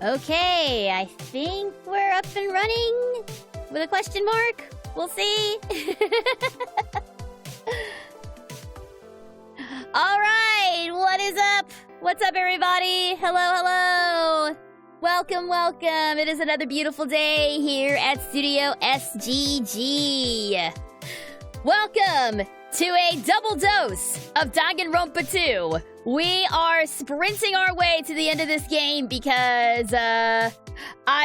Okay, I think we're up and running with a question mark. We'll see. All right, what is up? What's up, everybody? Hello, hello. Welcome, welcome. It is another beautiful day here at Studio SGG. Welcome to a double dose of Danganronpa 2. We are sprinting our way to the end of this game because I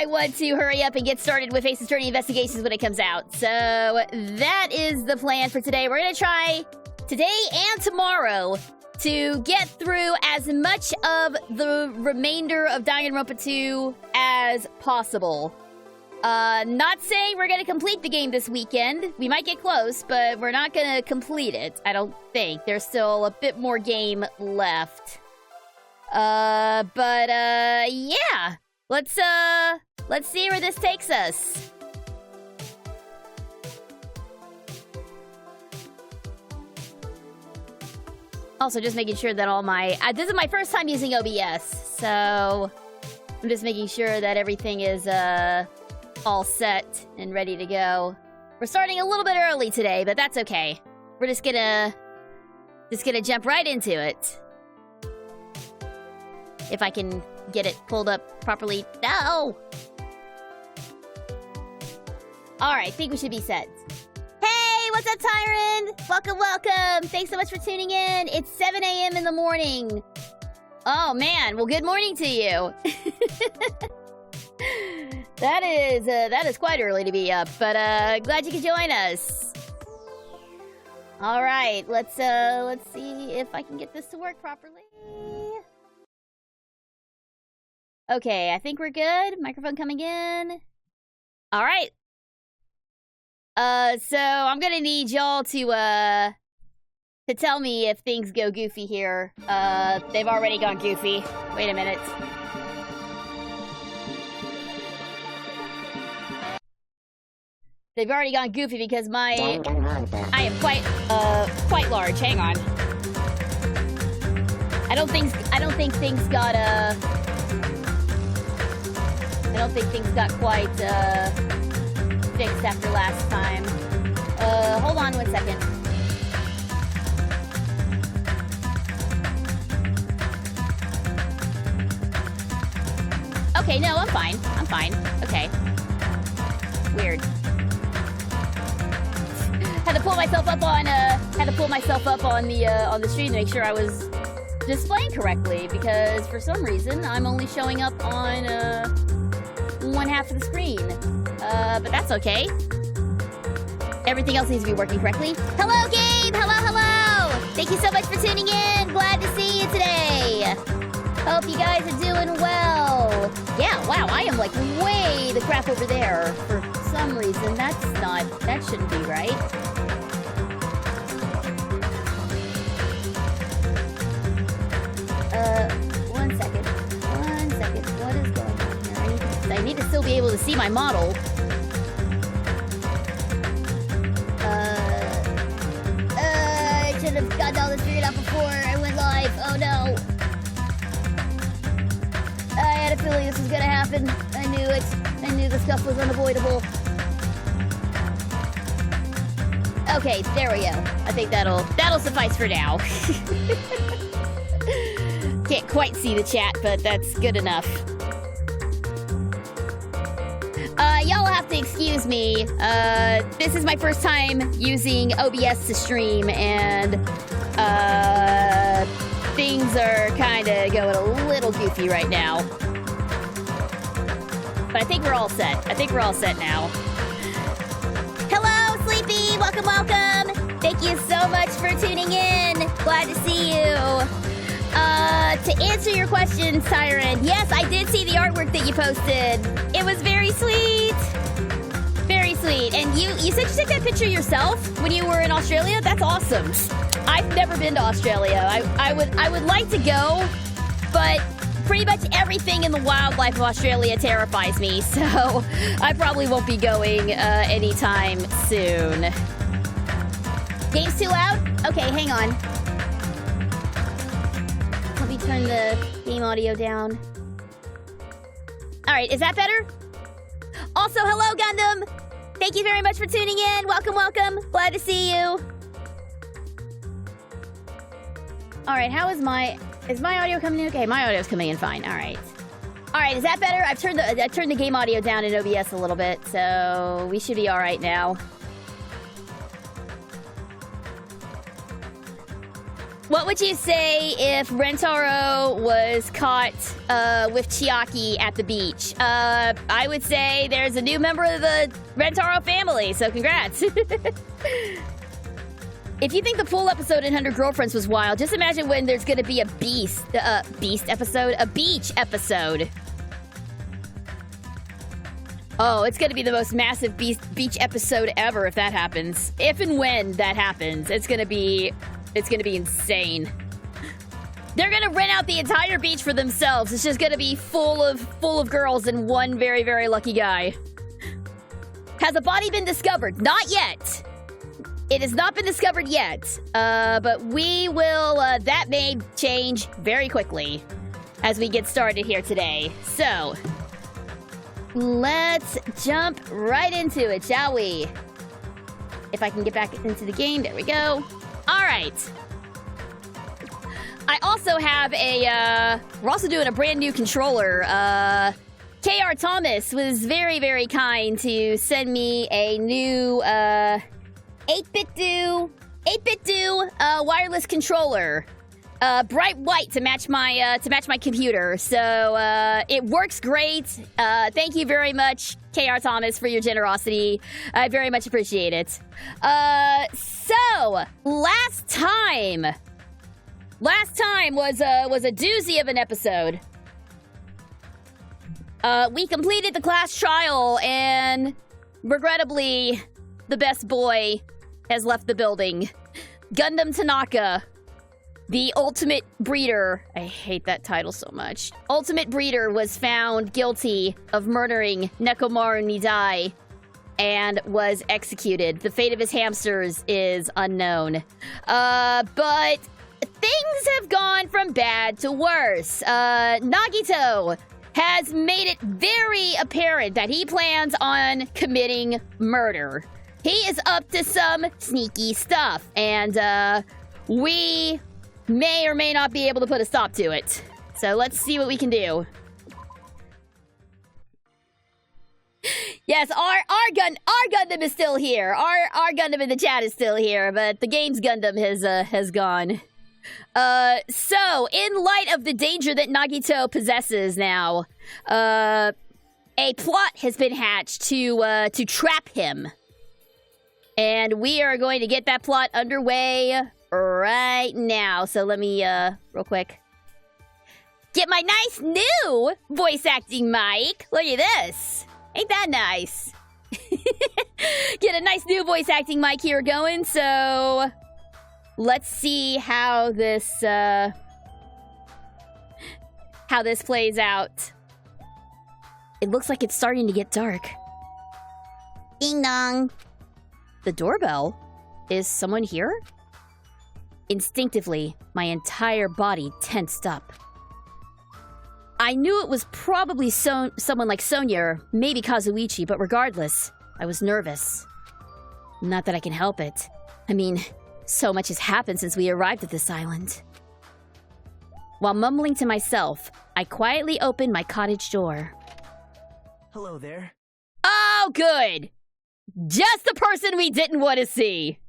want to hurry up and get started with Ace Attorney Investigations when it comes out. So that is the plan for today. We're going to try today and tomorrow to get through as much of the remainder of Danganronpa 2 as possible. Not saying we're gonna complete the game this weekend. We might get close, but we're not gonna complete it, I don't think. There's still a bit more game left. Yeah. Let's see where this takes us. Also, just making sure that all my... this is my first time using OBS, so... I'm just making sure that everything is, all set and ready to go. We're starting a little bit early today, but that's okay. We're just gonna jump right into it. If I can get it pulled up properly. No! Alright, I think we should be set. Hey, what's up, Tyron? Welcome, welcome! Thanks so much for tuning in. It's 7 a.m. in the morning. Oh, man. Well, good morning to you. That is quite early to be up, but glad you could join us. All right, let's see if I can get this to work properly. Okay, I think we're good. Microphone coming in. All right. So I'm gonna need y'all to tell me if things go goofy here. They've already gone goofy. Wait a minute. They've already gone goofy because I am quite large. Hang on. I don't think things got quite fixed after last time. Hold on 1 second. Okay, no, I'm fine. I'm fine. Okay. Weird. Had to pull myself up on the stream to make sure I was displaying correctly, because for some reason I'm only showing up on one half of the screen. But that's okay. Everything else needs to be working correctly. Hello, Gabe! Hello, hello! Thank you so much for tuning in. Glad to see you today. Hope you guys are doing well. Yeah, wow, I am like way the crap over there. For some reason, that shouldn't be right. 1 second. 1 second. What is going on here? I need to still be able to see my model. I should have gotten all this figured out before I went live. Oh no. I had a feeling this was gonna happen. I knew it. I knew the stuff was unavoidable. Okay, there we go. I think that'll suffice for now. Can't quite see the chat, but that's good enough. Y'all will have to excuse me. This is my first time using OBS to stream, and things are kind of going a little goofy right now. But I think we're all set. I think we're all set now. Hello, Sleepy! Welcome, welcome! Thank you so much for tuning in. Glad to see you. To answer your questions, Tyron, yes, I did see the artwork that you posted. It was very sweet. Very sweet. And you said you took that picture yourself when you were in Australia? That's awesome. I've never been to Australia. I would like to go, but pretty much everything in the wildlife of Australia terrifies me, so I probably won't be going anytime soon. Game's too loud? Okay, hang on. Let me turn the game audio down. Alright, is that better? Also, hello, Gundam! Thank you very much for tuning in. Welcome, welcome. Glad to see you. Alright, how is my... Is my audio coming in? Okay, my audio's coming in fine. Alright. Alright, is that better? I've turned the game audio down in OBS a little bit, so we should be alright now. What would you say if Rentaro was caught with Chiaki at the beach? I would say there's a new member of the Rentaro family, so congrats. If you think the pool episode in 100 Girlfriends was wild, just imagine when there's gonna be a beach episode. Oh, it's gonna be the most massive beach episode ever if that happens. If and when that happens, it's gonna be insane. They're gonna rent out the entire beach for themselves. It's just gonna be full of girls and one very, very lucky guy. Has a body been discovered? Not yet. It has not been discovered yet, but we will, that may change very quickly as we get started here today. So, let's jump right into it, shall we? If I can get back into the game, there we go. All right. I also have we're also doing a brand new controller. KR Thomas was very, very kind to send me a new, 8-bit do wireless controller, bright white to match my computer. So it works great. Thank you very much, KR Thomas, for your generosity. I very much appreciate it. So last time was a doozy of an episode. We completed the class trial, and regrettably, the best boy has left the building. Gundam Tanaka, the ultimate breeder. I hate that title so much. Ultimate breeder was found guilty of murdering Nekomaru Nidai and was executed. The fate of his hamsters is unknown. But things have gone from bad to worse. Nagito has made it very apparent that he plans on committing murder. He is up to some sneaky stuff, and we may or may not be able to put a stop to it. So let's see what we can do. Yes, our Gundam is still here. Our Gundam in the chat is still here, but the game's Gundam has gone. So in light of the danger that Nagito possesses now, a plot has been hatched to trap him. And we are going to get that plot underway right now. So let me, real quick, get my nice new voice acting mic. Look at this. Ain't that nice? Get a nice new voice acting mic here going. So let's see how this plays out. It looks like it's starting to get dark. Ding dong. The doorbell? Is someone here? Instinctively, my entire body tensed up. I knew it was probably someone like Sonya or maybe Kazuichi, but regardless, I was nervous. Not that I can help it. I mean, so much has happened since we arrived at this island. While mumbling to myself, I quietly opened my cottage door. Hello there. Oh, good! Just the person we didn't want to see!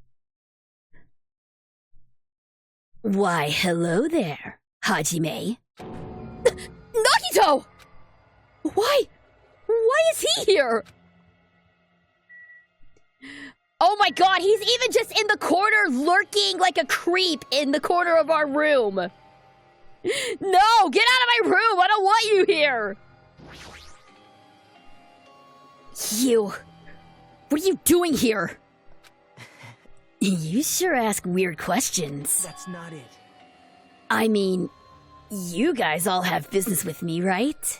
Why, hello there, Hajime. Nagito! Why is he here? Oh my god, he's even just in the corner lurking like a creep in the corner of our room. No, get out of my room! I don't want you here! You... What are you doing here? You sure ask weird questions. That's not it. I mean, you guys all have business with me, right?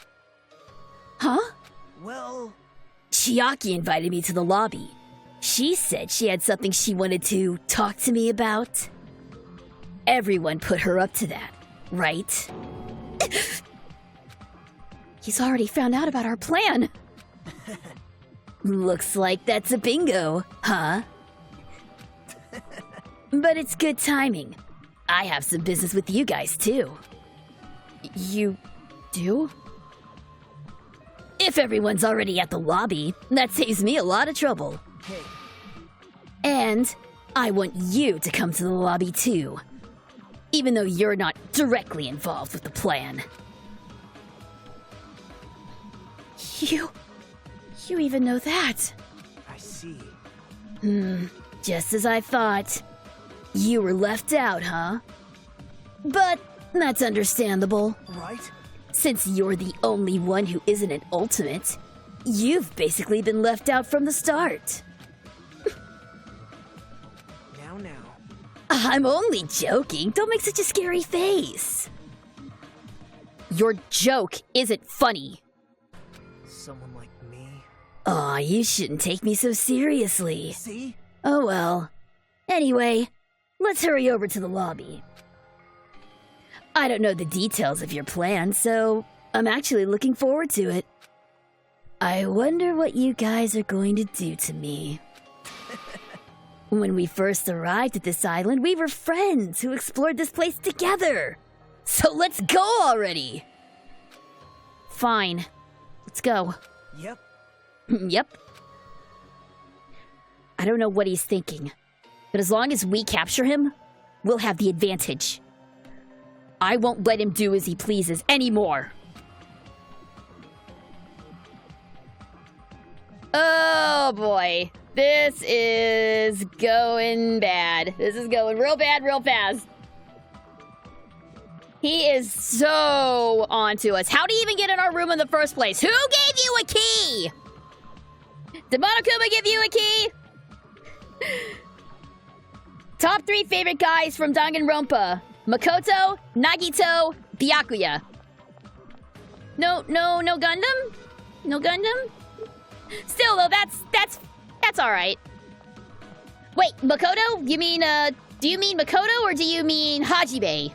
Huh? Well... Chiaki invited me to the lobby. She said she had something she wanted to talk to me about. Everyone put her up to that, right? He's already found out about our plan. Looks like that's a bingo, huh? But it's good timing. I have some business with you guys, too. You do? If everyone's already at the lobby, that saves me a lot of trouble. Hey. And I want you to come to the lobby, too. Even though you're not directly involved with the plan. You even know that? I see. Just as I thought. You were left out, huh? But that's understandable. Right? Since you're the only one who isn't an ultimate, you've basically been left out from the start. Now. I'm only joking. Don't make such a scary face. Your joke isn't funny. Someone like me? Aw, you shouldn't take me so seriously. See? Oh well. Anyway, let's hurry over to the lobby. I don't know the details of your plan, so I'm actually looking forward to it. I wonder what you guys are going to do to me. When we first arrived at this island, we were friends who explored this place together. So let's go already! Fine. Let's go. Yep. Yep. I don't know what he's thinking, but as long as we capture him, we'll have the advantage. I won't let him do as he pleases anymore. Oh boy. This is going bad. This is going real bad, real fast. He is so onto us. How'd he even get in our room in the first place? Who gave you a key? Did Monokuma give you a key? Top 3 favorite guys from Danganronpa. Makoto, Nagito, Byakuya. No Gundam? No Gundam? Still though, that's alright. Wait, Makoto? You mean, do you mean Makoto or do you mean Hajime?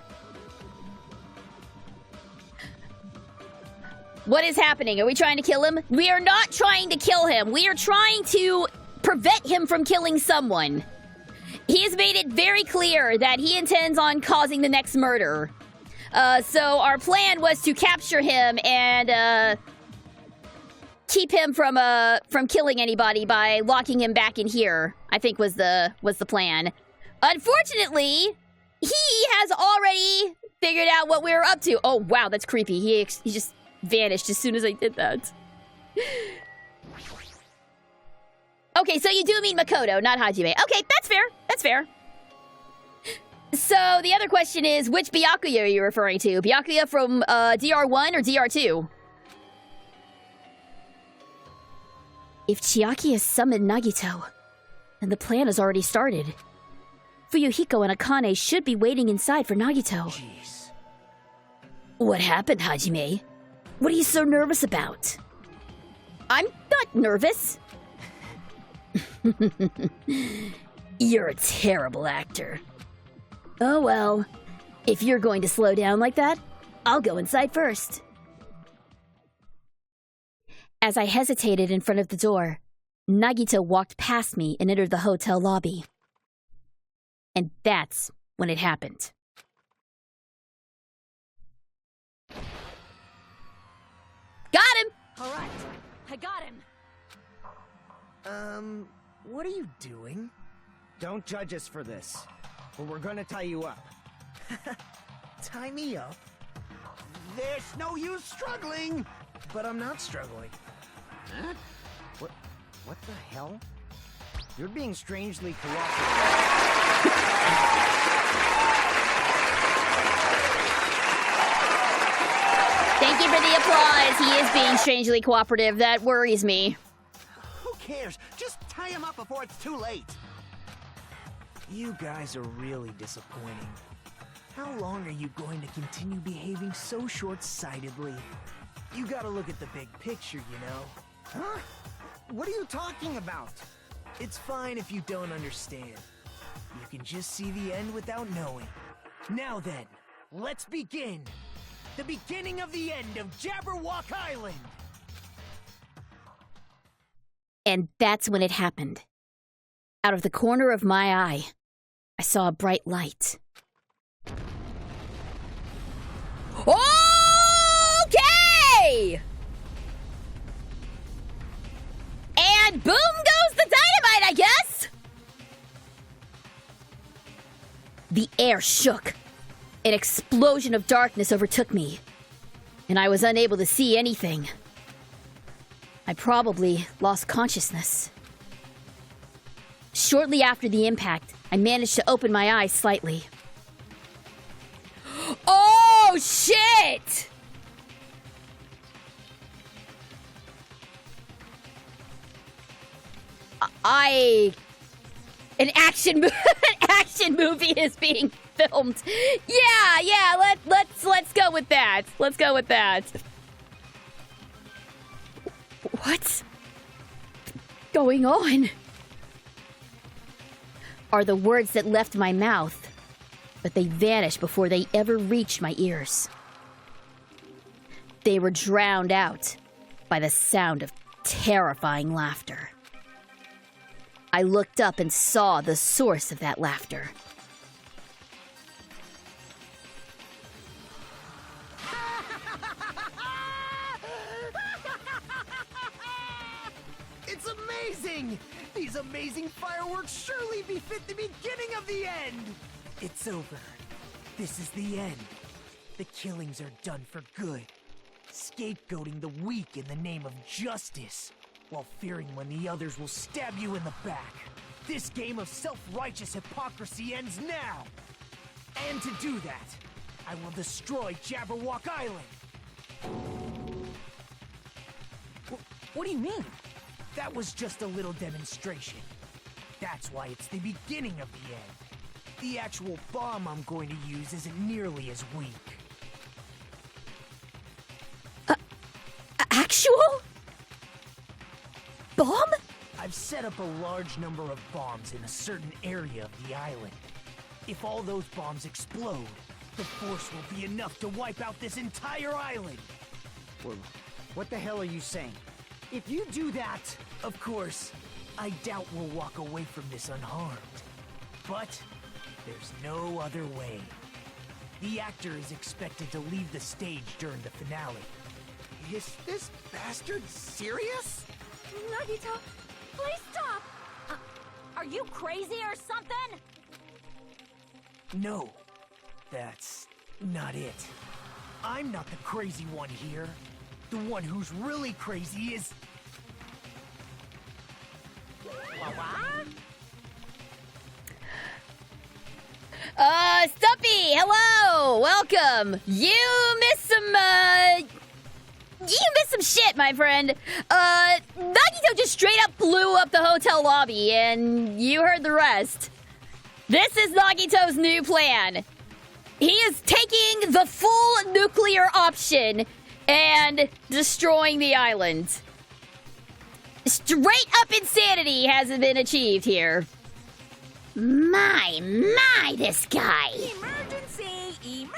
What is happening? Are we trying to kill him? We are not trying to kill him. We are trying to prevent him from killing someone. He has made it very clear that he intends on causing the next murder. So our plan was to capture him and keep him from killing anybody by locking him back in here. I think was the plan. Unfortunately, he has already figured out what we were up to. Oh wow, that's creepy. He just vanished as soon as I did that. Okay, so you do mean Makoto, not Hajime. Okay, that's fair. That's fair. So the other question is, which Byakuya are you referring to? Byakuya from DR1 or DR2? If Chiaki has summoned Nagito, then the plan has already started. Fuyuhiko and Akane should be waiting inside for Nagito. Jeez. What happened, Hajime? What are you so nervous about? I'm not nervous. You're a terrible actor. Oh well, if you're going to slow down like that, I'll go inside first. As I hesitated in front of the door, Nagito walked past me and entered the hotel lobby. And that's when it happened. Got him! All right, I got him. What are you doing? Don't judge us for this, or we're gonna tie you up. Tie me up? There's no use struggling! But I'm not struggling. Huh? What the hell? You're being strangely cooperative. Thank you for the applause. He is being strangely cooperative. That worries me. Who cares? Just tie him up before it's too late. You guys are really disappointing. How long are you going to continue behaving so short-sightedly? You gotta look at the big picture, you know? Huh? What are you talking about? It's fine if you don't understand. You can just see the end without knowing. Now then, let's begin! The beginning of the end of Jabberwock Island! And that's when it happened. Out of the corner of my eye, I saw a bright light. Okay! And boom goes the dynamite, I guess! The air shook. An explosion of darkness overtook me, and I was unable to see anything. I probably lost consciousness. Shortly after the impact, I managed to open my eyes slightly. Oh, shit! An action movie is being filmed. Yeah, let's go with that. Let's go with that. What's going on? Are the words that left my mouth, but they vanished before they ever reached my ears. They were drowned out by the sound of terrifying laughter. I looked up and saw the source of that laughter. It's amazing! These amazing fireworks surely befit the beginning of the end! It's over. This is the end. The killings are done for good. Scapegoating the weak in the name of justice, while fearing when the others will stab you in the back. This game of self-righteous hypocrisy ends now! And to do that, I will destroy Jabberwock Island! What do you mean? That was just a little demonstration. That's why it's the beginning of the end. The actual bomb I'm going to use isn't nearly as weak. Actual? Bomb? I've set up a large number of bombs in a certain area of the island. If all those bombs explode, the force will be enough to wipe out this entire island. Well, what the hell are you saying? If you do that... Of course, I doubt we'll walk away from this unharmed. But there's no other way. The actor is expected to leave the stage during the finale. Is this bastard serious? Nagito, please stop! Are you crazy or something? No, that's not it. I'm not the crazy one here. The one who's really crazy is... Stumpy, hello! Welcome! You missed some shit, my friend. Nagito just straight up blew up the hotel lobby, and you heard the rest. This is Nagito's new plan. He is taking the full nuclear option and destroying the island. Straight up insanity hasn't been achieved here. My, this guy. Emergency! Emergency!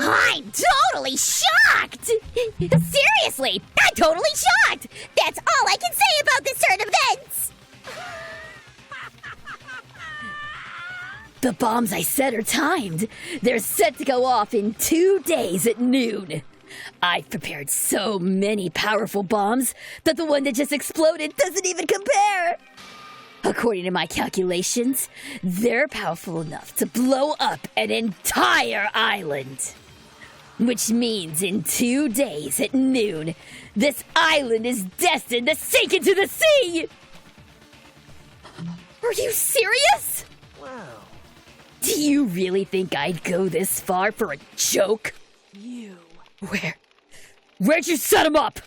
I'm totally shocked! Seriously, I'm totally shocked! That's all I can say about this turn of events! The bombs I set are timed. They're set to go off in 2 days at noon. I've prepared so many powerful bombs that the one that just exploded doesn't even compare. According to my calculations, they're powerful enough to blow up an entire island. Which means in 2 days at noon, this island is destined to sink into the sea! Are you serious? Wow. Do you really think I'd go this far for a joke? You. Where'd you set him up?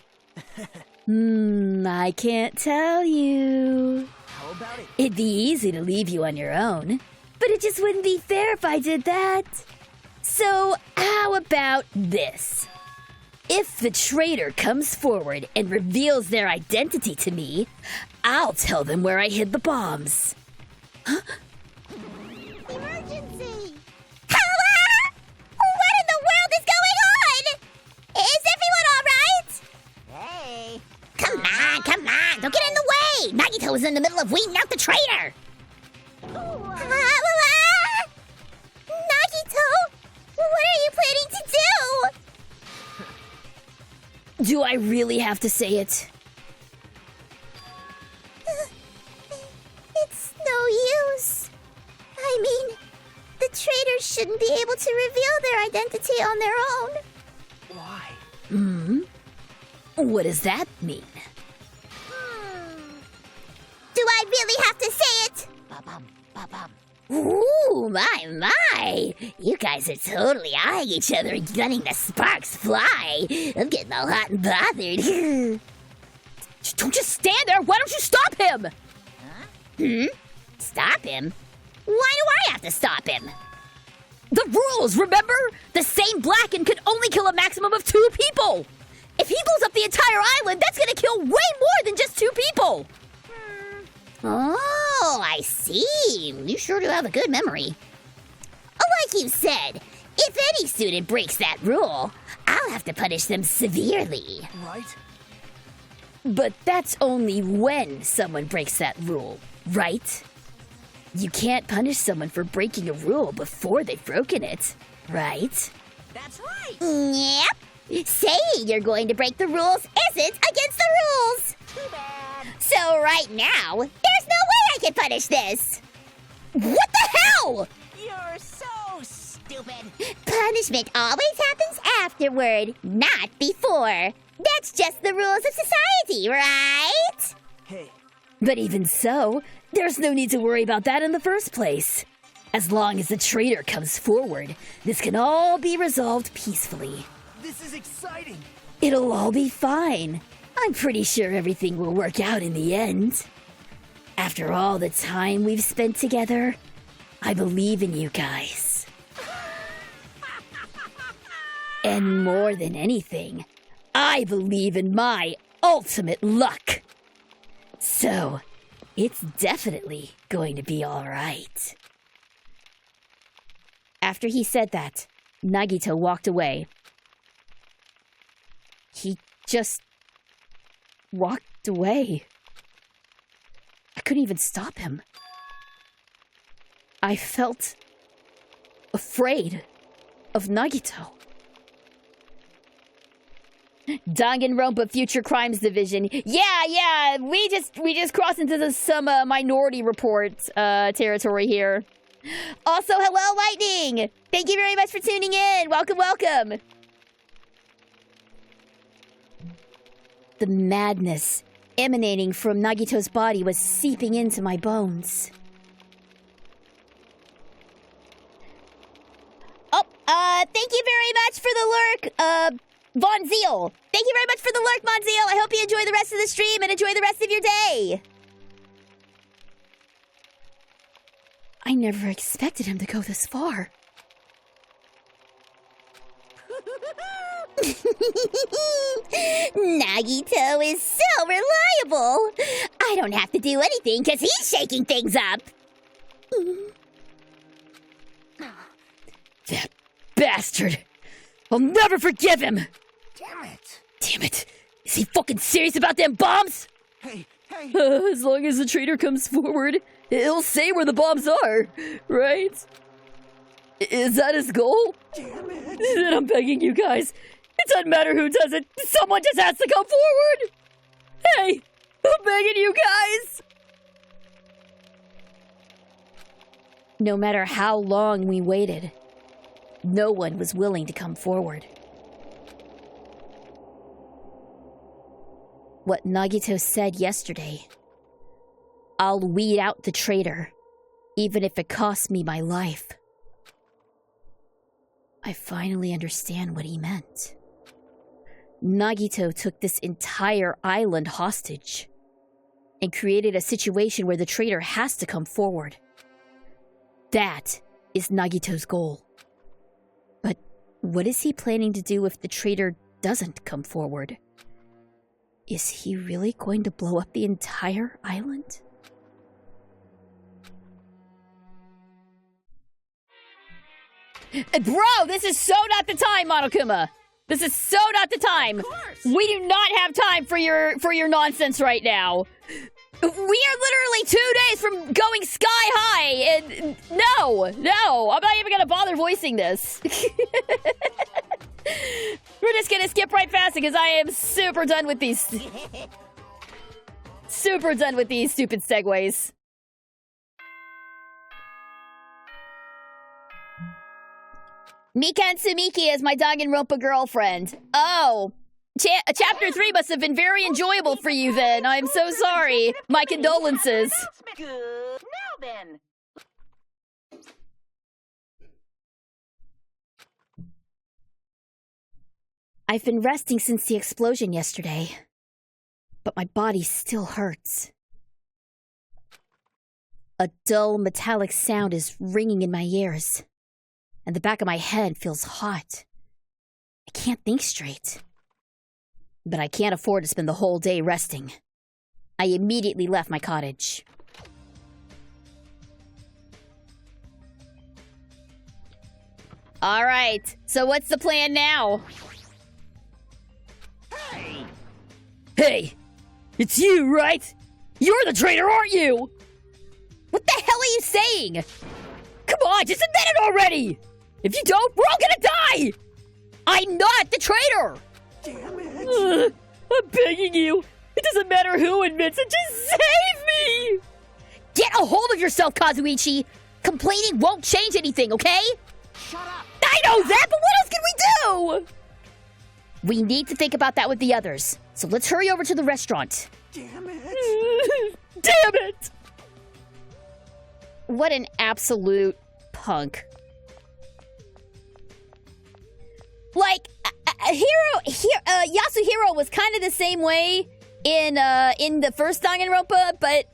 I can't tell you. How about it? It'd be easy to leave you on your own, but it just wouldn't be fair if I did that. So, how about this? If the traitor comes forward and reveals their identity to me, I'll tell them where I hid the bombs. Huh? Emergency! Hello? What in the world is going on? Nagito's in the middle of weeding out the traitor! Nagito! What are you planning to do? Do I really have to say it? It's no use. I mean, the traitors shouldn't be able to reveal their identity on their own. Why? What does that mean? Do I really have to say it? Ooh, my. You guys are totally eyeing each other and letting the sparks fly. I'm getting all hot and bothered. Don't just stand there. Why don't you stop him? Stop him? Why do I have to stop him? The rules, remember? The same Blacken can only kill a maximum of 2 people. If he blows up the entire island, that's gonna kill way more than just 2 people. Oh, I see. You sure do have a good memory. Like you said, if any student breaks that rule, I'll have to punish them severely. Right? But that's only when someone breaks that rule, right? You can't punish someone for breaking a rule before they've broken it, right? That's right. Yep. Saying you're going to break the rules isn't against the rules. Too bad. So right now, there's no way I can punish this. What the hell? You're so stupid. Punishment always happens afterward, not before. That's just the rules of society, right? Hey, But even so, there's no need to worry about that in the first place. As long as the traitor comes forward, this can all be resolved peacefully. this is exciting. It'll all be fine. I'm pretty sure everything will work out in the end. After all the time we've spent together, I believe in you guys. And more than anything, I believe in my ultimate luck. So, it's definitely going to be all right. After he said that, Nagito walked away. He just walked away. I couldn't even stop him. I felt afraid of Nagito. Danganronpa Future Crimes Division. Yeah, we just crossed into some Minority Report territory here. Also, hello, Lightning! Thank you very much for tuning in. Welcome. The madness emanating from Nagito's body was seeping into my bones. Oh, thank you very much for the lurk, Von Zeal. Thank you very much for the lurk, Von Zeal. I hope you enjoy the rest of the stream and enjoy the rest of your day. I never expected him to go this far. Nagito is so reliable. I don't have to do anything because he's shaking things up. That bastard. I'll never forgive him. Damn it. Is he fucking serious about them bombs? Hey. As long as the traitor comes forward, he'll say where the bombs are, right? Is that his goal? Damn it. Then I'm begging you guys. It doesn't matter who does it. Someone just has to come forward. Hey, I'm begging you guys. No matter how long we waited, no one was willing to come forward. What Nagito said yesterday. I'll weed out the traitor, even if it costs me my life. I finally understand what he meant. Nagito took this entire island hostage and created a situation where the traitor has to come forward. That is Nagito's goal. But what is he planning to do if the traitor doesn't come forward? Is he really going to blow up the entire island? Bro, this is so not the time, Monokuma. This is so not the time. We do not have time for your nonsense right now. We are literally 2 days from going sky high, and no, I'm not even gonna bother voicing this. We're just gonna skip right past it because I am super done with these. Super done with these stupid segues. Mikan Sumiki is my Danganronpa girlfriend. Oh. Chapter 3 must have been very enjoyable for you then. I'm so sorry. My condolences. Good. Now then. I've been resting since the explosion yesterday, but my body still hurts. A dull metallic sound is ringing in my ears, and the back of my head feels hot. I can't think straight. But I can't afford to spend the whole day resting. I immediately left my cottage. All right, so what's the plan now? Hey, it's you, right? You're the traitor, aren't you? What the hell are you saying? Come on, just admit it already! If you don't, we're all gonna die! I'm not the traitor! Damn it! I'm begging you. It doesn't matter who admits it. Just save me! Get a hold of yourself, Kazuichi. Complaining won't change anything, okay? Shut up! I know that, but what else can we do? We need to think about that with the others. So let's hurry over to the restaurant. Damn it! Damn it! What an absolute punk. Like, Yasuhiro was kind of the same way in the first Danganronpa, but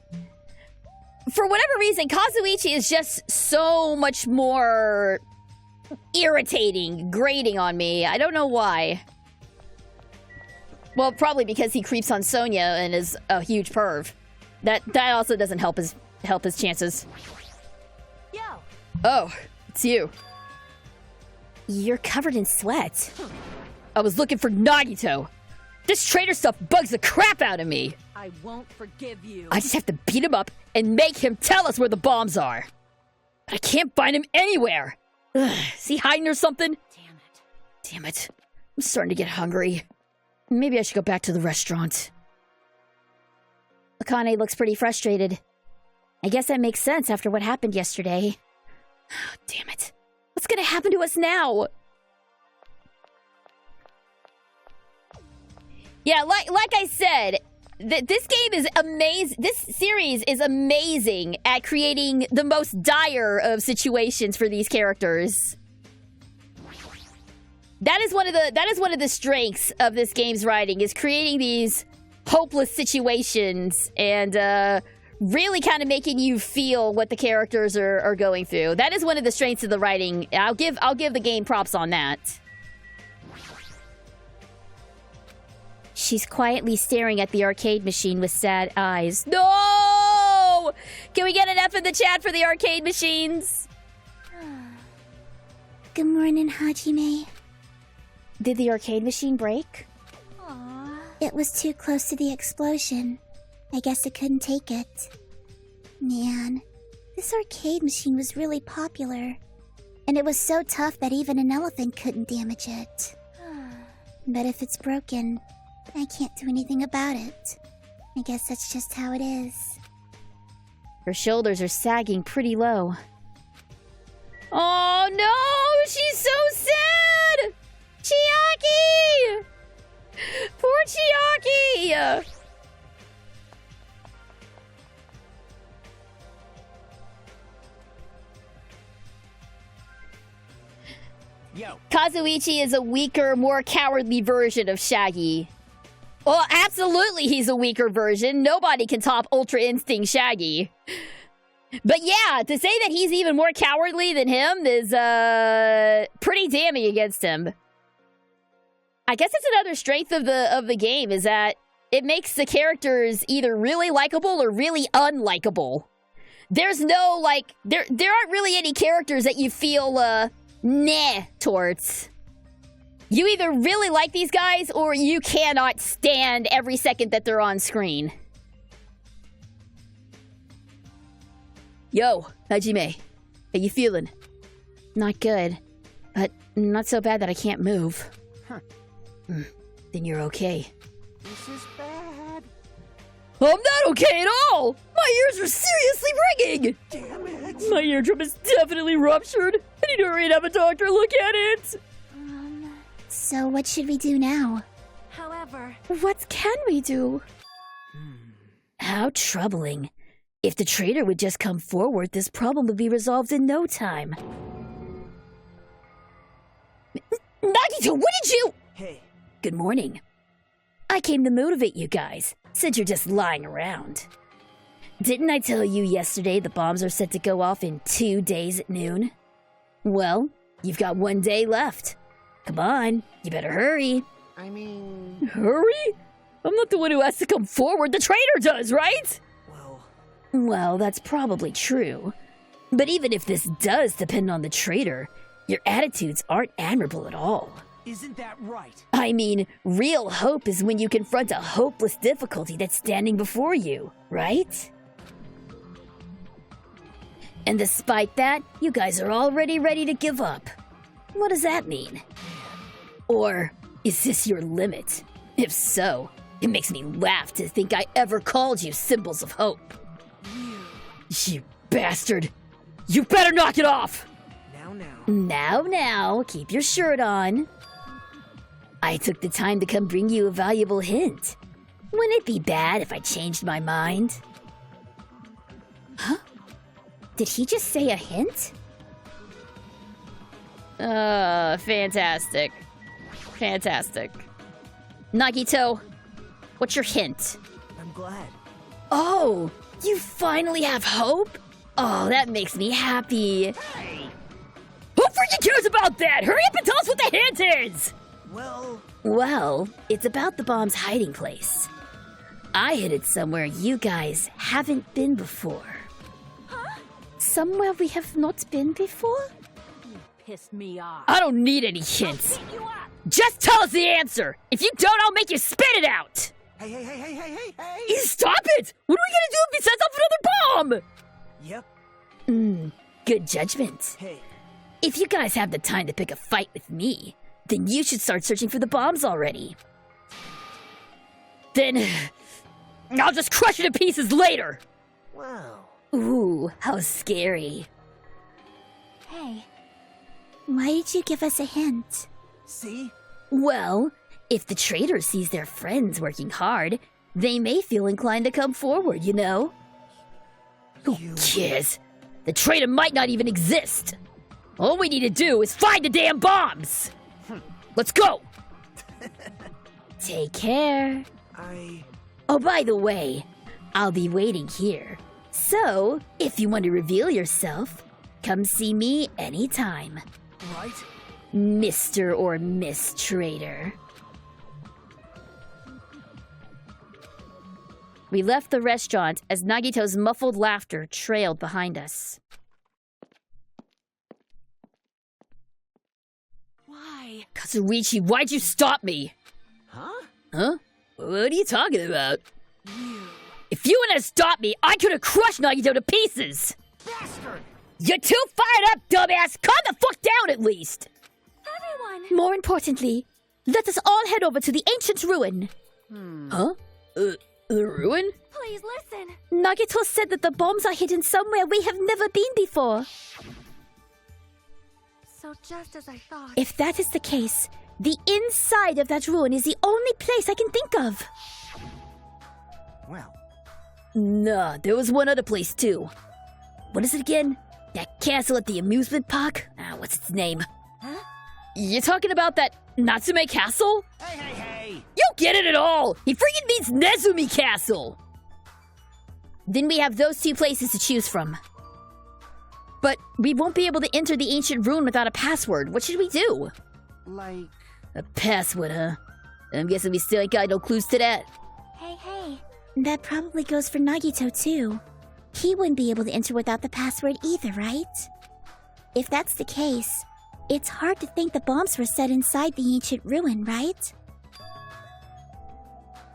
for whatever reason, Kazuichi is just so much more irritating, grating on me. I don't know why. Well, probably because he creeps on Sonya and is a huge perv. That also doesn't help his chances. Yo. Oh, it's you. You're covered in sweat. I was looking for Nagito. This traitor stuff bugs the crap out of me. I won't forgive you. I just have to beat him up and make him tell us where the bombs are. But I can't find him anywhere. Ugh, is he hiding or something? Damn it. Damn it. I'm starting to get hungry. Maybe I should go back to the restaurant. Akane looks pretty frustrated. I guess that makes sense after what happened yesterday. Damn it. What's gonna happen to us now? Yeah, like I said, this game is amazing. This series is amazing at creating the most dire of situations for these characters. That is one of the strengths of this game's writing, is creating these hopeless situations and really kind of making you feel what the characters are going through. That is one of the strengths of the writing. I'll give the game props on that. She's quietly staring at the arcade machine with sad eyes. No! Can we get an F in the chat for the arcade machines? Good morning, Hajime. Did the arcade machine break? Aww. It was too close to the explosion. I guess it couldn't take it. Man, this arcade machine was really popular. And it was so tough that even an elephant couldn't damage it. But if it's broken, I can't do anything about it. I guess that's just how it is. Her shoulders are sagging pretty low. Oh no! She's so sad! Chiaki! Poor Chiaki! Yo. Kazuichi is a weaker, more cowardly version of Shaggy. Well, absolutely he's a weaker version. Nobody can top Ultra Instinct Shaggy. But yeah, to say that he's even more cowardly than him is pretty damning against him. I guess that's another strength of the game, is that it makes the characters either really likable or really unlikable. There's no, like, there aren't really any characters that you feel nah towards. You either really like these guys or you cannot stand every second that they're on screen. Yo, Hajime. How you feeling? Not good, but not so bad that I can't move. Huh. Then you're okay. This is bad. I'm not okay at all! My ears are seriously ringing! Damn it! My eardrum is definitely ruptured. I need to hurry and have a doctor look at it! So what should we do now? However, What can we do? How troubling. If the traitor would just come forward, this problem would be resolved in no time. Nagito, what did you— Hey, Good morning. I came to motivate you guys, since you're just lying around. Didn't I tell you yesterday the bombs are set to go off in 2 days at noon? Well, you've got 1 day left. Come on, you better hurry. I mean... Hurry? I'm not the one who has to come forward, the traitor does, right? Well, that's probably true. But even if this does depend on the traitor, your attitudes aren't admirable at all. isn't that right? I mean, real hope is when you confront a hopeless difficulty that's standing before you, right? And despite that, you guys are already ready to give up. What does that mean? Or is this your limit? If so, it makes me laugh to think I ever called you symbols of hope. You bastard! You better knock it off! Now, keep your shirt on. I took the time to come bring you a valuable hint. Wouldn't it be bad if I changed my mind? Huh? Did he just say a hint? Fantastic. Fantastic. Nagito, what's your hint? I'm glad. Oh, you finally have hope? Oh, that makes me happy. Who freaking cares about that? Hurry up and tell us what the hint is! Well, it's about the bomb's hiding place. I hid it somewhere you guys haven't been before. huh? Somewhere we have not been before? Pissed me off. I don't need any hints. Beat you up. Just tell us the answer. If you don't, I'll make you spit it out. Hey! Stop it! What are we gonna do if he sets off another bomb? Yep. Good judgment. Hey, If you guys have the time to pick a fight with me, then you should start searching for the bombs already. Then I'll just crush it to pieces later. wow. Ooh, how scary. Hey, Why did you give us a hint? See? Well, if the traitor sees their friends working hard, they may feel inclined to come forward, you know? Who cares? The traitor might not even exist. All we need to do is find the damn bombs. Let's go. Take care. Oh, by the way, I'll be waiting here. So, if you want to reveal yourself, come see me anytime, Right? Mr. or Miss Traitor. We left the restaurant as Nagito's muffled laughter trailed behind us. why? Kazuichi, why'd you stop me? Huh? What are you talking about? If you hadn't stopped me, I could have crushed Nagito to pieces! Bastard! You're too fired up, dumbass! Calm the fuck down at least! Everyone! More importantly, let us all head over to the ancient ruin. Huh? The ruin? Please listen. Nagito said that the bombs are hidden somewhere we have never been before. So just as I thought. If that is the case, the inside of that ruin is the only place I can think of. Well, Nah, there was one other place too. What is it again? That castle at the amusement park? What's its name? Huh? You talking about that Natsume Castle? Hey! You don't get it at all! He freaking means Nezumi Castle! Then we have those 2 places to choose from. But we won't be able to enter the ancient ruin without a password. What should we do? like... A password, huh? I'm guessing we still ain't got no clues to that. Hey. That probably goes for Nagito too. He wouldn't be able to enter without the password either, right? If that's the case, it's hard to think the bombs were set inside the ancient ruin, right?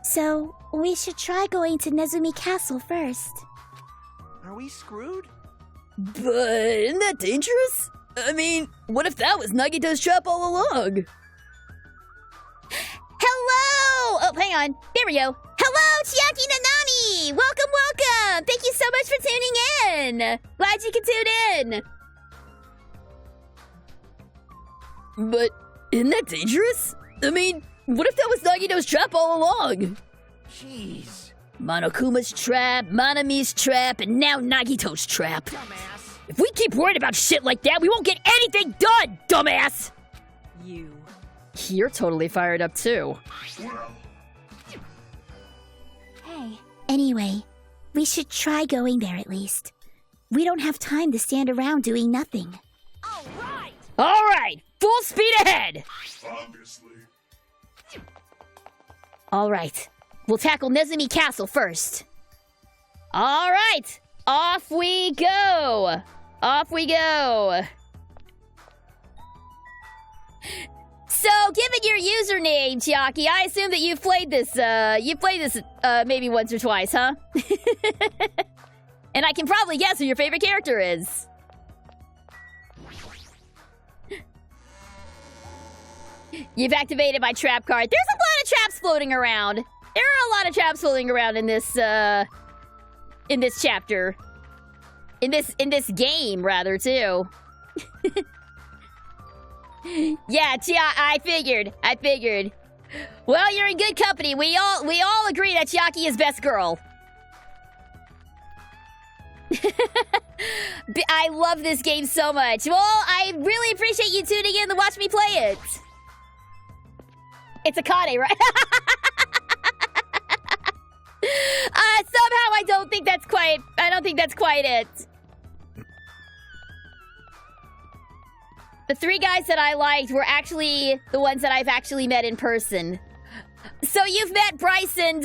So, we should try going to Nezumi Castle first. Are we screwed? But isn't that dangerous? I mean, what if that was Nagito's trap all along? Hello! Oh, hang on. There we go. Hello, Chiaki Nanami! Welcome, welcome! Thank you so much for tuning in! Glad you could tune in! But isn't that dangerous? I mean, what if that was Nagito's trap all along? Jeez. Monokuma's trap, Manami's trap, and now Nagito's trap. Dumbass. If we keep worrying about shit like that, we won't get anything done, dumbass! You. You're totally fired up too. Hey, Anyway, we should try going there at least. We don't have time to stand around doing nothing. all right! Alright, full speed ahead! Obviously. Alright, we'll tackle Nezumi Castle first. Alright, off we go! Off we go! So, given your username, Chiaki, I assume that you've played this, maybe once or twice, huh? And I can probably guess who your favorite character is. You've activated my trap card. There's a lot of traps floating around. There are a lot of traps floating around in this chapter. In this game, rather, too. Yeah, I figured. Well, you're in good company. We all agree that Chiaki is best girl. I love this game so much. Well, I really appreciate you tuning in to watch me play it. It's Akane, right? Somehow I don't think that's quite it. The three guys that I liked were actually the ones that I've actually met in person. So you've met Bryce and,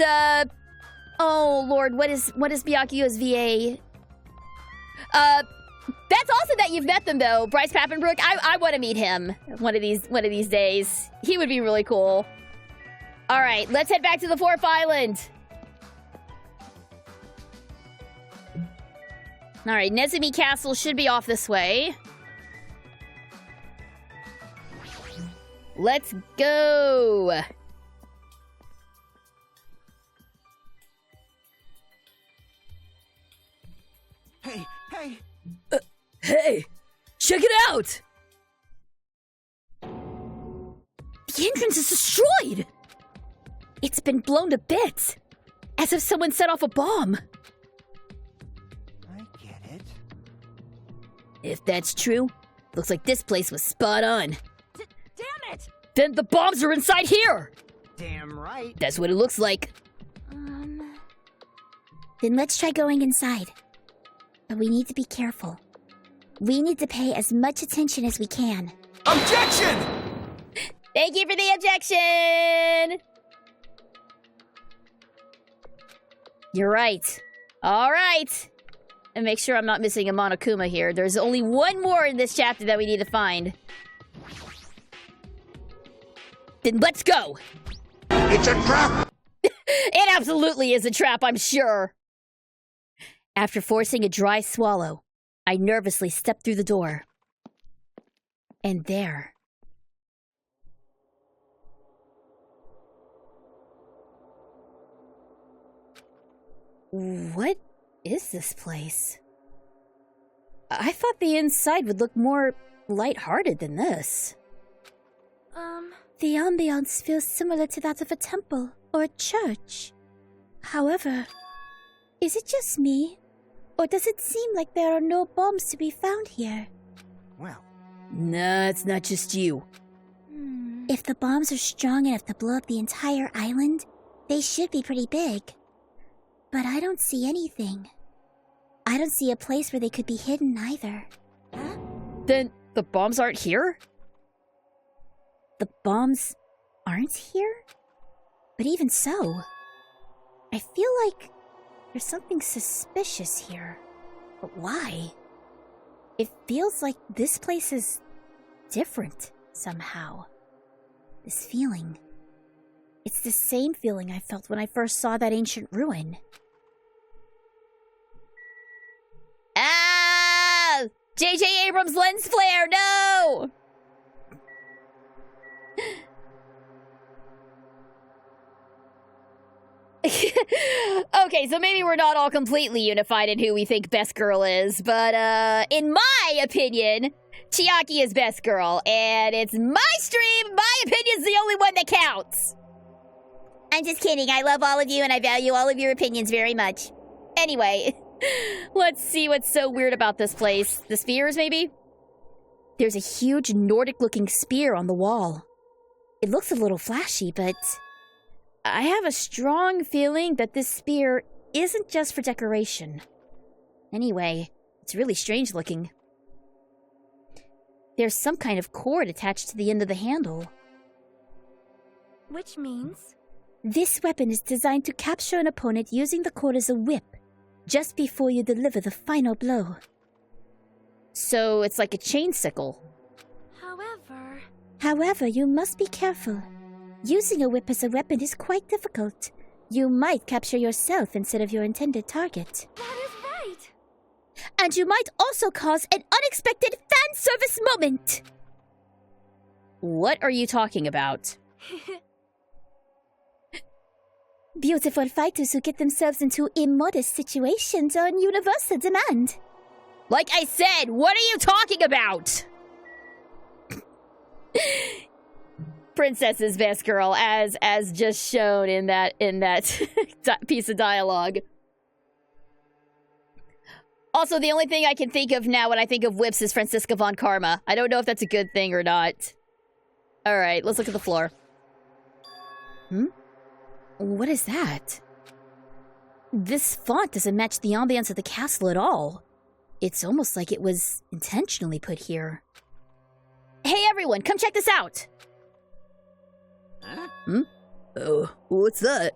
oh lord, what is Byakuyo's VA? That's awesome that you've met them though, Bryce Pappenbrook. I want to meet him one of these days. He would be really cool. All right, let's head back to the fourth island. All right, Nezumi Castle should be off this way. Let's go. Hey, hey. Hey, check it out! The entrance is destroyed! It's been blown to bits, as if someone set off a bomb. I get it. If that's true, looks like this place was spot on. Damn it! Then the bombs are inside here! Damn right. That's what it looks like. Then let's try going inside. But we need to be careful. We need to pay as much attention as we can. Objection! Thank you for the objection! You're right. All right. And make sure I'm not missing a Monokuma here. There's only one more in this chapter that we need to find. Then let's go! It's a trap! It absolutely is a trap, I'm sure. After forcing a dry swallow, I nervously stepped through the door. And there... What is this place? I thought the inside would look more lighthearted than this. The ambiance feels similar to that of a temple or a church. However, is it just me? Or does it seem like there are no bombs to be found here? Well, Nah, it's not just you. If the bombs are strong enough to blow up the entire island, they should be pretty big. But I don't see anything. I don't see a place where they could be hidden either. Then the bombs aren't here? The bombs aren't here? But even so, I feel like there's something suspicious here. But why? It feels like this place is different somehow. This feeling. It's the same feeling I felt when I first saw that ancient ruin. J.J. Abrams lens flare, no! Okay, so maybe we're not all completely unified in who we think best girl is, but in my opinion, Chiaki is best girl, and it's my stream, my opinion's the only one that counts. I'm just kidding, I love all of you and I value all of your opinions very much. Anyway, let's see what's so weird about this place. The spheres, maybe? There's a huge Nordic-looking spear on the wall. It looks a little flashy, but I have a strong feeling that this spear isn't just for decoration. Anyway, it's really strange looking. There's some kind of cord attached to the end of the handle. Which means? This weapon is designed to capture an opponent using the cord as a whip, just before you deliver the final blow. So it's like a chain sickle. However, you must be careful. Using a whip as a weapon is quite difficult. You might capture yourself instead of your intended target. That is right! And you might also cause an unexpected fan service moment! What are you talking about? Beautiful fighters who get themselves into immodest situations are in universal demand. Like I said, what are you talking about? Princess's best girl, as just shown in that piece of dialogue. Also, the only thing I can think of now when I think of whips is Franziska von Karma. I don't know if that's a good thing or not. All right, let's look at the floor. What is that? This font doesn't match the ambiance of the castle at all. It's almost like it was intentionally put here. Hey everyone, come check this out! Oh, what's that?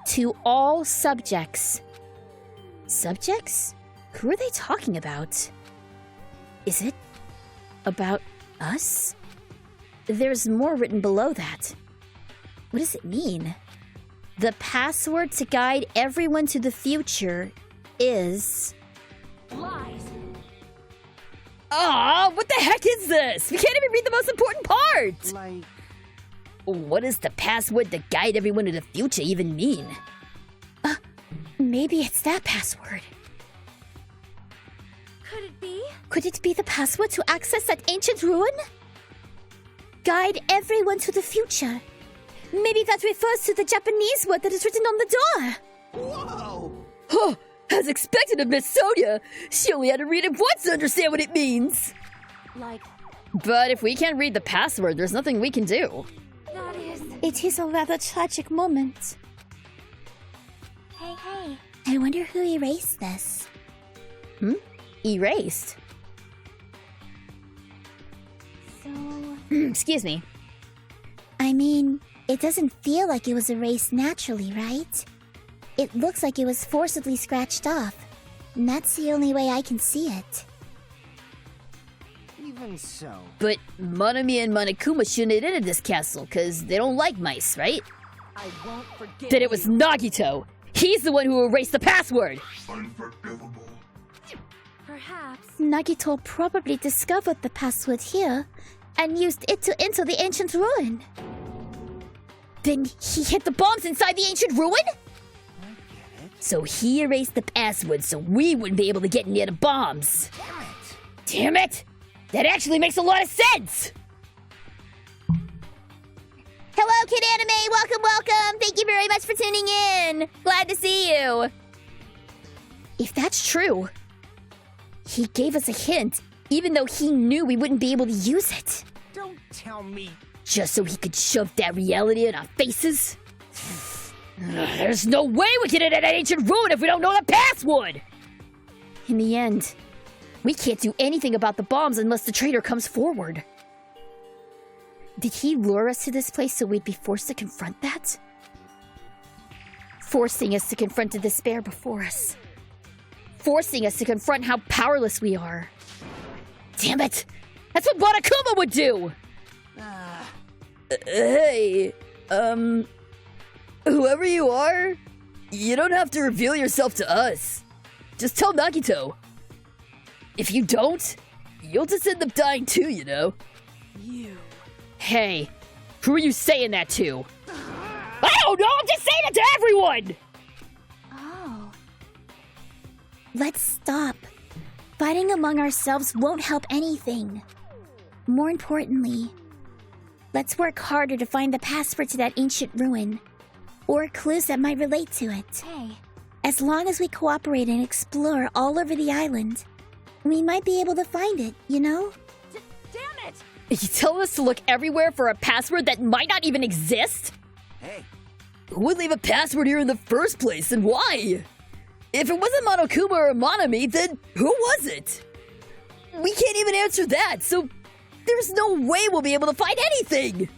To all subjects. Subjects? Who are they talking about? Is it about us? There's more written below that. What does it mean? The password to guide everyone to the future is... Lies! Aw, what the heck is this? We can't even read the most important part! Like... What does the password to guide everyone to the future even mean? Maybe it's that password. Could it be? Could it be the password to access that ancient ruin? Guide everyone to the future. Maybe that refers to the Japanese word that is written on the door. Whoa! Huh, as expected of Miss Sonia, she only had to read it once to understand what it means. Like, But if we can't read the password, there's nothing we can do. that is... It is a rather tragic moment. Hey, hey. I wonder who erased this. Erased? So... Excuse me. I mean, it doesn't feel like it was erased naturally, right? It looks like it was forcibly scratched off. And that's the only way I can see it. Even so. But Monami and Monokuma shouldn't have entered this castle, because they don't like mice, right? I won't forget Then it was Nagito! He's the one who erased the password! Unforgivable. Perhaps... Nagito probably discovered the password here and used it to enter the ancient ruin. Then he hid the bombs inside the ancient ruin? So he erased the password so we wouldn't be able to get near the bombs. Damn it! Damn it! That actually makes a lot of sense! Hello, Kid Anime! Welcome, welcome! Thank you very much for tuning in! Glad to see you! If that's true, he gave us a hint, even though he knew we wouldn't be able to use it. Don't tell me. Just so he could shove that reality in our faces? There's no way we can enter that ancient ruin if we don't know the password! In the end, we can't do anything about the bombs unless the traitor comes forward. Did he lure us to this place so we'd be forced to confront that? Forcing us to confront the despair before us. Forcing us to confront how powerless we are. Damn it! That's what Monokuma would do! Hey, whoever you are, you don't have to reveal yourself to us. just tell Nagito. If you don't, you'll just end up dying too, you know? You. Hey, who are you saying that to? I don't know, I'm just saying it to everyone! Oh. Let's stop. Fighting among ourselves won't help anything. More importantly, let's work harder to find the password to that ancient ruin, or clues that might relate to it. Hey. As long as we cooperate and explore all over the island, we might be able to find it, you know? Damn it! Are you telling us to look everywhere for a password that might not even exist? Hey, Who would leave a password here in the first place, and why? If it wasn't Monokuma or Monami, then who was it? We can't even answer that, so there's no way we'll be able to find anything!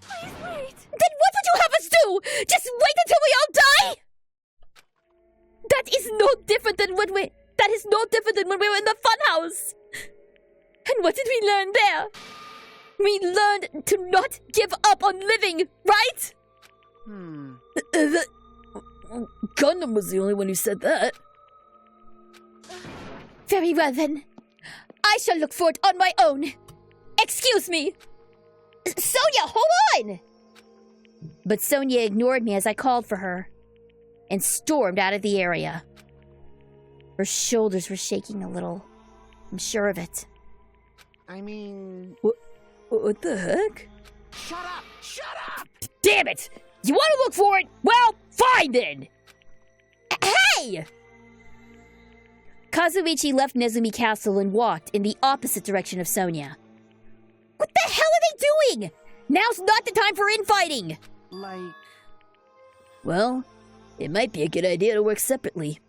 Please wait! Then what would you have us do? Just wait until we all die? That is no different than when we were in the funhouse. And what did we learn there? We learned to not give up on living, right? Gundam was the only one who said that. Very well then. I shall look for it on my own. Excuse me. Sonia, hold on! But Sonia ignored me as I called for her and stormed out of the area. Her shoulders were shaking a little. I'm sure of it. I mean... What the heck? shut up! Shut up! Damn it! You want to look for it? Well, fine then! Hey! Kazuichi left Nezumi Castle and walked in the opposite direction of Sonia. What the hell are they doing? Now's not the time for infighting! like... Well, it might be a good idea to work separately.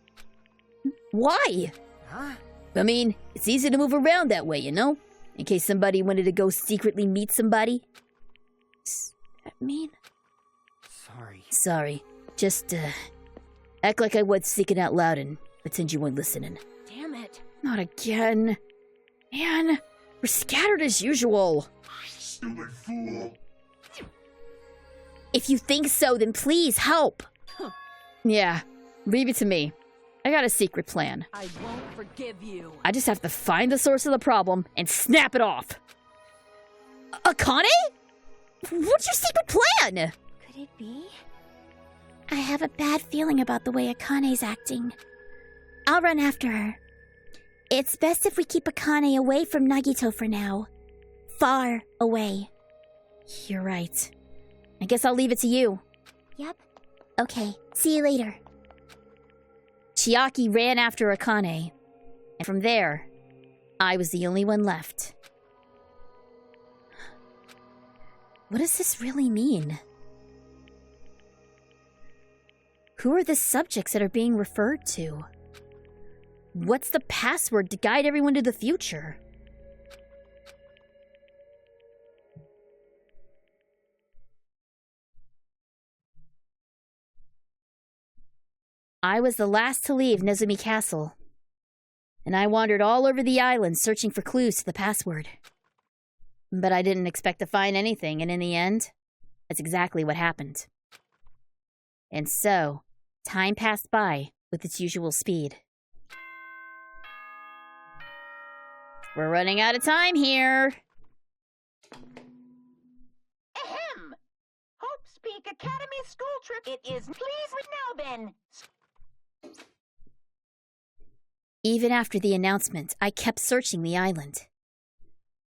Why? Huh? I mean, it's easy to move around that way, you know? In case somebody wanted to go secretly meet somebody. Does that mean? Sorry. Just, act like I was speaking out loud and pretend you weren't listening. Damn it. Not again. Man, we're scattered as usual. Stupid fool. If you think so, then please help. Yeah, leave it to me. I got a secret plan. I won't forgive you. I just have to find the source of the problem and snap it off. Akane? What's your secret plan? Could it be? I have a bad feeling about the way Akane's acting. I'll run after her. It's best if we keep Akane away from Nagito for now. Far away. You're right. I guess I'll leave it to you. Yep. Okay, see you later. Chiaki ran after Akane, and from there, I was the only one left. What does this really mean? Who are the subjects that are being referred to? What's the password to guide everyone to the future? I was the last to leave Nezumi Castle, and I wandered all over the island searching for clues to the password. But I didn't expect to find anything, and in the end, that's exactly what happened. And so, time passed by with its usual speed. We're running out of time here. Ahem! Hope Speak Academy school trip. It is please with now then. Even after the announcement, I kept searching the island.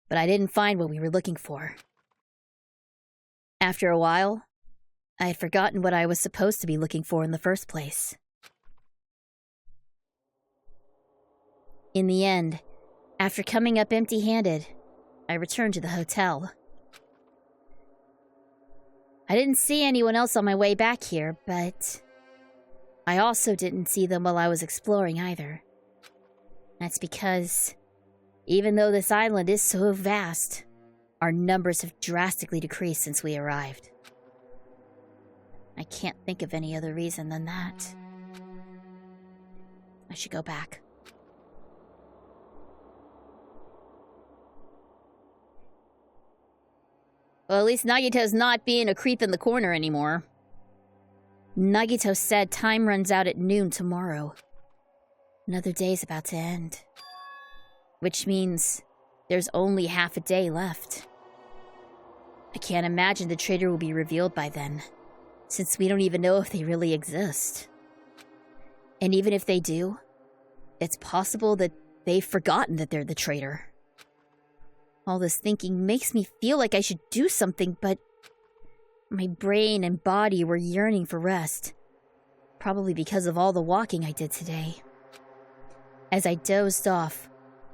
But I didn't find what we were looking for. After a while, I had forgotten what I was supposed to be looking for in the first place. In the end, after coming up empty-handed, I returned to the hotel. I didn't see anyone else on my way back here, but I also didn't see them while I was exploring either. That's because, even though this island is so vast, our numbers have drastically decreased since we arrived. I can't think of any other reason than that. I should go back. Well, at least Nagito's not being a creep in the corner anymore. Nagito said time runs out at noon tomorrow. Another day's about to end. Which means there's only half a day left. I can't imagine the traitor will be revealed by then, since we don't even know if they really exist. And even if they do, it's possible that they've forgotten that they're the traitor. All this thinking makes me feel like I should do something, but my brain and body were yearning for rest. Probably because of all the walking I did today. As I dozed off,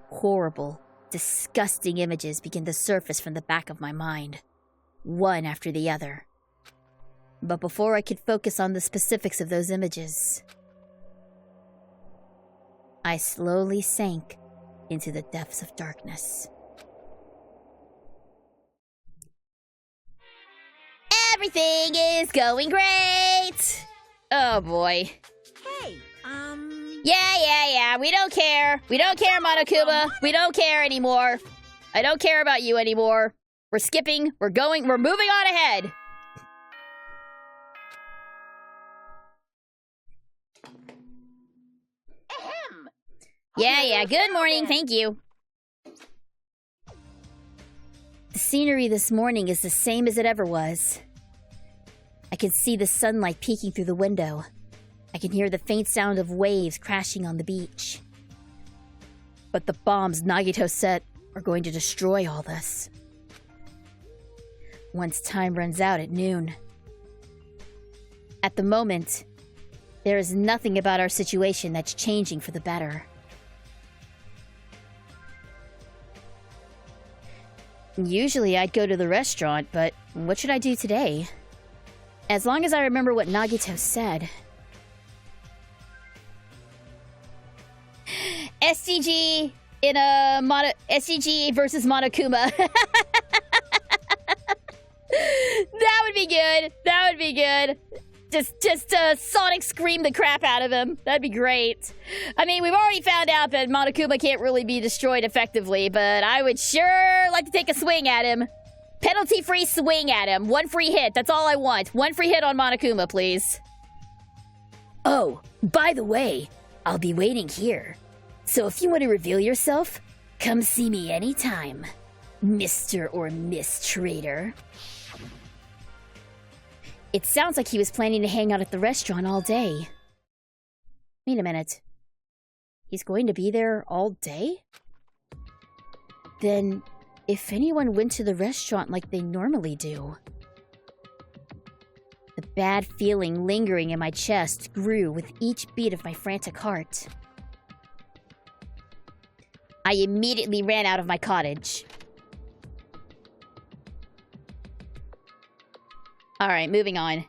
horrible, disgusting images began to surface from the back of my mind, one after the other. But before I could focus on the specifics of those images, I slowly sank into the depths of darkness. Everything is going great! Oh boy. Hey, Yeah, we don't care. We don't care, Monokuma. We don't care anymore. I don't care about you anymore. We're skipping, we're moving on ahead. ahem. Yeah, good morning, thank you. The scenery this morning is the same as it ever was. I can see the sunlight peeking through the window. I can hear the faint sound of waves crashing on the beach. But the bombs Nagito set are going to destroy all this. Once time runs out at noon. At the moment, there is nothing about our situation that's changing for the better. Usually I'd go to the restaurant, but what should I do today? As long as I remember what Nagito said. SGG in a SGG versus Monokuma. That would be good. That would be good. Just Sonic scream the crap out of him. That'd be great. I mean, we've already found out that Monokuma can't really be destroyed effectively, but I would sure like to take a swing at him. Penalty-free swing at him. One free hit. That's all I want. One free hit on Monokuma, please. Oh, by the way, I'll be waiting here. So if you want to reveal yourself, come see me anytime, Mr. or Miss Traitor. It sounds like he was planning to hang out at the restaurant all day. Wait a minute. He's going to be there all day? Then, if anyone went to the restaurant like they normally do... The bad feeling lingering in my chest grew with each beat of my frantic heart. I immediately ran out of my cottage. Alright, moving on.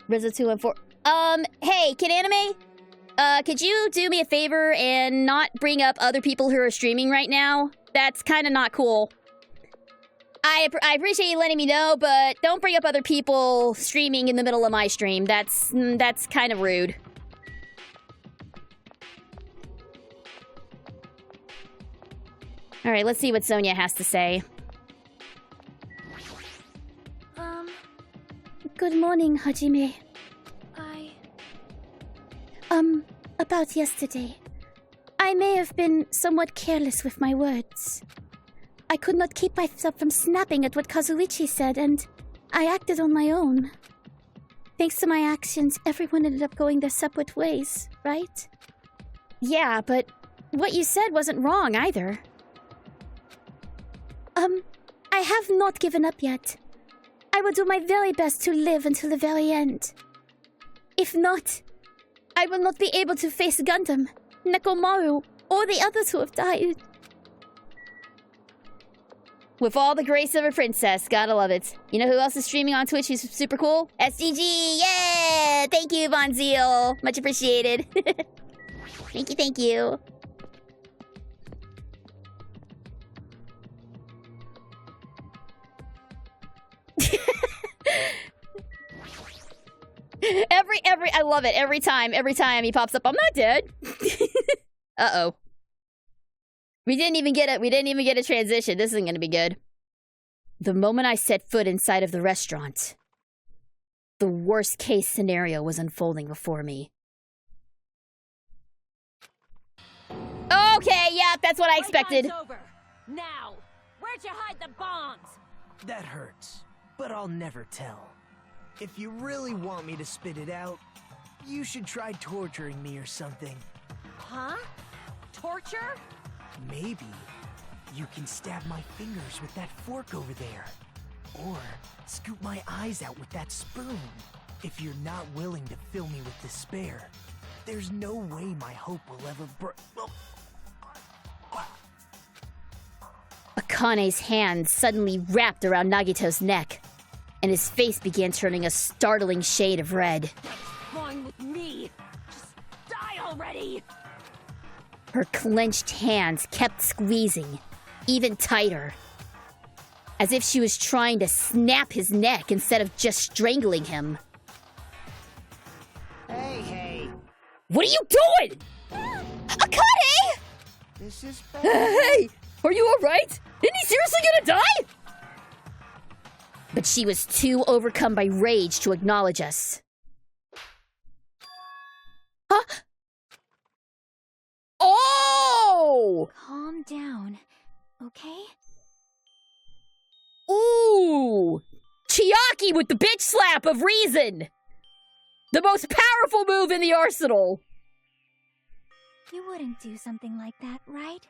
Rizzo 214. Hey, Kid Anime? Could you do me a favor and not bring up other people who are streaming right now? That's kind of not cool. I appreciate you letting me know, but don't bring up other people streaming in the middle of my stream. That's kind of rude. Alright, let's see what Sonia has to say. Good morning, Hajime. About yesterday. I may have been somewhat careless with my words. I could not keep myself from snapping at what Kazuichi said, and I acted on my own. Thanks to my actions, everyone ended up going their separate ways, right? Yeah, but what you said wasn't wrong either. I have not given up yet. I will do my very best to live until the very end. If not, I will not be able to face Gundam, Nekomaru, or the others who have died. With all the grace of a princess, gotta love it. You know who else is streaming on Twitch who's super cool? SGG, yeah! Thank you, Von Zeal. Much appreciated. Thank you. I love it. Every time he pops up, I'm not dead. Uh-oh. We didn't even get a transition. This isn't gonna be good. The moment I set foot inside of the restaurant, the worst case scenario was unfolding before me. Yep, that's what I expected. Playtime's over. Now, where'd you hide the bombs? That hurts, but I'll never tell. If you really want me to spit it out, you should try torturing me or something. Huh? Torture? Maybe you can stab my fingers with that fork over there. Or scoop my eyes out with that spoon. If you're not willing to fill me with despair, there's no way my hope will ever Akane's hands suddenly wrapped around Nagito's neck, and his face began turning a startling shade of red. What's wrong with me? Just die already! Her clenched hands kept squeezing, even tighter, as if she was trying to snap his neck instead of just strangling him. Hey. What are you doing? Akane! This is Hey! Are you alright? Isn't he seriously gonna die? But she was too overcome by rage to acknowledge us. Huh? Oh! Calm down, okay? Ooh! Chiaki with the bitch slap of reason! The most powerful move in the arsenal! You wouldn't do something like that, right?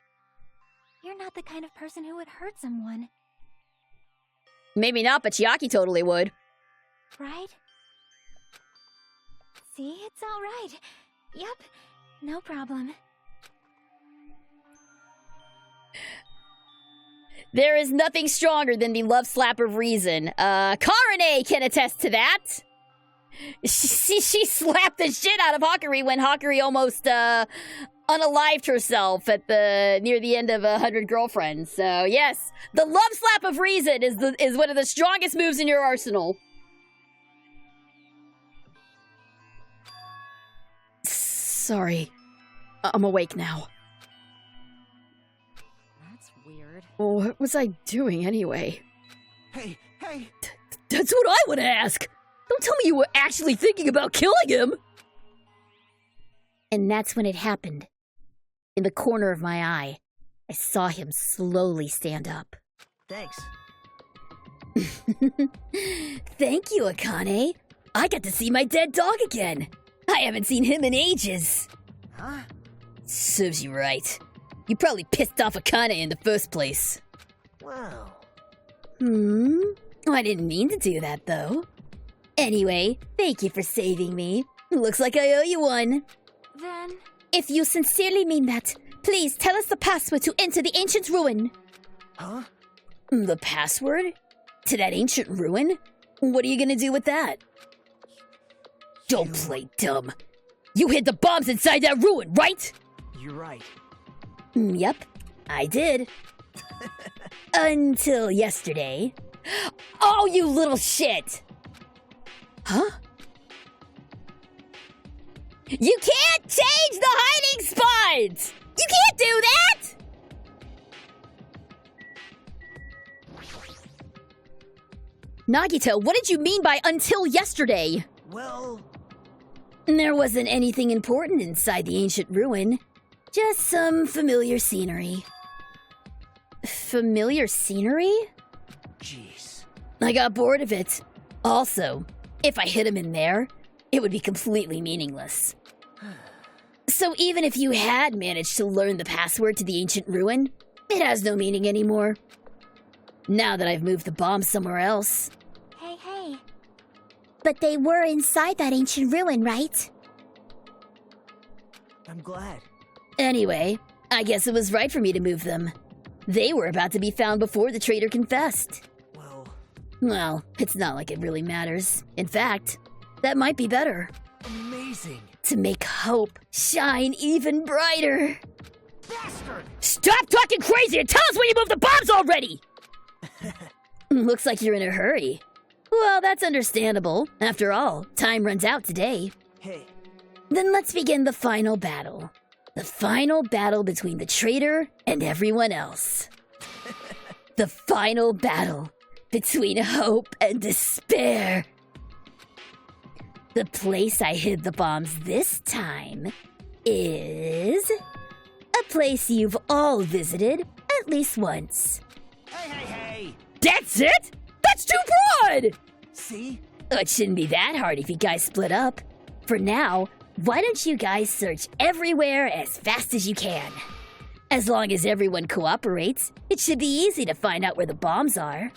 You're not the kind of person who would hurt someone, Maybe not, but Chiaki totally would. right? See, it's all right. Yep, no problem. There is nothing stronger than the love slap of reason. Karane can attest to that. She slapped the shit out of Hakari when Hakari almost unalived herself at near the end of 100 Girlfriends. So yes, the love slap of reason is one of the strongest moves in your arsenal. Sorry, I'm awake now. That's weird. Well, what was I doing anyway? Hey! That's what I would ask! Don't tell me you were actually thinking about killing him! And that's when it happened. In the corner of my eye, I saw him slowly stand up. Thanks. Thank you, Akane. I got to see my dead dog again. I haven't seen him in ages. Huh? Serves you right. You probably pissed off Akane in the first place. Wow. I didn't mean to do that, though. Anyway, thank you for saving me. Looks like I owe you one. Then, If you sincerely mean that, please tell us the password to enter the ancient ruin. Huh? The password? To that ancient ruin? What are you gonna do with that? Don't play dumb. You hid the bombs inside that ruin, right? You're right. Yep, I did. Until yesterday. Oh, you little shit! Huh? You can't change the hiding spots! You can't do that! Nagito, what did you mean by until yesterday? Well, There wasn't anything important inside the ancient ruin. Just some familiar scenery. Familiar scenery? jeez. I got bored of it. Also, if I hid him in there, it would be completely meaningless. So even if you had managed to learn the password to the ancient ruin, it has no meaning anymore. Now that I've moved the bomb somewhere else. hey. But they were inside that ancient ruin, right? I'm glad. Anyway, I guess it was right for me to move them. They were about to be found before the traitor confessed. Well, it's not like it really matters. In fact, that might be better. Amazing. To make hope shine even brighter. Bastard! Stop talking crazy and tell us when you move the bombs already! Looks like you're in a hurry. Well, that's understandable. After all, time runs out today. Hey, Then let's begin the final battle. The final battle between the traitor and everyone else. The final battle between hope and despair. The place I hid the bombs this time is a place you've all visited at least once. Hey! That's it? That's too broad! See? It shouldn't be that hard if you guys split up. For now, why don't you guys search everywhere as fast as you can? As long as everyone cooperates, it should be easy to find out where the bombs are.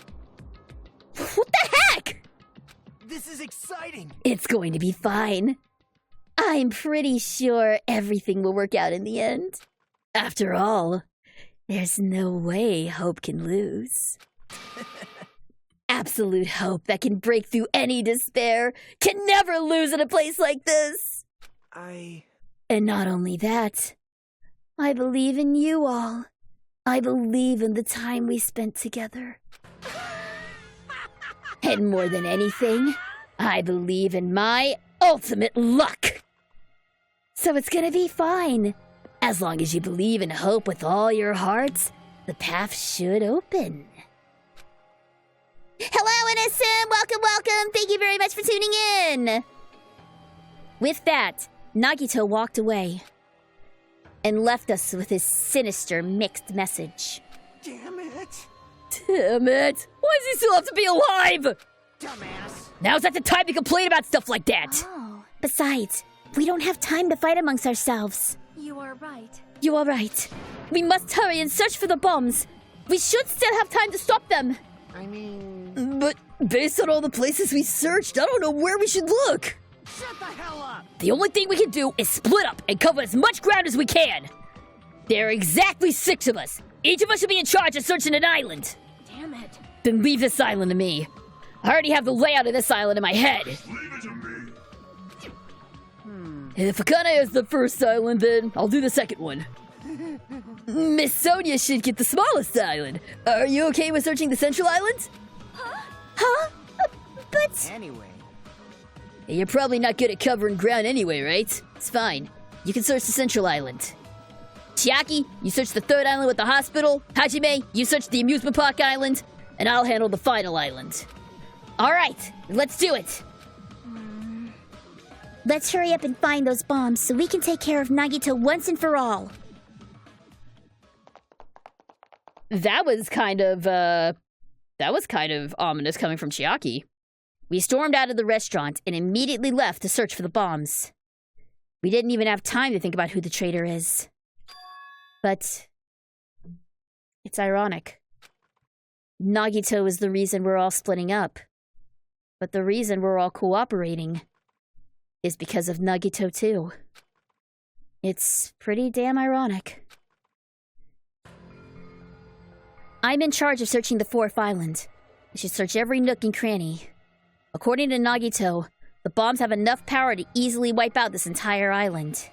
What the heck? This is exciting! It's going to be fine. I'm pretty sure everything will work out in the end. After all, there's no way hope can lose. Absolute hope that can break through any despair can never lose in a place like this. And not only that, I believe in you all. I believe in the time we spent together. And more than anything, I believe in my ultimate luck. So it's gonna be fine. As long as you believe in hope with all your hearts, the path should open. Hello, Innocent! Welcome! Thank you very much for tuning in! With that, Nagito walked away and left us with his sinister mixed message. Damn it! Damn it! Why does he still have to be alive? Dumbass. Now's not the time to complain about stuff like that! Oh, Besides, we don't have time to fight amongst ourselves. you are right. You are right. We must hurry and search for the bombs. We should still have time to stop them. I mean... But based on all the places we searched, I don't know where we should look. Shut the hell up! The only thing we can do is split up and cover as much ground as we can. There are exactly 6 of us. Each of us should be in charge of searching an island. Damn it. Then leave this island to me. I already have the layout of this island in my head. Leave it to me. And if Akane is the first island, then I'll do the second one. Miss Sonia should get the smallest island. Are you okay with searching the central island? Huh? But... Anyway... You're probably not good at covering ground anyway, right? It's fine. You can search the central island. Chiaki, you search the third island with the hospital. Hajime, you search the amusement park island. And I'll handle the final island. Alright, let's do it. Let's hurry up and find those bombs so we can take care of Nagito once and for all. That was kind of ominous coming from Chiaki. We stormed out of the restaurant and immediately left to search for the bombs. We didn't even have time to think about who the traitor is. But it's ironic. Nagito is the reason we're all splitting up. But the reason we're all cooperating is because of Nagito too. It's pretty damn ironic. I'm in charge of searching the 4th island. I should search every nook and cranny. According to Nagito, the bombs have enough power to easily wipe out this entire island.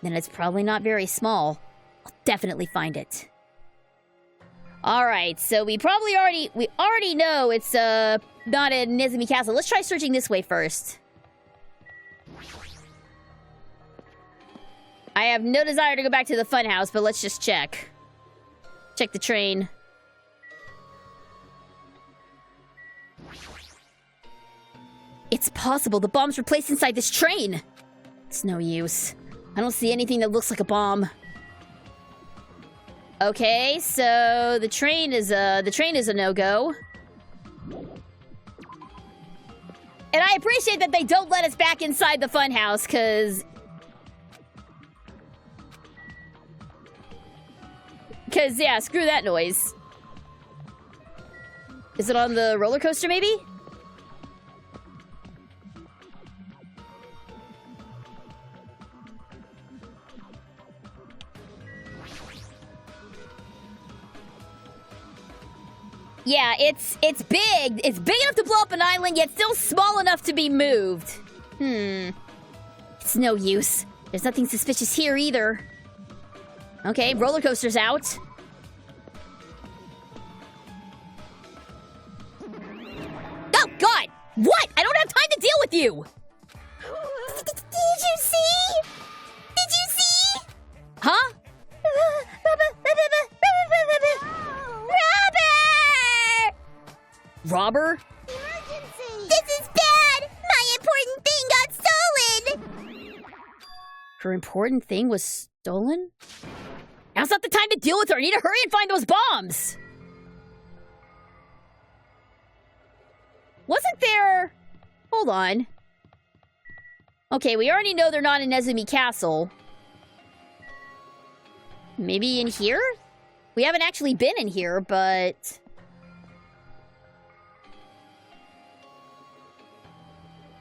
Then it's probably not very small. I'll definitely find it. Alright, so we already know it's not in Nezumi Castle. Let's try searching this way first. I have no desire to go back to the funhouse, but let's just check. Check the train. It's possible the bombs were placed inside this train. It's no use. I don't see anything that looks like a bomb. Okay, so the train is a no-go. And I appreciate that they don't let us back inside the funhouse, cause yeah, screw that noise. Is it on the roller coaster, maybe? Yeah, it's big. It's big enough to blow up an island, yet still small enough to be moved. It's no use. There's nothing suspicious here either. Okay, roller coaster's out. Oh, God! What? I don't have time to deal with you! Did you see? Did you see? Huh? Robber? Emergency! This is bad! My important thing got stolen! Her important thing was stolen? Now's not the time to deal with her. I need to hurry and find those bombs. Wasn't there... Hold on. Okay, we already know they're not in Nezumi Castle. Maybe in here? We haven't actually been in here, but...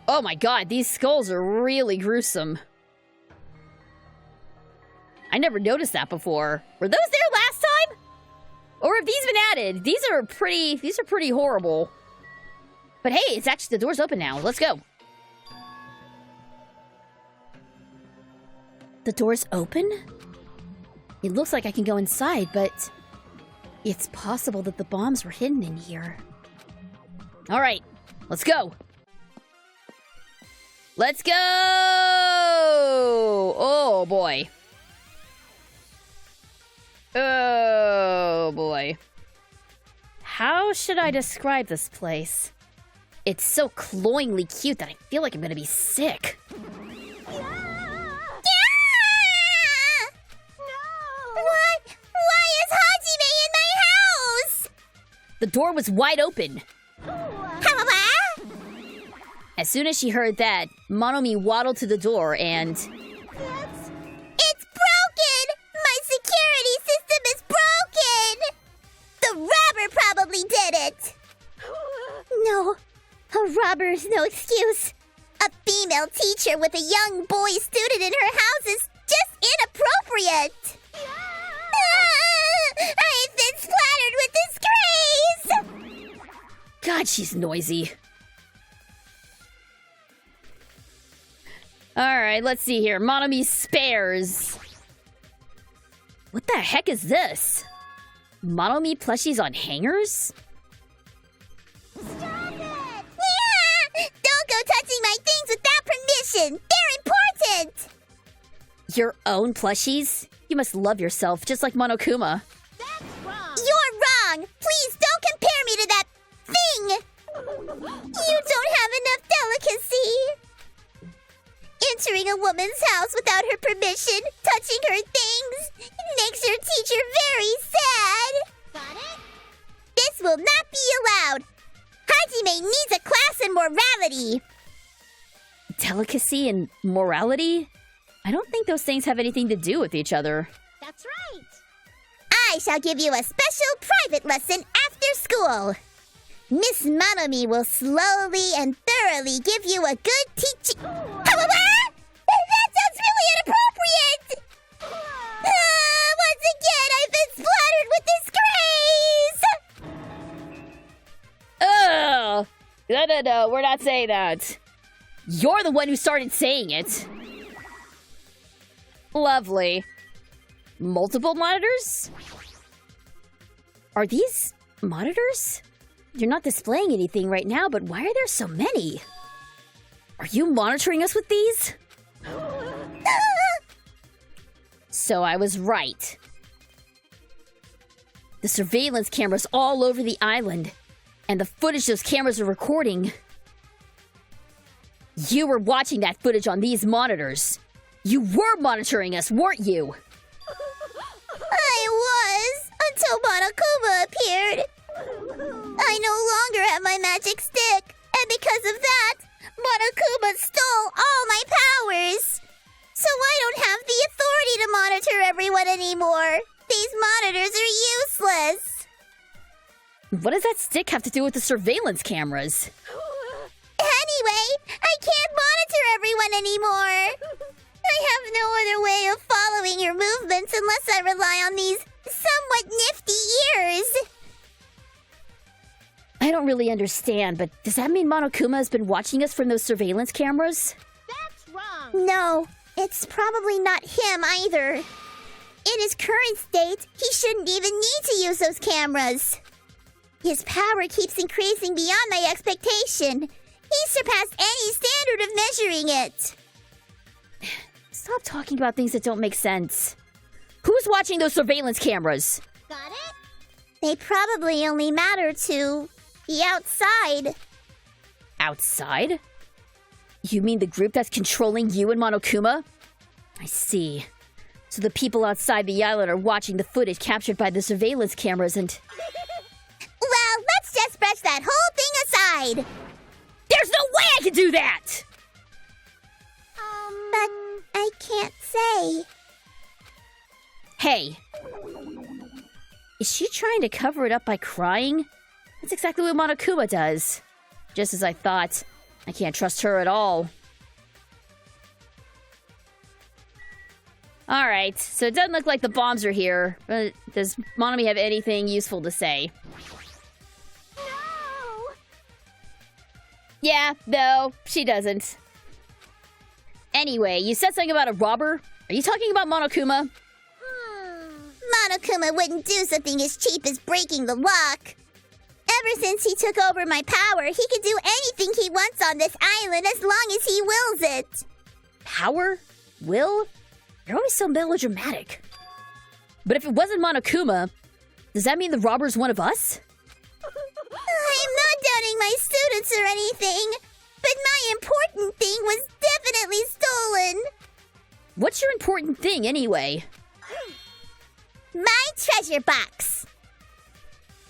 Oh my god, these skulls are really gruesome. I never noticed that before. Were those there last time? Or have these been added? These are pretty horrible. But hey, it's actually, the door's open now. Let's go. The door's open? It looks like I can go inside, but it's possible that the bombs were hidden in here. All right, let's go. Let's go! Oh, boy. Oh, boy. How should I describe this place? It's so cloyingly cute that I feel like I'm gonna be sick. Why is Hajime in my house? The door was wide open. As soon as she heard that, Monomi waddled to the door and... It's broken! My security system is broken! The robber probably did it! No, a robber is no excuse. A female teacher with a young boy student in her house is just inappropriate! I've been splattered with disgrace! God, she's noisy. Alright, let's see here. Monomi spares. What the heck is this? Monomi plushies on hangers? Stop it! Yeah! Don't go touching my things without permission! They're important! Your own plushies? You must love yourself, just like Monokuma. That's wrong. You're wrong! Please don't compare me to that thing! You don't have enough delicacy! Entering a woman's house without her permission, touching her things, makes her teacher very sad! Got it? This will not be allowed! Hajime needs a class in morality! Delicacy and morality? I don't think those things have anything to do with each other. That's right. I shall give you a special private lesson after school! Miss Monomi will slowly and thoroughly give you a good teaching... That sounds really inappropriate! Once again, I've been splattered with disgrace! Ugh! No, we're not saying that. You're the one who started saying it. Lovely. Multiple monitors? Are these monitors? You're not displaying anything right now, but why are there so many? Are you monitoring us with these? So I was right. The surveillance cameras all over the island, and the footage those cameras are recording. You were watching that footage on these monitors. You were monitoring us, weren't you? I was, until Monokuma appeared. I no longer have my magic stick, and because of that, Monokuma stole all my powers. So I don't have the authority to monitor everyone anymore. These monitors are useless. What does that stick have to do with the surveillance cameras? Anyway, I can't monitor everyone anymore. I have no other way of following your movements unless I rely on these somewhat nifty ears. I don't really understand, but does that mean Monokuma has been watching us from those surveillance cameras? That's wrong. No, it's probably not him either. In his current state, he shouldn't even need to use those cameras. His power keeps increasing beyond my expectation. He surpassed any standard of measuring it. Stop talking about things that don't make sense. Who's watching those surveillance cameras? Got it? They probably only matter to the outside. Outside? You mean the group that's controlling you and Monokuma? I see. So the people outside the island are watching the footage captured by the surveillance cameras and... Well, let's just brush that whole thing aside. There's no way I can do that! But I can't say. Hey. Is she trying to cover it up by crying? That's exactly what Monokuma does. Just as I thought. I can't trust her at all. Alright, so it doesn't look like the bombs are here, but does Monomi have anything useful to say? No! Yeah, no, she doesn't. Anyway, you said something about a robber? Are you talking about Monokuma? Monokuma wouldn't do something as cheap as breaking the lock. Ever since he took over my power, he can do anything he wants on this island as long as he wills it. Power? Will? You're always so melodramatic. But if it wasn't Monokuma, does that mean the robber's one of us? I'm not doubting my students or anything, but my important thing was definitely stolen. What's your important thing, anyway? My treasure box.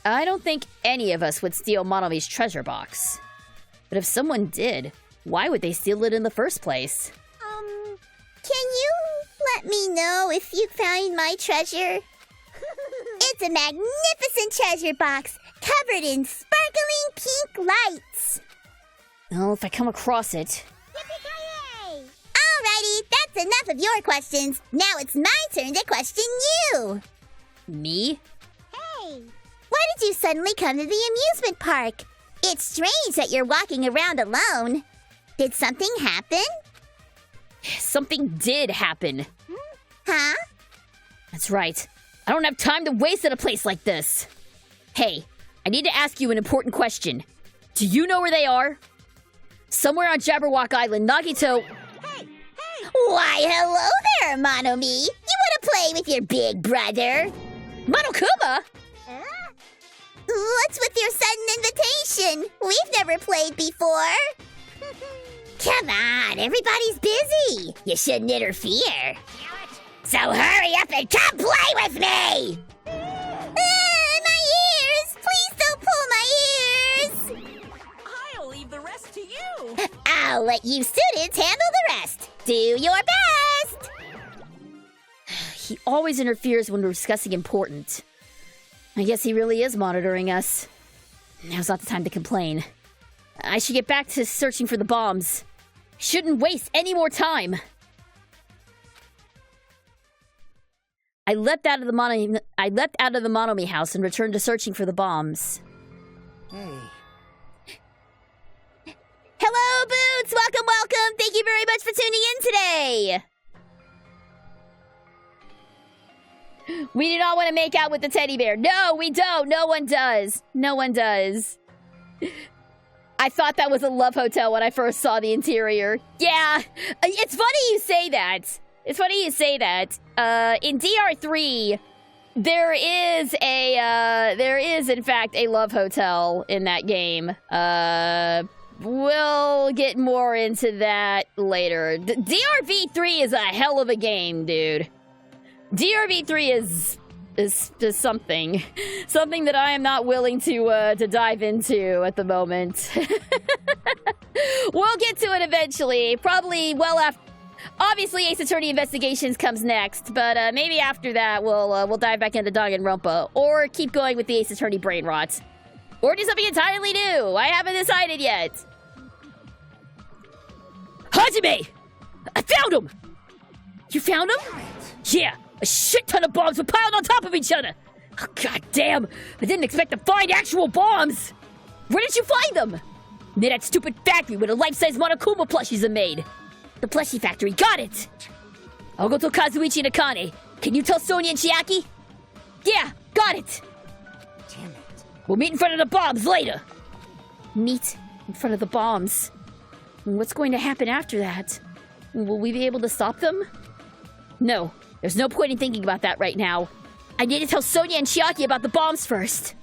I don't think any of us would steal Monomi's treasure box. But if someone did, why would they steal it in the first place? Can you let me know if you found my treasure? It's a magnificent treasure box covered in sparkling pink lights. Oh, if I come across it. Yippee-ki-yay! Alrighty, that's enough of your questions. Now it's my turn to question you. Me? Hey, why did you suddenly come to the amusement park? It's strange that you're walking around alone. Did something happen? Something did happen. Huh? That's right. I don't have time to waste at a place like this. Hey, I need to ask you an important question. Do you know where they are? Somewhere on Jabberwock Island, Nagito... Hey! Why, hello there, Monomi. You want to play with your big brother? Monokuma? What's with your sudden invitation? We've never played before. Come on, everybody's busy. You shouldn't interfere. So hurry up and come play with me! My ears! Please don't pull my ears! I'll leave the rest to you! I'll let you students handle the rest. Do your best! He always interferes when we're discussing important. I guess he really is monitoring us. Now's not the time to complain. I should get back to searching for the bombs. Shouldn't waste any more time. I leapt out of the Monomi house and returned to searching for the bombs. Hey. Hello, Boots! Welcome, welcome! Thank you very much for tuning in today! We do not want to make out with the teddy bear. No, we don't! No one does. No one does. I thought that was a love hotel when I first saw the interior. Yeah, it's funny you say that. It's funny you say that. In DR3, there is in fact a love hotel in that game. We'll get more into that later. DRV3 is a hell of a game, dude. DRV3 is something that I am not willing to dive into at the moment. We'll get to it eventually, probably well after. Obviously, Ace Attorney Investigations comes next, but maybe after that we'll dive back into Danganronpa, or keep going with the Ace Attorney brain rot, or do something entirely new. I haven't decided yet. Hajime! I found him! You found him? Yeah, a shit ton of bombs were piled on top of each other. Oh, God damn! I didn't expect to find actual bombs. Where did you find them? Near that stupid factory where the life-size Monokuma plushies are made. The plushie factory, got it! I'll go to Kazuichi and Akane. Can you tell Sonia and Chiaki? Yeah, got it! Damn it. We'll meet in front of the bombs later. Meet in front of the bombs. What's going to happen after that? Will we be able to stop them? No, there's no point in thinking about that right now. I need to tell Sonia and Chiaki about the bombs first.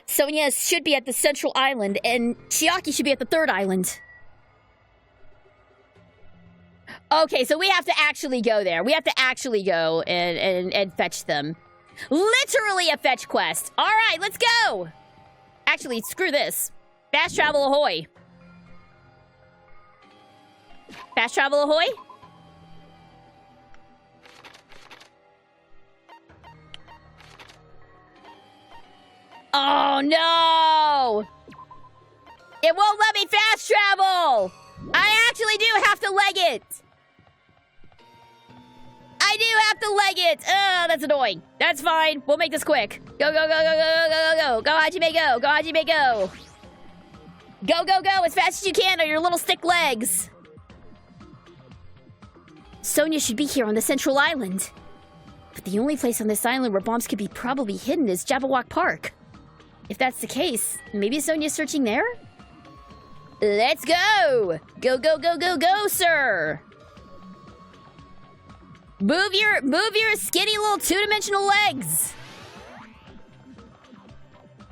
Sonia should be at the central island, and Chiaki should be at the third island. Okay, so we have to actually go there. We have to actually go and fetch them. Literally a fetch quest. All right, let's go. Actually, screw this. Fast travel ahoy. Fast travel ahoy. Oh, no. It won't let me fast travel. I actually do have to leg it. I do have to leg it. Oh, that's annoying. That's fine. We'll make this quick. Go, go, go, go, go, go, go, go. Go, Hajime, go. Go, Hajime, go. Go, go, go as fast as you can on your little stick legs. Sonia should be here on the central island. But the only place on this island where bombs could be probably hidden is Jabberwock Park. If that's the case, maybe Sonia's searching there? Let's go! Go, go, go, go, go, sir! Move your skinny little two-dimensional legs!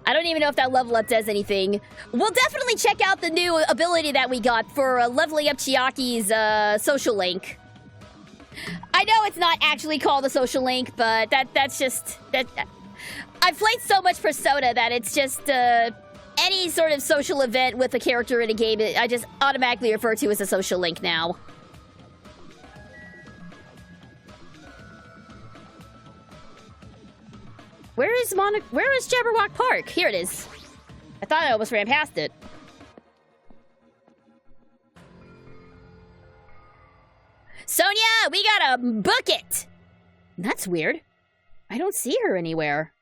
I don't even know if that level up does anything. We'll definitely check out the new ability that we got for leveling up Chiaki's social link. I know it's not actually called a social link, but that's just... I've played so much Persona that it's just... any sort of social event with a character in a game, I just automatically refer to as a social link now. Where is Jabberwock Park? Here it is. I thought I almost ran past it. Sonia, we gotta book it! That's weird. I don't see her anywhere.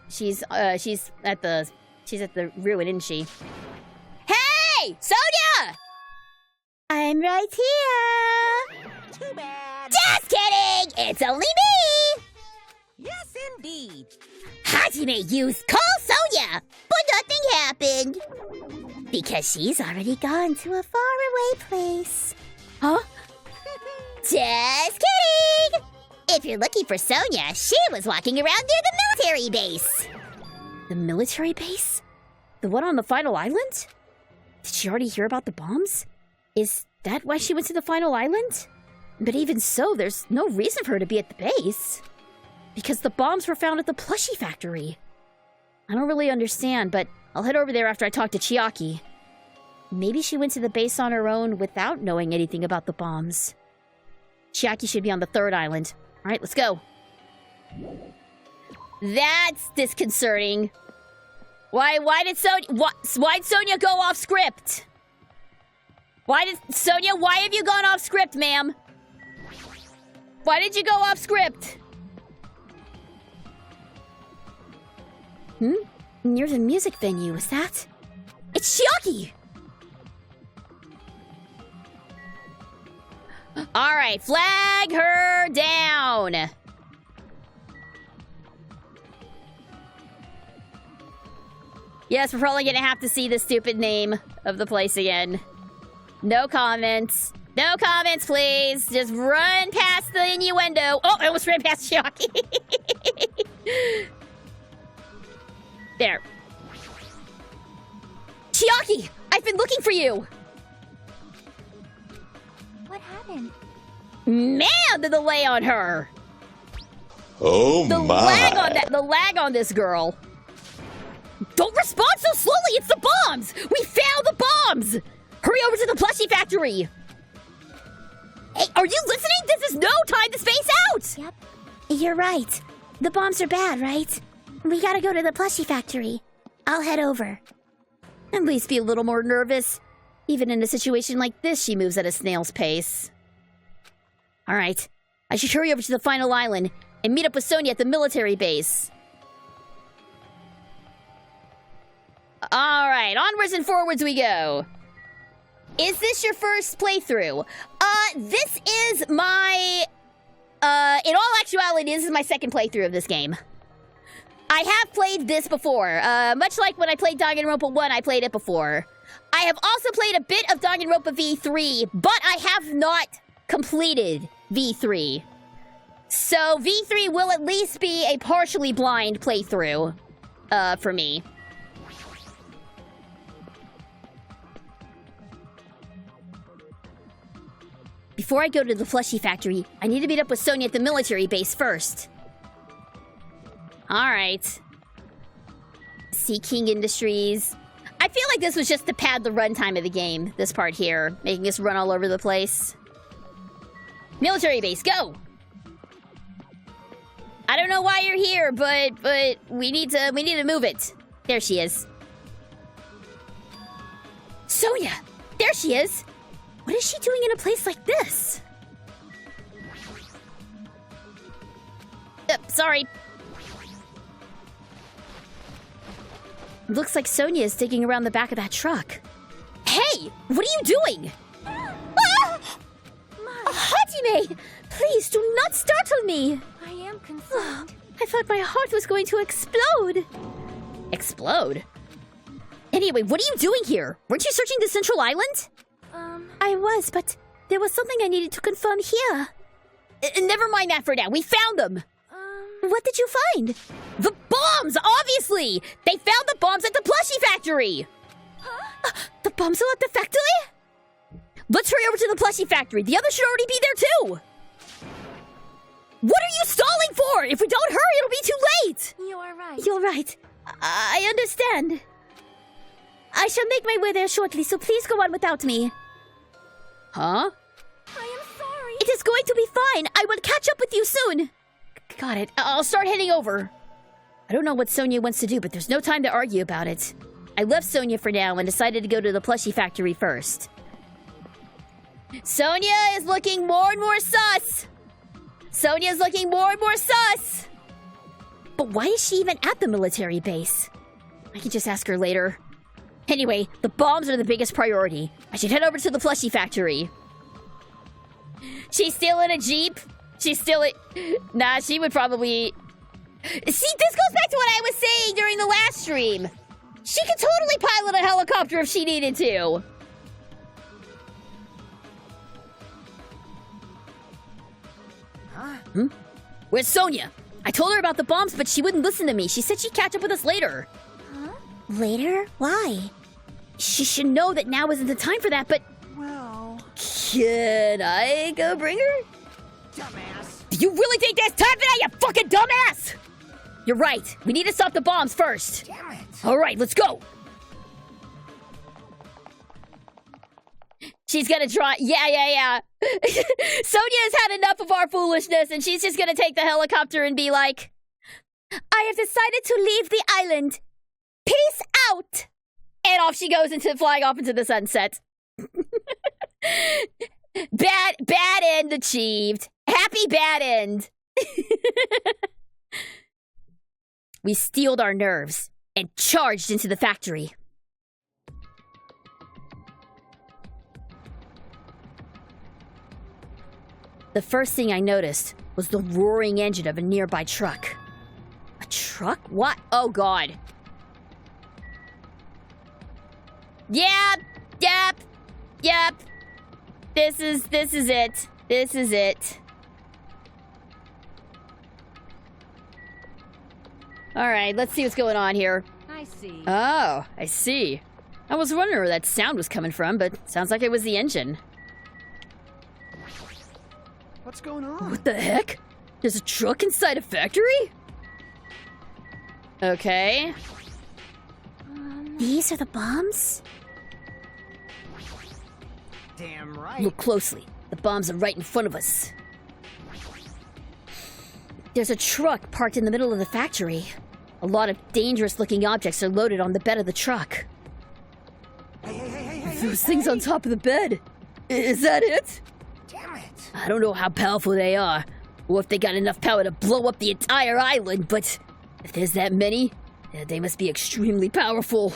She's at the ruin, isn't she? Hey! Sonia! I'm right here! Too bad. Just kidding! It's only me! Yes, indeed. Hajime used Call Sonia, but nothing happened. Because she's already gone to a faraway place. Huh? Just kidding! If you're looking for Sonia, she was walking around near the military base. The military base? The one on the final island? Did she already hear about the bombs? Is that why she went to the final island? But even so, there's no reason for her to be at the base. Because the bombs were found at the plushie factory. I don't really understand, but I'll head over there after I talk to Chiaki. Maybe she went to the base on her own without knowing anything about the bombs. Chiaki should be on the third island. All right, let's go. That's disconcerting. Why'd Sonia go off script? Sonia, why have you gone off script, ma'am? Why did you go off script? Near the music venue, is that? It's Chiaki! Alright, flag her down! Yes, we're probably gonna have to see the stupid name of the place again. No comments. No comments, please. Just run past the innuendo. Oh, I almost ran past Chiaki. There. Chiaki! I've been looking for you! What happened? Man, the delay on her! Oh The lag on this girl. Don't respond so slowly, it's the bombs! We found the bombs! Hurry over to the plushie factory! Hey, are you listening? This is no time to space out! Yep. You're right. The bombs are bad, right? We gotta go to the plushie factory. I'll head over. At least be a little more nervous. Even in a situation like this, she moves at a snail's pace. Alright, I should hurry over to the final island and meet up with Sonia at the military base. Alright, onwards and forwards we go. Is this your first playthrough? This is my... in all actuality, this is my second playthrough of this game. I have played this before. Much like when I played Danganronpa 1, I played it before. I have also played a bit of Danganronpa V3, but I have not completed V3. So V3 will at least be a partially blind playthrough, for me. Before I go to the plushie factory, I need to meet up with Sonia at the military base first. Alright. Sea King Industries. I feel like this was just to pad the runtime of the game, this part here, making us run all over the place. Military base, go! I don't know why you're here, but we need to move it. There she is. Sonia! There she is! What is she doing in a place like this? Sorry. Looks like Sonia is digging around the back of that truck. Hey! What are you doing? Ah! Hajime! Please do not startle me! I am concerned. I thought my heart was going to explode. Explode? Anyway, what are you doing here? Weren't you searching the Central Island? I was, but there was something I needed to confirm here. Never mind that for now. We found them. What did you find? The bombs, obviously! They found the bombs at the plushie factory! Huh? The bombs are at the factory? Let's hurry over to the plushie factory. The others should already be there too! What are you stalling for? If we don't hurry, it'll be too late! You are right. You're right. I understand. I shall make my way there shortly, so please go on without me. Huh? I am sorry. It is going to be fine. I will catch up with you soon. Got it. I'll start heading over. I don't know what Sonia wants to do, but there's no time to argue about it. I left Sonia for now and decided to go to the plushie factory first. Sonia is looking more and more sus. Sonia's looking more and more sus. But why is she even at the military base? I can just ask her later. Anyway, the bombs are the biggest priority. I should head over to the plushie factory. She's still in a Jeep? She's still Nah, she would probably... See, this goes back to what I was saying during the last stream. She could totally pilot a helicopter if she needed to. Huh? Where's Sonia? I told her about the bombs, but she wouldn't listen to me. She said she'd catch up with us later. Huh? Later? Why? She should know that now isn't the time for that, but... Well... Can I go bring her? Dumbass. Do you really think there's time for that, you fucking dumbass? You're right. We need to stop the bombs first. Damn it. All right, let's go. She's gonna try... Yeah. Sonia's had enough of our foolishness, and she's just gonna take the helicopter and be like, I have decided to leave the island. Peace out. And off she goes flying off into the sunset. Bad end achieved. Happy bad end. We steeled our nerves and charged into the factory. The first thing I noticed was the roaring engine of a nearby truck. A truck? What? Oh, God. Yep. This is it. This is it. All right, let's see what's going on here. I see. Oh, I see. I was wondering where that sound was coming from, but sounds like it was the engine. What's going on? What the heck? There's a truck inside a factory? Okay. These are the bombs? Damn right. Look closely. The bombs are right in front of us. There's a truck parked in the middle of the factory. A lot of dangerous-looking objects are loaded on the bed of the truck. Hey, Those things on top of the bed. Is that it? Damn it. I don't know how powerful they are, or if they got enough power to blow up the entire island, but if there's that many, they must be extremely powerful.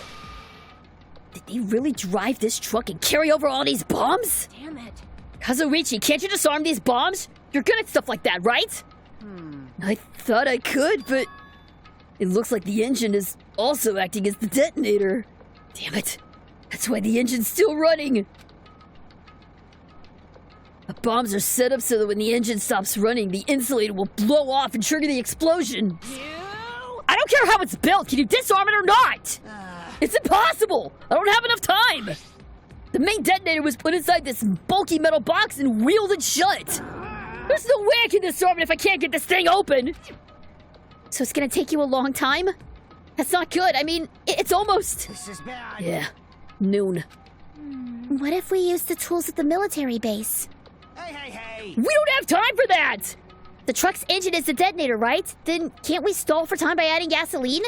Did they really drive this truck and carry over all these bombs? Damn it. Kazuichi, can't you disarm these bombs? You're good at stuff like that, right? I thought I could, but it looks like the engine is also acting as the detonator. Damn it. That's why the engine's still running. The bombs are set up so that when the engine stops running, the insulator will blow off and trigger the explosion. I don't care how it's built. Can you disarm it or not? It's impossible. I don't have enough time. The main detonator was put inside this bulky metal box and wielded shut. There's no way I can disarm it if I can't get this thing open. So it's gonna take you a long time? That's not good. I mean, it's almost... This is bad. Yeah, noon. What if we use the tools at the military base? Hey! We don't have time for that! The truck's engine is the detonator, right? Then can't we stall for time by adding gasoline?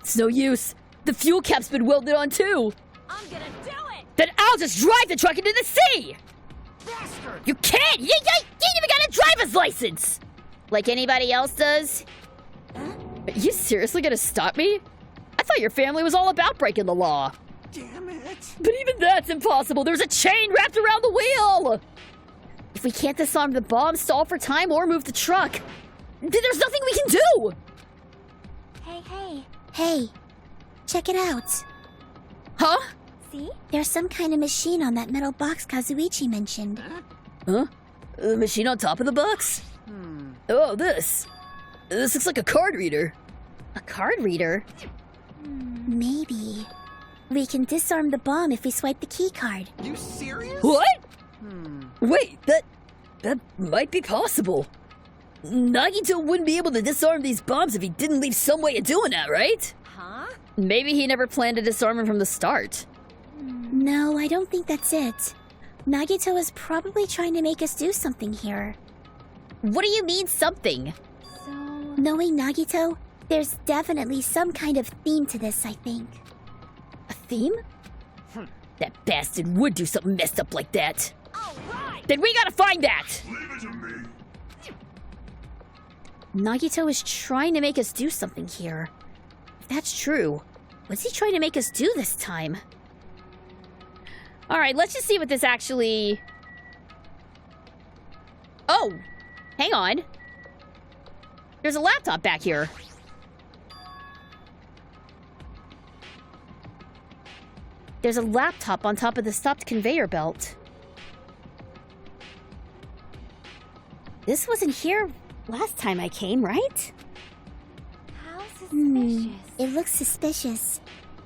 It's no use. The fuel cap's been welded on too. I'm gonna do it! Then I'll just drive the truck into the sea! Bastard! You can't! You ain't even got a driver's license! Like anybody else does? Are you seriously gonna stop me? I thought your family was all about breaking the law. Damn it! But even that's impossible. There's a chain wrapped around the wheel! If we can't disarm the bomb, stall for time, or move the truck, then there's nothing we can do! Hey, check it out. Huh? See? There's some kind of machine on that metal box Kazuichi mentioned. Huh? The machine on top of the box? Oh, this. This looks like a card reader. A card reader? Maybe. We can disarm the bomb if we swipe the key card. You serious? What? Wait, that might be possible. Nagito wouldn't be able to disarm these bombs if he didn't leave some way of doing that, right? Huh? Maybe he never planned to disarm them from the start. No, I don't think that's it. Nagito is probably trying to make us do something here. What do you mean, something? So... Knowing Nagito, there's definitely some kind of theme to this, I think. A theme? That bastard would do something messed up like that. All right! Then we gotta find that! Leave it to me. Nagito is trying to make us do something here. If that's true, what's he trying to make us do this time? Alright, let's just see what this actually... Oh! Hang on. There's a laptop back here. There's a laptop on top of the stopped conveyor belt. This wasn't here last time I came, right? How suspicious. It looks suspicious.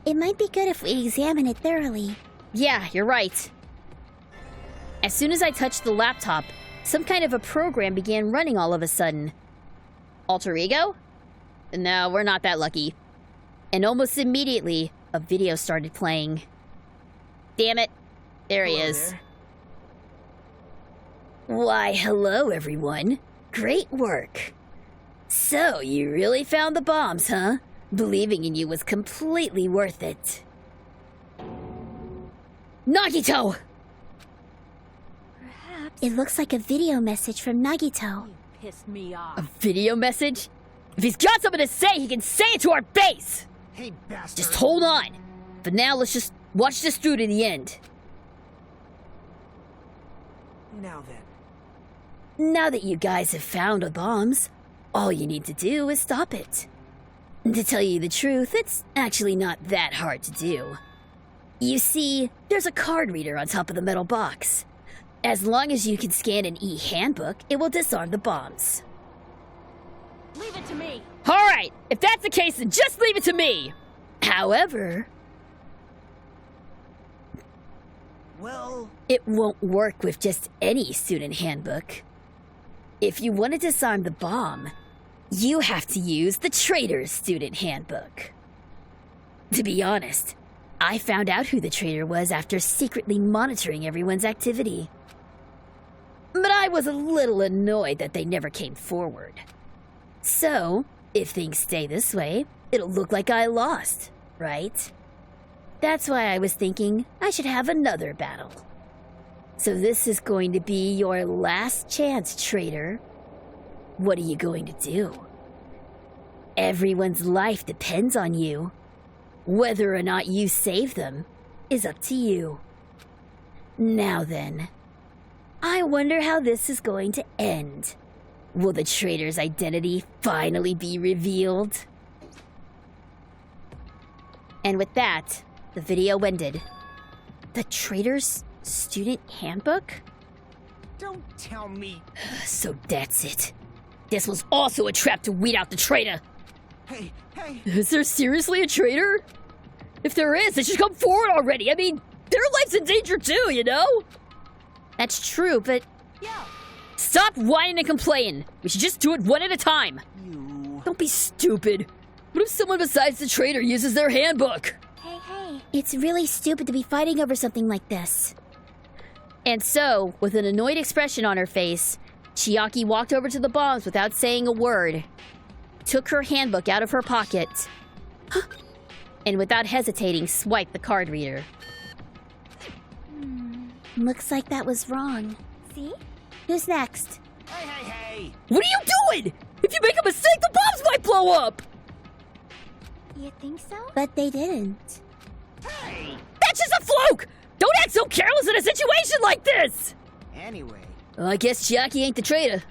It might be good if we examine it thoroughly. Yeah, you're right. As soon as I touched the laptop, some kind of a program began running all of a sudden. Alter ego? No, we're not that lucky. And almost immediately, a video started playing. Damn it. There he is. There. Why, hello, everyone. Great work. So, you really found the bombs, huh? Believing in you was completely worth it. Nagito! Perhaps It looks like a video message from Nagito. you pissed me off. A video message? If he's got something to say, he can say it to our face! Hey, bastard! Just hold on. For now, let's just watch this through to the end. Now then. Now that you guys have found the bombs, all you need to do is stop it. And to tell you the truth, it's actually not that hard to do. You see, there's a card reader on top of the metal box. As long as you can scan an e-handbook, it will disarm the bombs. Leave it to me. Alright, if that's the case, then just leave it to me! However, Well, it won't work with just any student handbook. If you want to disarm the bomb, you have to use the Traitor's student handbook. To be honest, I found out who the traitor was after secretly monitoring everyone's activity. But I was a little annoyed that they never came forward. So, if things stay this way, it'll look like I lost, right? That's why I was thinking I should have another battle. So this is going to be your last chance, traitor. What are you going to do? Everyone's life depends on you. Whether or not you save them is up to you. Now then, I wonder how this is going to end. Will the traitor's identity finally be revealed? And with that, the video ended. The traitor's student handbook? don't tell me. So that's it. This was also a trap to weed out the traitor. Hey, Is there seriously a traitor? If there is, they should come forward already. I mean, Their life's in danger too, you know? That's true, but... Yo, Stop whining and complaining. We should just do it one at a time. Don't be stupid. What if someone besides the trader uses their handbook? hey. It's really stupid to be fighting over something like this. And so, with an annoyed expression on her face, Chiaki walked over to the bombs without saying a word, took her handbook out of her pocket, and without hesitating, swiped the card reader. Looks like that was wrong. See? Who's next? Hey! What are you doing? If you make a mistake, the bombs might blow up! You think so? But they didn't. Hey! That's just a fluke! Don't act so careless in a situation like this! Anyway, Well, I guess Chiaki ain't the traitor.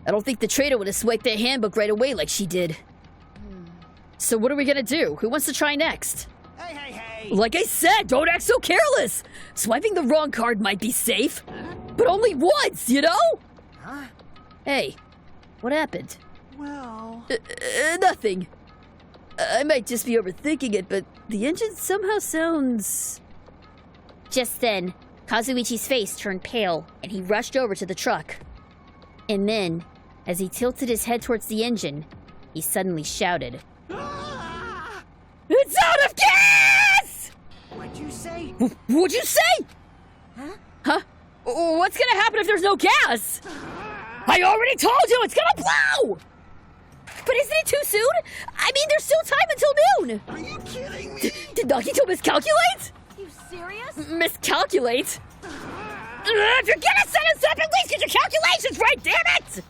I don't think the traitor would have swiped their handbook right away like she did. So what are we gonna do? Who wants to try next? hey! Like I said, don't act so careless! Swiping the wrong card might be safe, but only once, you know? Huh? Hey, what happened? Well... Nothing. I might just be overthinking it, but the engine somehow sounds... Just then, Kazuichi's face turned pale, and he rushed over to the truck. And then, as he tilted his head towards the engine, he suddenly shouted, "It's out of gas!" What'd you say? What'd you say? Huh? What's gonna happen if there's no gas? I already told you it's gonna blow! But isn't it too soon? I mean, there's still time until noon! Are you kidding me? Did Nagito miscalculate? You serious? Miscalculate? If you're gonna set us up, at least get your calculations right, damn it!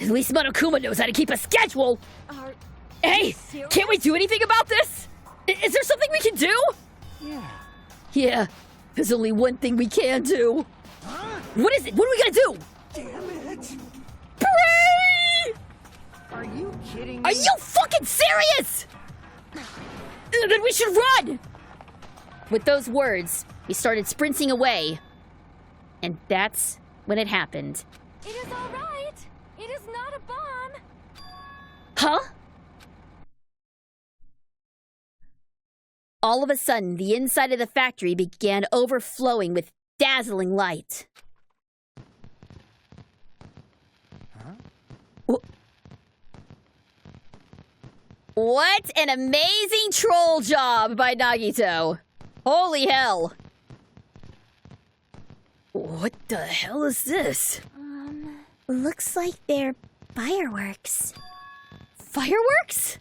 At least Monokuma knows how to keep a schedule! Are Hey, serious? can't we do anything about this? Is there something we can do? Yeah. Yeah, there's only one thing we can do. What is it? What are we gonna do? Damn it! Hooray! Are you kidding me? Are you fucking serious? Then we should run! With those words, he started sprinting away. And that's when it happened. It is all right. It is not a bomb. Huh? All of a sudden, the inside of the factory began overflowing with dazzling light. What an amazing troll job by Nagito! Holy hell! What the hell is this? Looks like they're fireworks. Fireworks?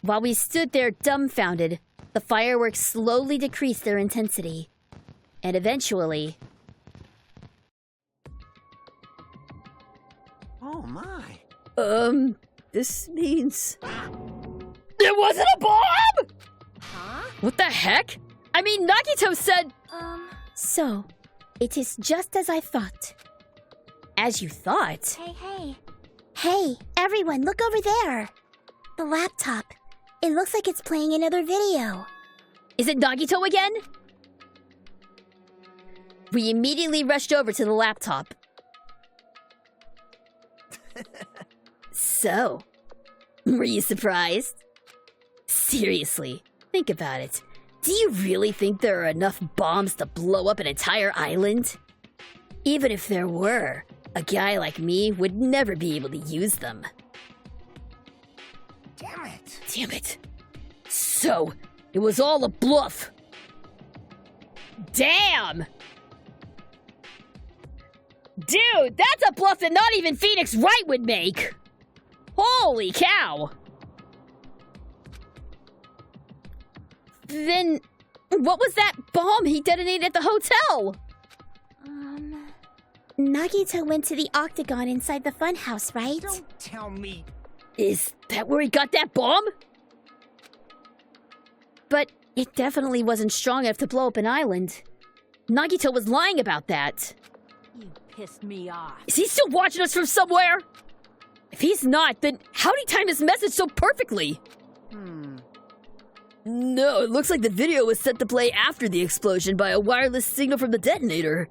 While we stood there dumbfounded, the fireworks slowly decreased their intensity. And eventually... Oh my. This means... There wasn't a bomb?! Huh? What the heck? I mean, Nagito said... So, it is just as I thought. As you thought? Hey. Hey, everyone, look over there. The laptop. It looks like it's playing another video. Is it Nagito again? We immediately rushed over to the laptop. So, were you surprised? Seriously, think about it. Do you really think there are enough bombs to blow up an entire island? Even if there were, a guy like me would never be able to use them. Damn it. Damn it. So, it was all a bluff. Damn! Dude, that's a bluff that not even Phoenix Wright would make! Holy cow! Then, what was that bomb he detonated at the hotel? Nagito went to the octagon inside the funhouse, right? Don't tell me. Is that where he got that bomb? But it definitely wasn't strong enough to blow up an island. Nagito was lying about that. You pissed me off. Is he still watching us from somewhere? If he's not, then how did he time his message so perfectly? No, it looks like the video was set to play after the explosion by a wireless signal from the detonator.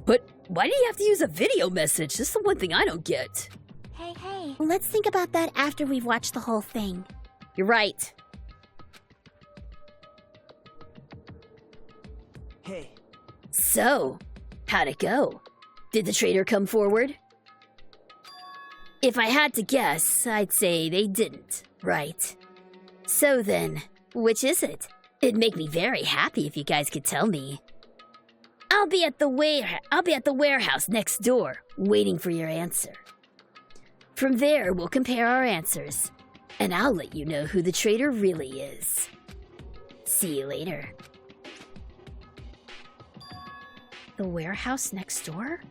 But why did he have to use a video message? That's the one thing I don't get. Hey. Let's think about that after we've watched the whole thing. You're right. Hey, So, how'd it go? Did the traitor come forward? If I had to guess, I'd say they didn't, right? So then, which is it? It'd make me very happy if you guys could tell me. I'll be at the warehouse next door, waiting for your answer. From there, we'll compare our answers, and I'll let you know who the traitor really is. See you later. The warehouse next door?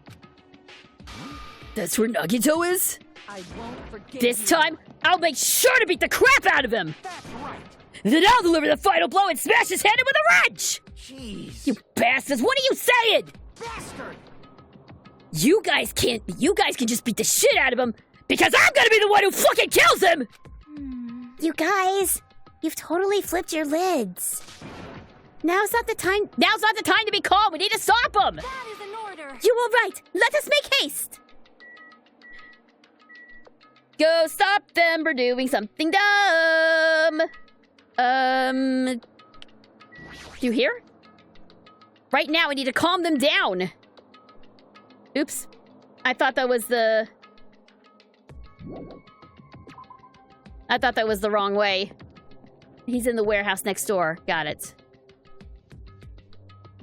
That's where Nagito is? I won't forget This you. time, I'll make sure to beat the crap out of him! That's right. Then I'll deliver the final blow and smash his head in with a wrench! Jeez. You bastards, what are you saying? bastard! You guys can just beat the shit out of him, because I'm gonna be the one who fucking kills him! You guys, you've totally flipped your lids. Now's not the time. Now's not the time to be calm, we need to stop him! That is an order. You were right. Let us make haste. Go stop them for doing something dumb! Do you hear? Right now, I need to calm them down! Oops. I thought that was the wrong way. He's in the warehouse next door. Got it.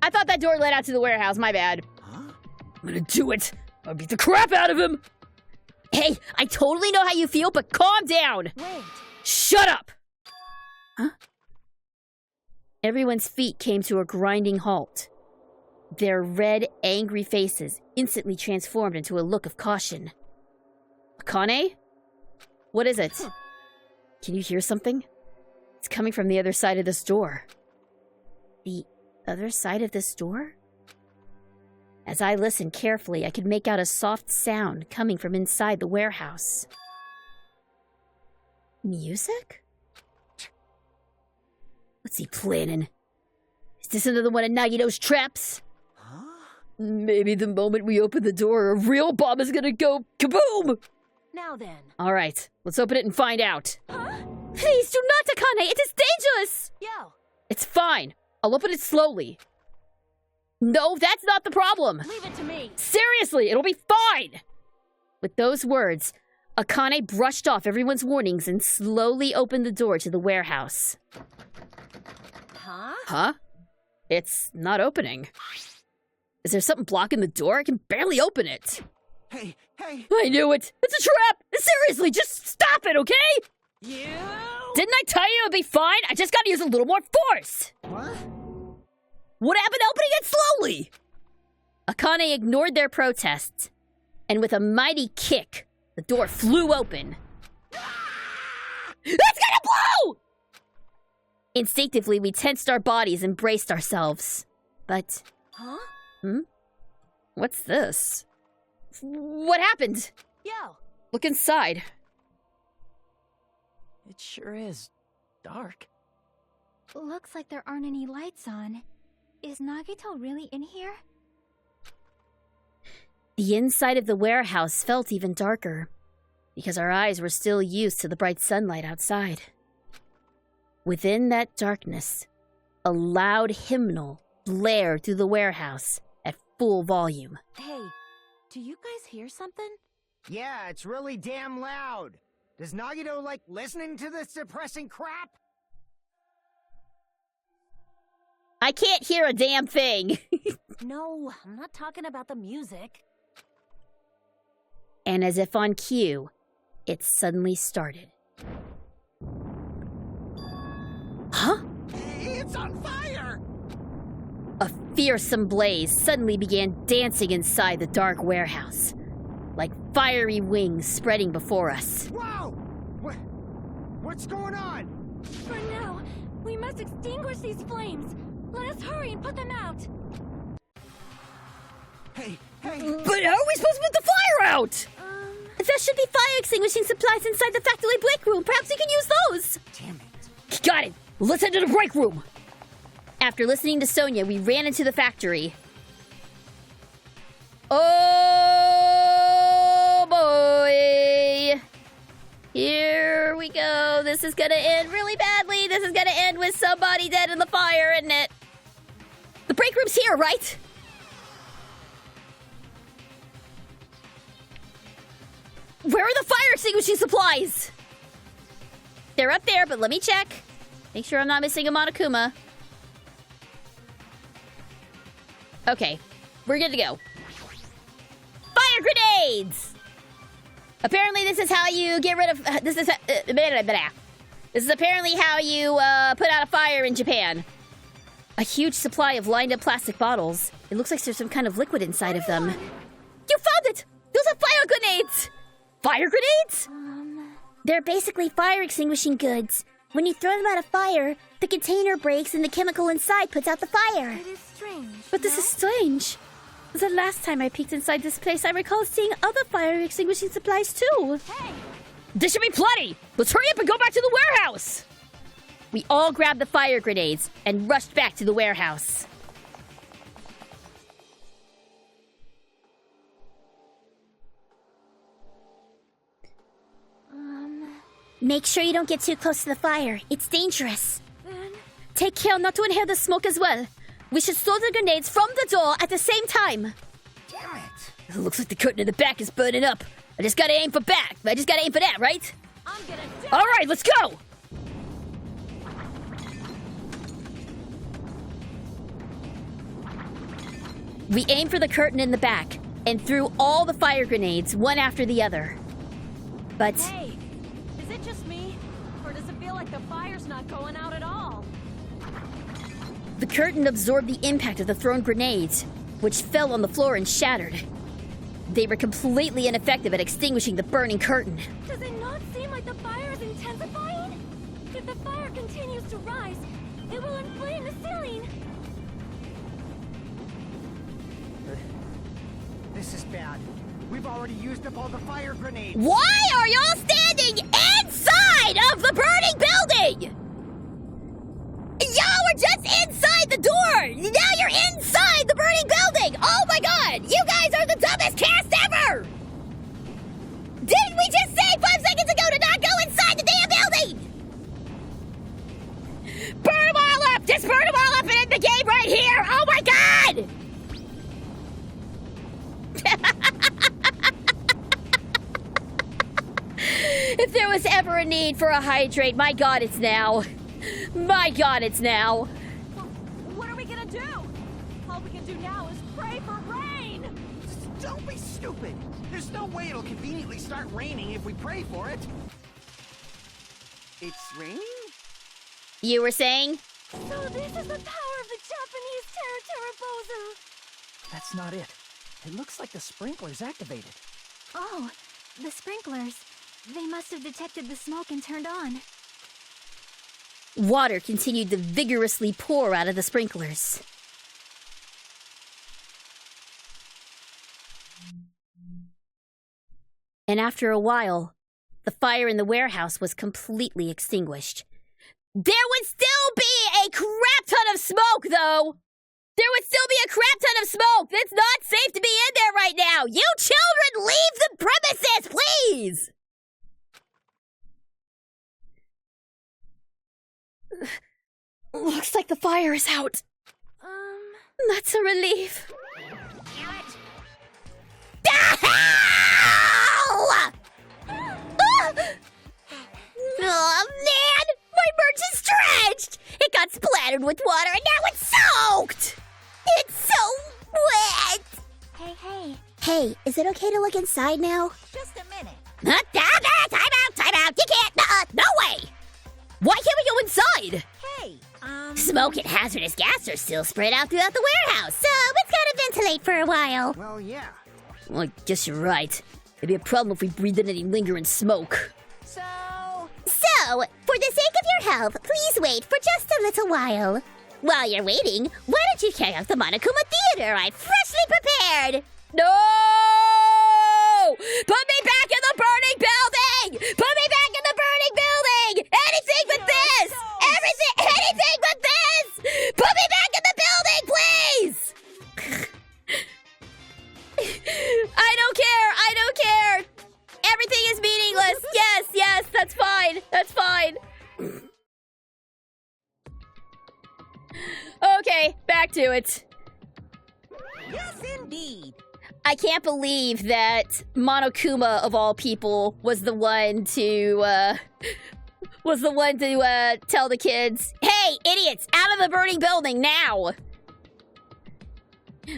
I thought that door led out to the warehouse. My bad. Huh? I'm gonna do it. I'll beat the crap out of him. Hey, I totally know how you feel, but calm down. Wait. Shut up! Huh? Everyone's feet came to a grinding halt. Their red, angry faces instantly transformed into a look of caution. Akane? What is it? Can you hear something? It's coming from the other side of this door. The other side of this door? As I listened carefully, I could make out a soft sound coming from inside the warehouse. Music? What's he planning? Is this another one of Nagito's traps? Huh? Maybe the moment we open the door, a real bomb is gonna go kaboom! Now then. Alright, let's open it and find out. Huh? Please do not, Akane! It is dangerous! Yo, It's fine. I'll open it slowly. No, that's not the problem! leave it to me. Seriously, it'll be fine! With those words, Akane brushed off everyone's warnings and slowly opened the door to the warehouse. Huh? Huh? It's not opening. Is there something blocking the door? I can barely open it. Hey, hey! I knew it! It's a trap! Seriously, just stop it, okay? You! Didn't I tell you it'd be fine? I just gotta use a little more force! What? What happened to opening it slowly? Akane ignored their protests, and with a mighty kick, the door flew open. It's gonna blow! Instinctively, we tensed our bodies and braced ourselves. But, Huh? what's this? What happened? Yo, Look inside. It sure is dark. Looks like there aren't any lights on. Is Nagito really in here? The inside of the warehouse felt even darker, because our eyes were still used to the bright sunlight outside. Within that darkness, a loud hymnal blared through the warehouse at full volume. hey, do you guys hear something? Yeah, it's really damn loud. Does Nagito like listening to this depressing crap? I can't hear a damn thing! No, I'm not talking about the music. And as if on cue, it suddenly started. Huh? It's on fire! A fearsome blaze suddenly began dancing inside the dark warehouse, like fiery wings spreading before us. Whoa! What's going on? For now, we must extinguish these flames. Let us hurry and put them out. Hey, hey! But how are we supposed to put the fire out? There should be fire extinguishing supplies inside the factory break room. Perhaps we can use those. Damn it. Got it! Let's head to the break room! After listening to Sonia, we ran into the factory. Oh boy! Here we go. This is gonna end really badly. This is gonna end with somebody dead in the fire, isn't it? The break panic room's here, right? Where are the fire extinguishing supplies? They're up there, but let me check. Make sure I'm not missing a Monokuma. Okay, we're good to go. Fire grenades! Apparently this is how you get rid of... This is apparently how you put out a fire in Japan. A huge supply of lined up plastic bottles. It looks like there's some kind of liquid inside of them. You found it! Those are fire grenades! Fire grenades? They're basically fire extinguishing goods. When you throw them at a fire, the container breaks and the chemical inside puts out the fire. It is strange. But this is strange. The last time I peeked inside this place, I recall seeing other fire extinguishing supplies too. Hey! There should be plenty! Let's hurry up and go back to the warehouse! We all grabbed the fire grenades and rushed back to the warehouse. Make sure you don't get too close to the fire. It's dangerous. Then Take care not to inhale the smoke as well. We should throw the grenades from the door at the same time. Damn it! It looks like the curtain in the back is burning up. I just gotta aim for back. I just gotta aim for that, right? I'm gonna do All right, let's go! We aimed for the curtain in the back and threw all the fire grenades, one after the other. But Hey! Is it just me? Or does it feel like the fire's not going out at all? the curtain absorbed the impact of the thrown grenades, which fell on the floor and shattered. They were completely ineffective at extinguishing the burning curtain. Does it not seem like the fire is intensifying? If the fire continues to rise, it will inflame the ceiling. This is bad. We've already used up all the fire grenades. Why are y'all standing inside of the burning building? Y'all were just inside the door! Now you're inside the burning building! Oh my god! You guys are the dumbest cast ever! Didn't we just say 5 seconds ago to not go inside the damn building? Burn them all up! Just burn them all up and end the game right here! Oh my god! If there was ever a need for a hydrate, my god, it's now. My god, it's now. What are we gonna do? All we can do now is pray for rain! Don't be stupid! There's no way it'll conveniently start raining if we pray for it. It's raining? You were saying? So this is the power of the Japanese Terra. That's not it. It looks like the sprinkler's activated. Oh, the sprinklers. They must have detected the smoke and turned on. Water continued to vigorously pour out of the sprinklers. And after a while, the fire in the warehouse was completely extinguished. There would still be a crap ton of smoke, though! There would still be a crap ton of smoke! It's not safe to be in there right now! You children, leave the premises, please! Looks like the fire is out. That's a relief. Ow! Oh, man! My merch is stretched! It got splattered with water and now it's soaked! It's so wet! Hey. Hey, is it okay to look inside now? Just a minute. Time out! You can't! No way! Why can't we go inside? Hey, Smoke and hazardous gas are still spread out throughout the warehouse, so it's gotta ventilate for a while. Well, yeah. Well, I guess you're right. It'd be a problem if we breathed in any lingering smoke. So, For the sake of your health, please wait for just a little while. While you're waiting, why don't you check out the Monokuma Theater I freshly prepared? No! Put me back in the burning building! Put me back in the burning building! Anything but this! Anything but this! Put me back in the building, please! I don't care! Everything is meaningless! Yes, that's fine. Okay, back to it. Yes, indeed. I can't believe that Monokuma, of all people, was the one to tell the kids, "Hey, idiots, out of the burning building now!"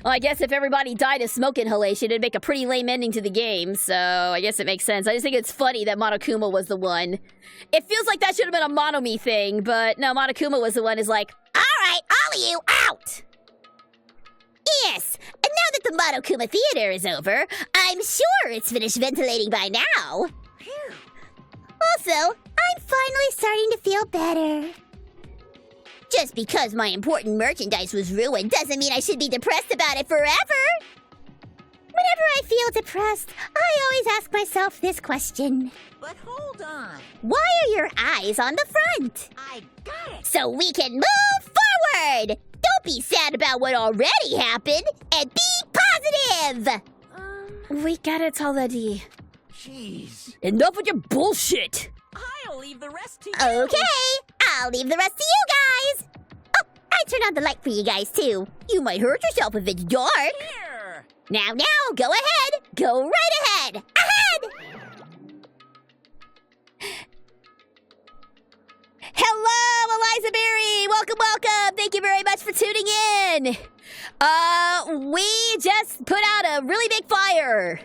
Well, I guess if everybody died of smoke inhalation, it'd make a pretty lame ending to the game, so I guess it makes sense. I just think it's funny that Monokuma was the one. It feels like that should have been a Monomi thing, but no, Monokuma was the one who's like, "Alright, all of you, out!" Yes, and now that the Monokuma Theater is over, I'm sure it's finished ventilating by now. Also, I'm finally starting to feel better. Just because my important merchandise was ruined doesn't mean I should be depressed about it forever. Whenever I feel depressed, I always ask myself this question. But hold on. Why are your eyes on the front? I got it. So we can move forward! Don't be sad about what already happened, and be positive! We get it already. Jeez. Enough with your bullshit! I'll leave the rest to you. Okay, I'll leave the rest to you guys. Oh, I turned on the light for you guys too. You might hurt yourself if it's dark. Here. Now, go ahead. Go right ahead. Ahead! Hello, Eliza Berry! Welcome, welcome! Thank you very much for tuning in! We just put out a really big fire.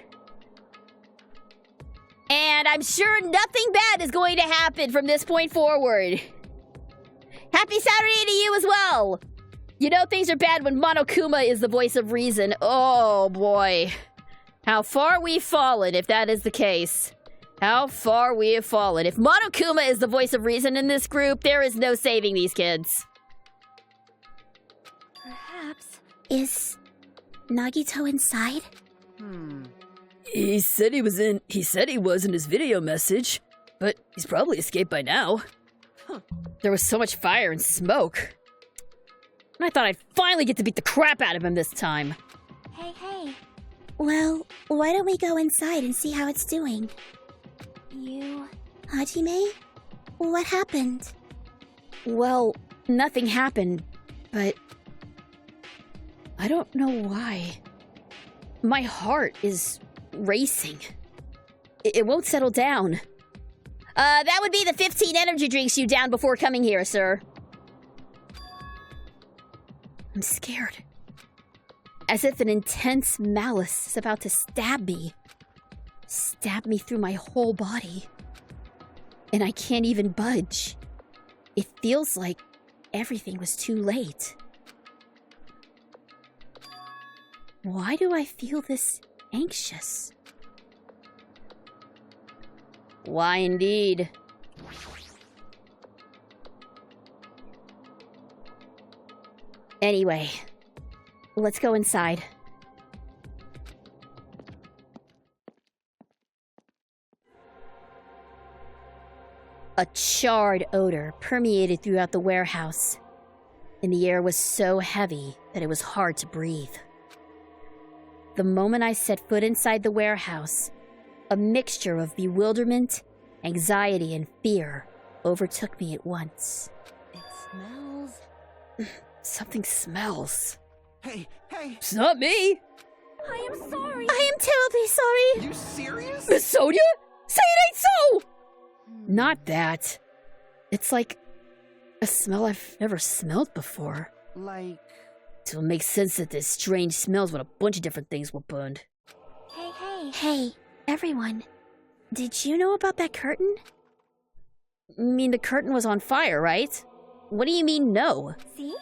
And I'm sure nothing bad is going to happen from this point forward. Happy Saturday to you as well! You know things are bad when Monokuma is the voice of reason. Oh boy. How far we've fallen if that is the case. How far we have fallen. If Monokuma is the voice of reason in this group, there is no saving these kids. Perhaps. Is Nagito inside? He said he was in his video message, but he's probably escaped by now. There was so much fire and smoke. And I thought I'd finally get to beat the crap out of him this time. Hey. Well, why don't we go inside and see how it's doing? You... Hajime? What happened? Well, nothing happened, but I don't know why. My heart is racing. It won't settle down. That would be the 15 energy drinks you downed before coming here, sir. I'm scared. As if an intense malice is about to stab me. Stab me through my whole body. And I can't even budge. It feels like everything was too late. Why do I feel this anxious? Why indeed? Anyway, let's go inside. A charred odor permeated throughout the warehouse, and the air was so heavy that it was hard to breathe. The moment I set foot inside the warehouse, a mixture of bewilderment, anxiety, and fear overtook me at once. It smells... Something smells. Hey! It's not me! I am sorry. I am terribly sorry. You serious? Miss Sonia? Say it ain't so! Not that. It's like a smell I've never smelled before. Like... So it makes sense that there's strange smells when a bunch of different things were burned. Hey, everyone. Did you know about that curtain? I mean, the curtain was on fire, right? What do you mean, no? See?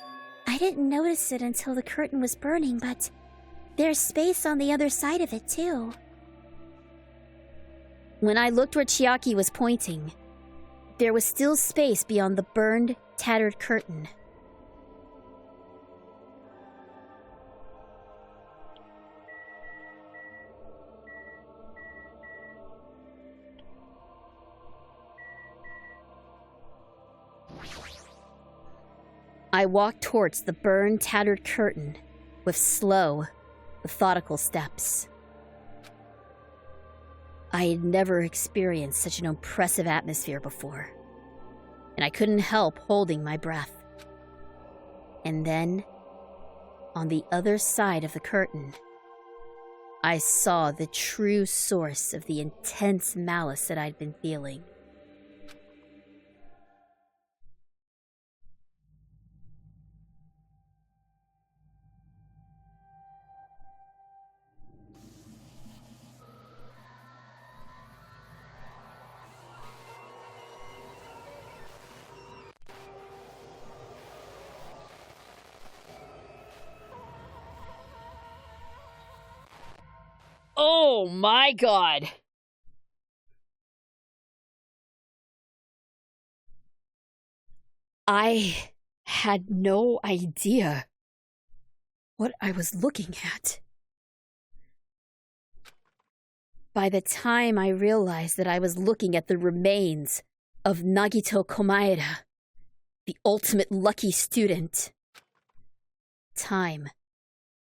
I didn't notice it until the curtain was burning, but there's space on the other side of it, too. When I looked where Chiaki was pointing, there was still space beyond the burned, tattered curtain. I walked towards the burned, tattered curtain with slow, methodical steps. I had never experienced such an oppressive atmosphere before, and I couldn't help holding my breath. And then, on the other side of the curtain, I saw the true source of the intense malice that I'd been feeling. Oh my god! I had no idea what I was looking at. By the time I realized that I was looking at the remains of Nagito Komaeda, the ultimate lucky student, time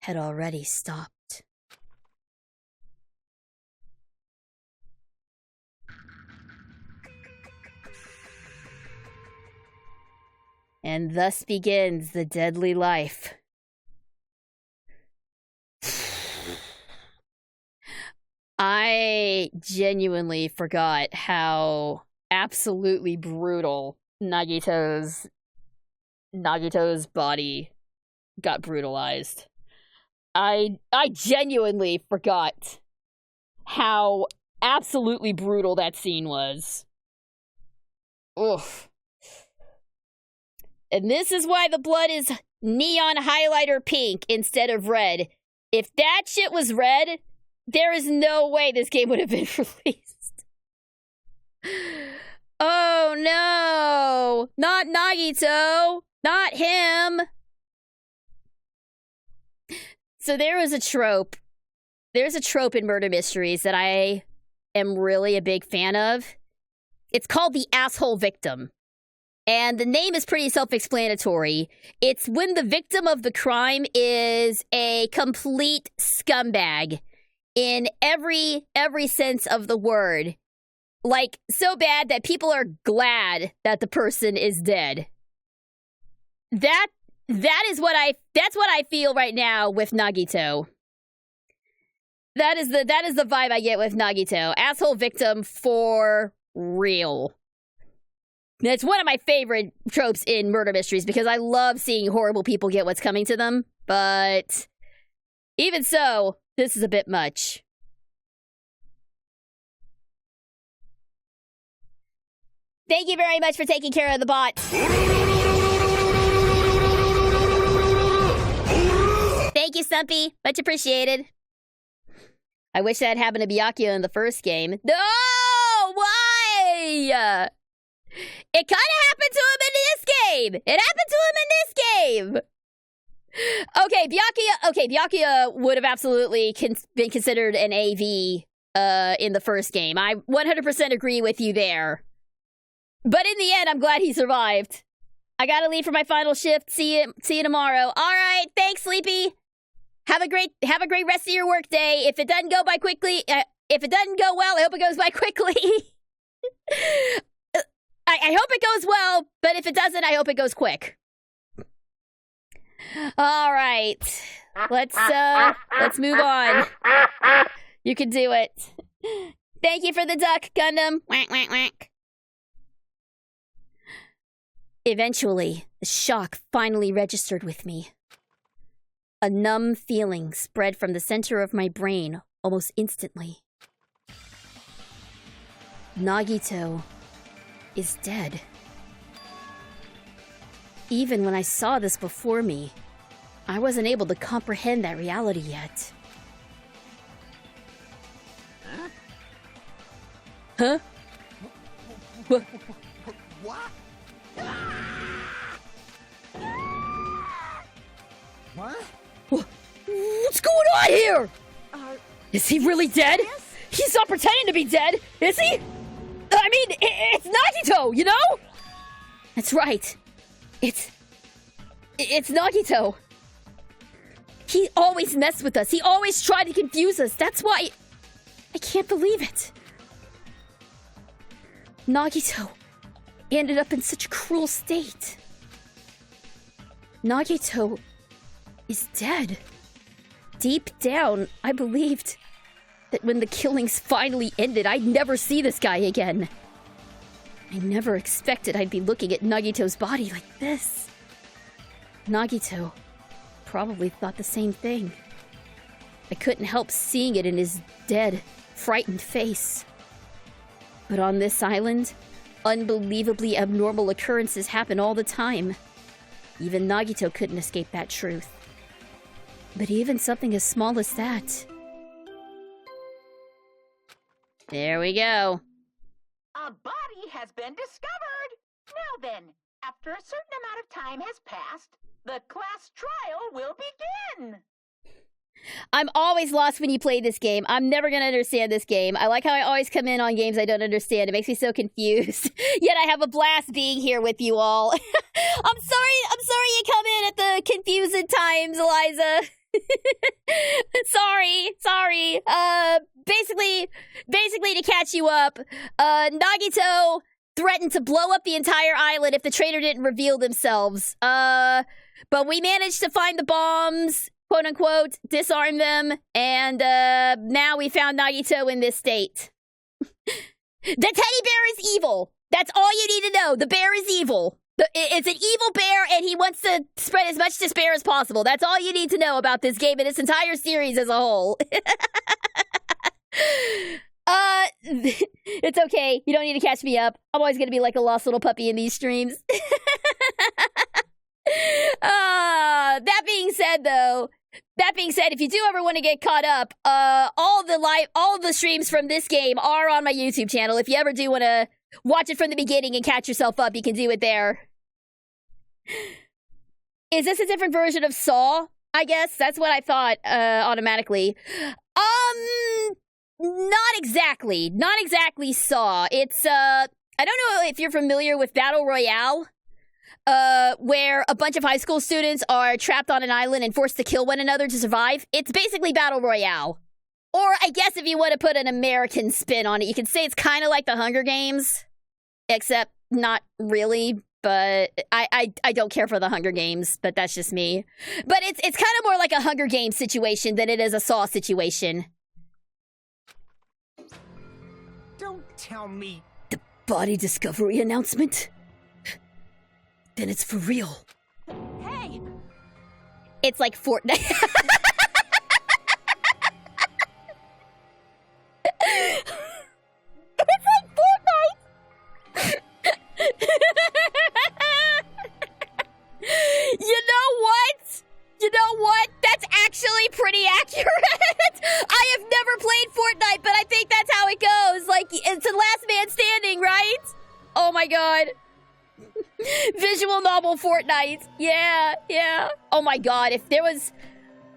had already stopped. And thus begins the deadly life. I genuinely forgot how absolutely brutal Nagito's body got brutalized. I genuinely forgot how absolutely brutal that scene was. Oof. And this is why the blood is neon highlighter pink instead of red. If that shit was red, there is no way this game would have been released. Oh no! Not Nagito! Not him! So there was a trope. There's a trope in murder mysteries that I am really a big fan of. It's called the asshole victim. And the name is pretty self-explanatory. It's when the victim of the crime is a complete scumbag in every sense of the word. Like, so bad that people are glad that the person is dead. That's what I feel right now with Nagito. That is the vibe I get with Nagito. Asshole victim for real. It's one of my favorite tropes in murder mysteries because I love seeing horrible people get what's coming to them. But even so, this is a bit much. Thank you very much for taking care of the bot. Thank you, Stumpy. Much appreciated. I wish that happened to Byakuya in the first game. No! Why? It kind of happened to him in this game. It happened to him in this game. Okay, Byakuya would have absolutely been considered an AV in the first game. I 100% agree with you there. But in the end, I'm glad he survived. I gotta leave for my final shift. See you tomorrow. All right, thanks, Sleepy. Have a great rest of your work day. If it doesn't go by quickly, if it doesn't go well, I hope it goes by quickly. I hope it goes well, but if it doesn't, I hope it goes quick. All right, let's move on. You can do it. Thank you for the duck, Gundam. Whack, whack, whack. Eventually, the shock finally registered with me. A numb feeling spread from the center of my brain almost instantly. Nagito is dead. Even when I saw this before me, I wasn't able to comprehend that reality yet. Huh? What? What? What? What's going on here? Is he really dead? He's not pretending to be dead, is he? I mean, it's Nagito, you know? That's right. It's Nagito. He always messed with us. He always tried to confuse us. That's why I can't believe it. Nagito ended up in such a cruel state. Nagito is dead. Deep down, I believed that when the killings finally ended, I'd never see this guy again. I never expected I'd be looking at Nagito's body like this. Nagito probably thought the same thing. I couldn't help seeing it in his dead, frightened face. But on this island, unbelievably abnormal occurrences happen all the time. Even Nagito couldn't escape that truth. But even something as small as that... There we go. A body has been discovered! Now then, after a certain amount of time has passed, the class trial will begin! I'm always lost when you play this game. I'm never gonna understand this game. I like how I always come in on games I don't understand. It makes me so confused. Yet I have a blast being here with you all. I'm sorry you come in at the confused times, Eliza. Sorry. Basically to catch you up, Nagito threatened to blow up the entire island if the traitor didn't reveal themselves. But we managed to find the bombs, quote unquote, disarm them, and now we found Nagito in this state. The teddy bear is evil. That's all you need to know. The bear is evil. It's an evil bear, and he wants to spread as much despair as possible. That's all you need to know about this game and its entire series as a whole. It's okay. You don't need to catch me up. I'm always gonna be like a lost little puppy in these streams. That being said, if you do ever want to get caught up, all the streams from this game are on my YouTube channel. If you ever do want to watch it from the beginning and catch yourself up, you can do it there. Is this a different version of Saw? I guess that's what I thought automatically. Not exactly Saw. It's I don't know if you're familiar with Battle Royale. Where a bunch of high school students are trapped on an island and forced to kill one another to survive. It's basically Battle Royale. Or I guess if you want to put an American spin on it, you could say it's kind of like the Hunger Games. Except not really, but I don't care for the Hunger Games, but that's just me. But it's kind of more like a Hunger Games situation than it is a Saw situation. Don't tell me. The body discovery announcement? Then it's for real. Hey! It's like Fortnite. It's like Fortnite! You know what? That's actually pretty accurate. I have never played Fortnite, but I think that's how it goes. Like, it's a last man standing, right? Oh my god. Visual novel Fortnite. Yeah. Oh my god, if there was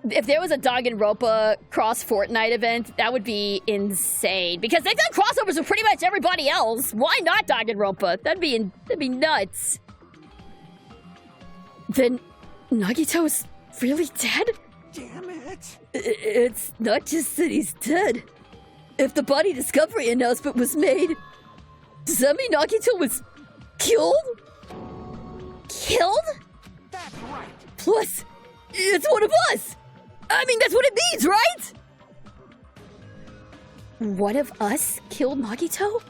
a Danganronpa cross Fortnite event, that would be insane. Because they've done crossovers with pretty much everybody else. Why not Danganronpa? That'd be nuts. Then Nagito's really dead? Damn it. It's not just that he's dead. If the body discovery announcement was made, does that mean Nagito was killed? Killed? That's right. Plus, it's one of us! I mean, that's what it means, right? One of us killed Nagito?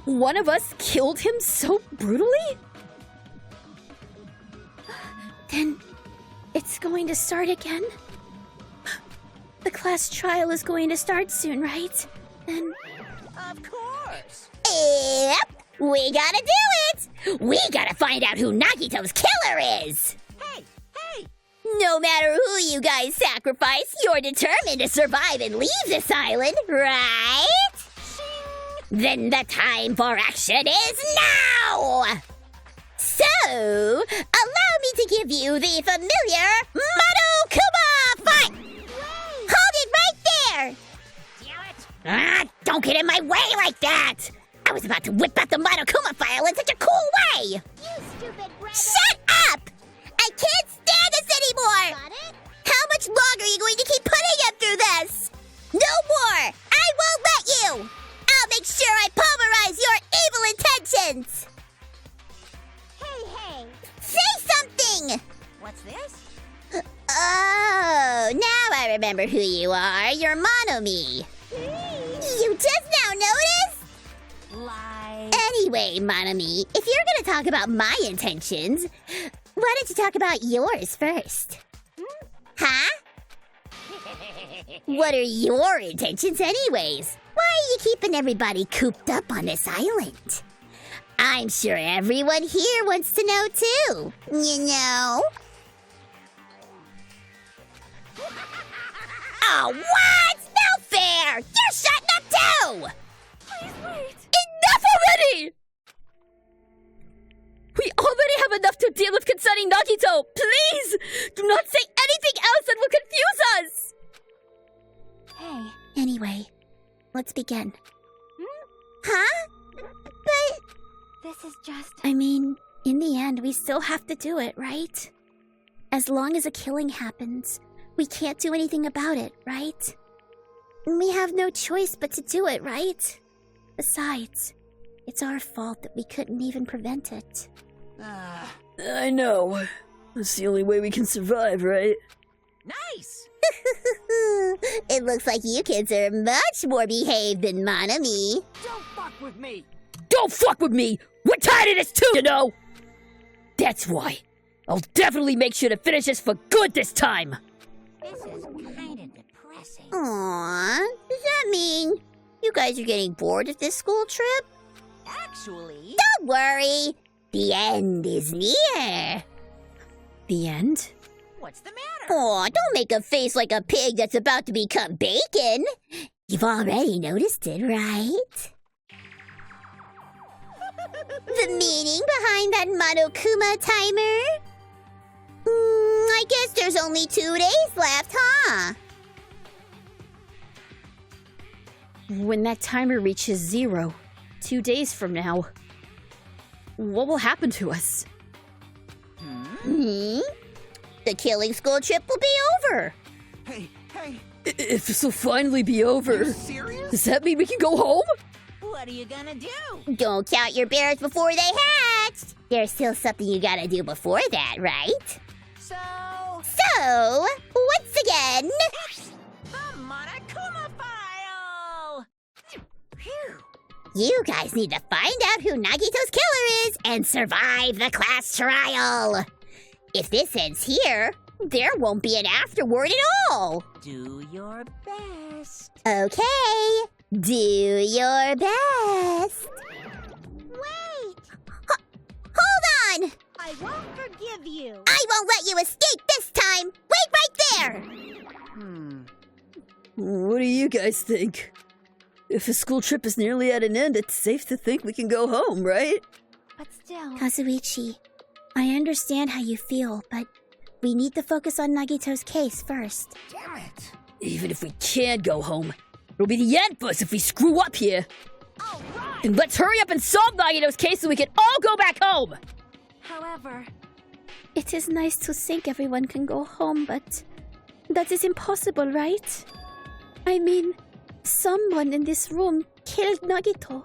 One of us killed him so brutally? Then, it's going to start again? The class trial is going to start soon, right? Then... Of course! Yep, we gotta do it! We gotta find out who Nagito's killer is! Hey! No matter who you guys sacrifice, you're determined to survive and leave this island, right? Then the time for action is now! So, allow me to give you the familiar Monokuma fight! Hold it right there! Don't get in my way like that! I was about to whip out the Monokuma file in such a cool way! You stupid rabbit! Shut up! I can't stand this anymore! Got it? How much longer are you going to keep putting him through this? No more! I won't let you! I'll make sure I pulverize your evil intentions! Hey! Say something! What's this? Oh, now I remember who you are. You're Monomi. You just now noticed? Lie. Anyway, Monomi, if you're gonna talk about my intentions, why don't you talk about yours first? Huh? What are your intentions anyways? Why are you keeping everybody cooped up on this island? I'm sure everyone here wants to know too, you know? Oh, what? No fair! You're shutting up too! Please wait. Enough already! We already have enough to deal with concerning Nagito. Please, do not say anything else that will confuse us. Hey. Anyway, let's begin. Huh? But... This is just... I mean, in the end, we still have to do it, right? As long as a killing happens, we can't do anything about it, right? We have no choice but to do it, right? Besides, it's our fault that we couldn't even prevent it. I know. That's the only way we can survive, right? Nice! It looks like you kids are much more behaved than Monomi. Don't fuck with me! Don't fuck with me! We're tired of this too, you know! That's why. I'll definitely make sure to finish this for good this time! This is kind of depressing. Aww, does that mean you guys are getting bored of this school trip? Actually... Don't worry, the end is near. The end? What's the matter? Aw, don't make a face like a pig that's about to become bacon. You've already noticed it, right? The meaning behind that Monokuma timer? I guess there's only 2 days left, huh? When that timer reaches 0, 2 days from now, what will happen to us? The killing school trip will be over. Hey, If this will finally be over, serious? does that mean we can go home? What are you gonna do? Don't count your bears before they hatch. There's still something you gotta do before that, right? So... So, once again... The Monokuma file! Phew. You guys need to find out who Nagito's killer is and survive the class trial. If this ends here, there won't be an afterward at all. Do your best. Okay, do your best. Wait! Hold on! I won't forgive you. I won't let you escape this time. Wait right there! What do you guys think? If the school trip is nearly at an end, it's safe to think we can go home, right? But still... Kazuichi, I understand how you feel, but we need to focus on Nagito's case first. Damn it! Even if we can't go home, it'll be the end for us if we screw up here. All right! And let's hurry up and solve Nagito's case so we can all go back home! However... It is nice to think everyone can go home, but that is impossible, right? I mean, someone in this room killed Nagito.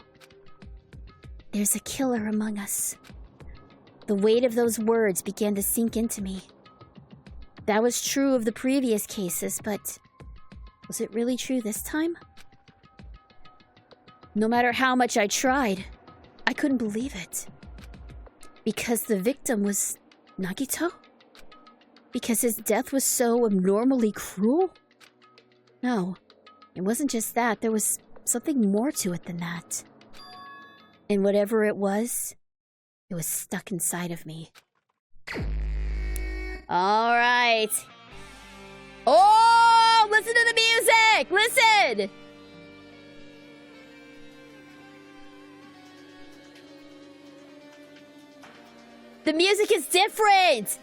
There's a killer among us. The weight of those words began to sink into me. That was true of the previous cases, but was it really true this time? No matter how much I tried, I couldn't believe it. Because the victim was Nagito? Because his death was so abnormally cruel? No, it wasn't just that. There was something more to it than that. And whatever it was stuck inside of me. All right. Oh, listen to the music! Listen! The music is different!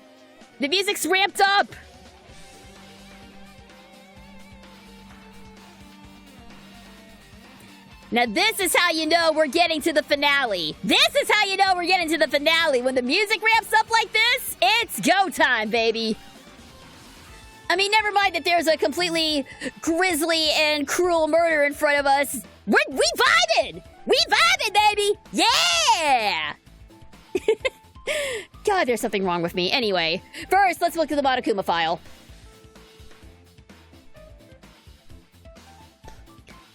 The music's ramped up! Now this is how you know we're getting to the finale. This is how you know we're getting to the finale. When the music ramps up like this, it's go time, baby. I mean, never mind that there's a completely grisly and cruel murder in front of us. We vibing! We vibing, baby! Yeah! God, there's something wrong with me. Anyway, first, let's look at the Monokuma file.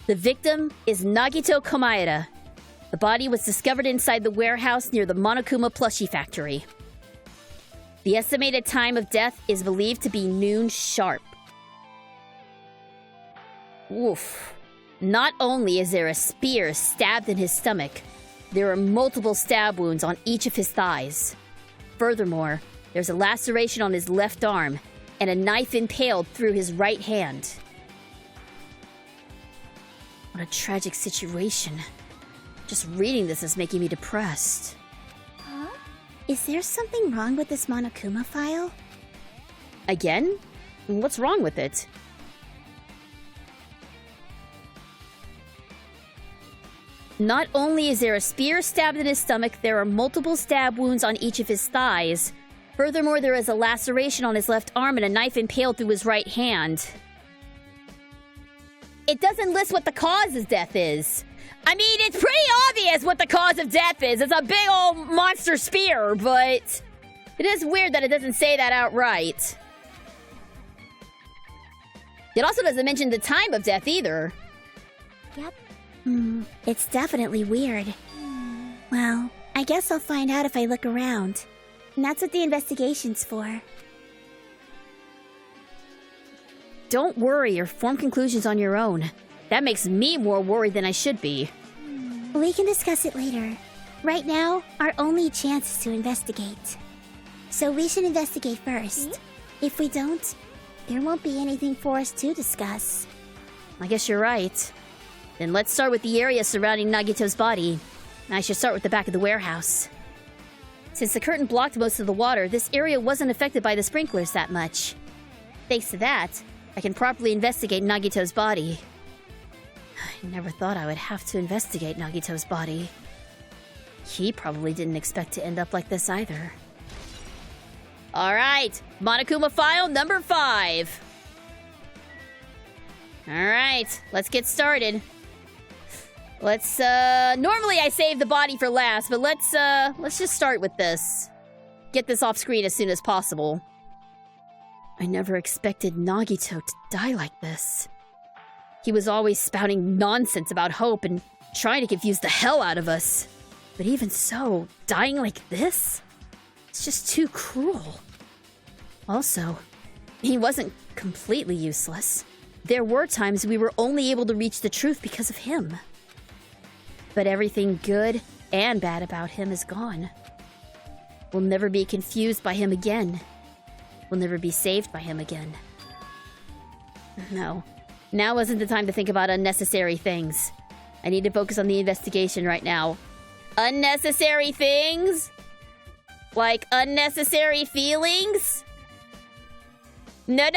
The victim is Nagito Komaeda. The body was discovered inside the warehouse near the Monokuma plushie factory. The estimated time of death is believed to be noon sharp. Oof. Not only is there a spear stabbed in his stomach, there are multiple stab wounds on each of his thighs. Furthermore, there's a laceration on his left arm and a knife impaled through his right hand. What a tragic situation. Just reading this is making me depressed. Huh? Is there something wrong with this Monokuma file? Again? What's wrong with it? Not only is there a spear stabbed in his stomach, there are multiple stab wounds on each of his thighs. Furthermore, there is a laceration on his left arm and a knife impaled through his right hand. It doesn't list what the cause of death is. I mean, it's pretty obvious what the cause of death is. It's a big old monster spear, but it is weird that it doesn't say that outright. It also doesn't mention the time of death either. Yep. It's definitely weird. Well, I guess I'll find out if I look around. And that's what the investigation's for. Don't worry or form conclusions on your own. That makes me more worried than I should be. We can discuss it later. Right now, our only chance is to investigate. So we should investigate first. If we don't, there won't be anything for us to discuss. I guess you're right. Then let's start with the area surrounding Nagito's body. I should start with the back of the warehouse. Since the curtain blocked most of the water, this area wasn't affected by the sprinklers that much. Thanks to that, I can properly investigate Nagito's body. I never thought I would have to investigate Nagito's body. He probably didn't expect to end up like this either. Alright, Monokuma file number 5. Alright, let's get started. Let's, normally I save the body for last, but let's just start with this. Get this off screen as soon as possible. I never expected Nagito to die like this. He was always spouting nonsense about hope and trying to confuse the hell out of us. But even so, dying like this? It's just too cruel. Also, he wasn't completely useless. There were times we were only able to reach the truth because of him. But everything good and bad about him is gone. We'll never be confused by him again. We'll never be saved by him again. No. Now isn't the time to think about unnecessary things. I need to focus on the investigation right now. Unnecessary things? Like unnecessary feelings? No.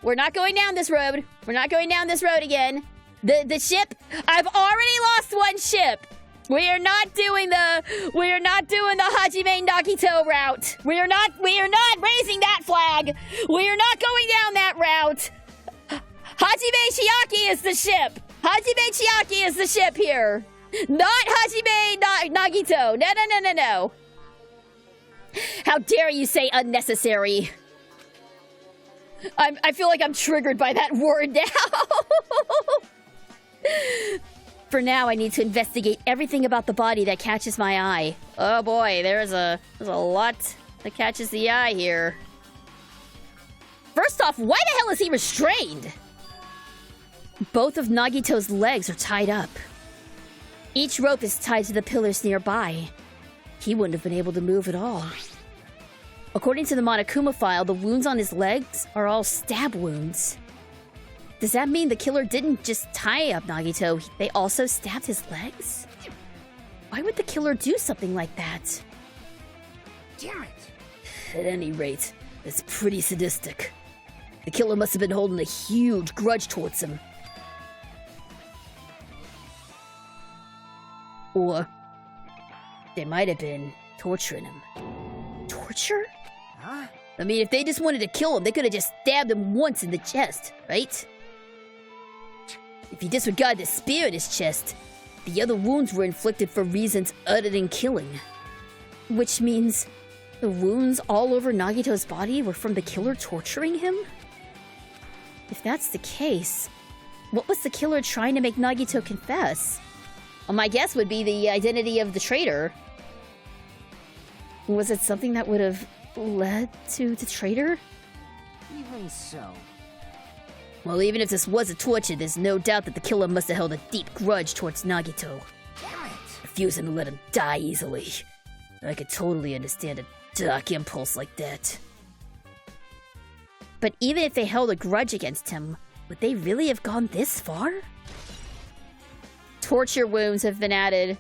We're not going down this road. We're not going down this road again. The ship, I've already lost one ship. We are not doing the Hajime Nagito route. We are not raising that flag. We are not going down that route. Hajime Chiaki is the ship. Hajime Chiaki is the ship here. Not Hajime Nagito. No. How dare you say unnecessary? I feel like I'm triggered by that word now. For now, I need to investigate everything about the body that catches my eye. Oh boy, there's a lot that catches the eye here. First off, why the hell is he restrained? Both of Nagito's legs are tied up. Each rope is tied to the pillars nearby. He wouldn't have been able to move at all. According to the Monokuma file, the wounds on his legs are all stab wounds. Does that mean the killer didn't just tie up Nagito, they also stabbed his legs? Why would the killer do something like that? Damn it! At any rate, it's pretty sadistic. The killer must have been holding a huge grudge towards him. Or they might have been torturing him. Torture? Huh? I mean, if they just wanted to kill him, they could have just stabbed him once in the chest, right? If you disregard the spear in his chest, the other wounds were inflicted for reasons other than killing. Which means the wounds all over Nagito's body were from the killer torturing him? If that's the case, what was the killer trying to make Nagito confess? Well, my guess would be the identity of the traitor. Was it something that would have led to the traitor? Even so. Well, even if this was a torture, there's no doubt that the killer must have held a deep grudge towards Nagito, Damn it! refusing to let him die easily. I could totally understand a dark impulse like that. But even if they held a grudge against him, would they really have gone this far? Torture wounds have been added.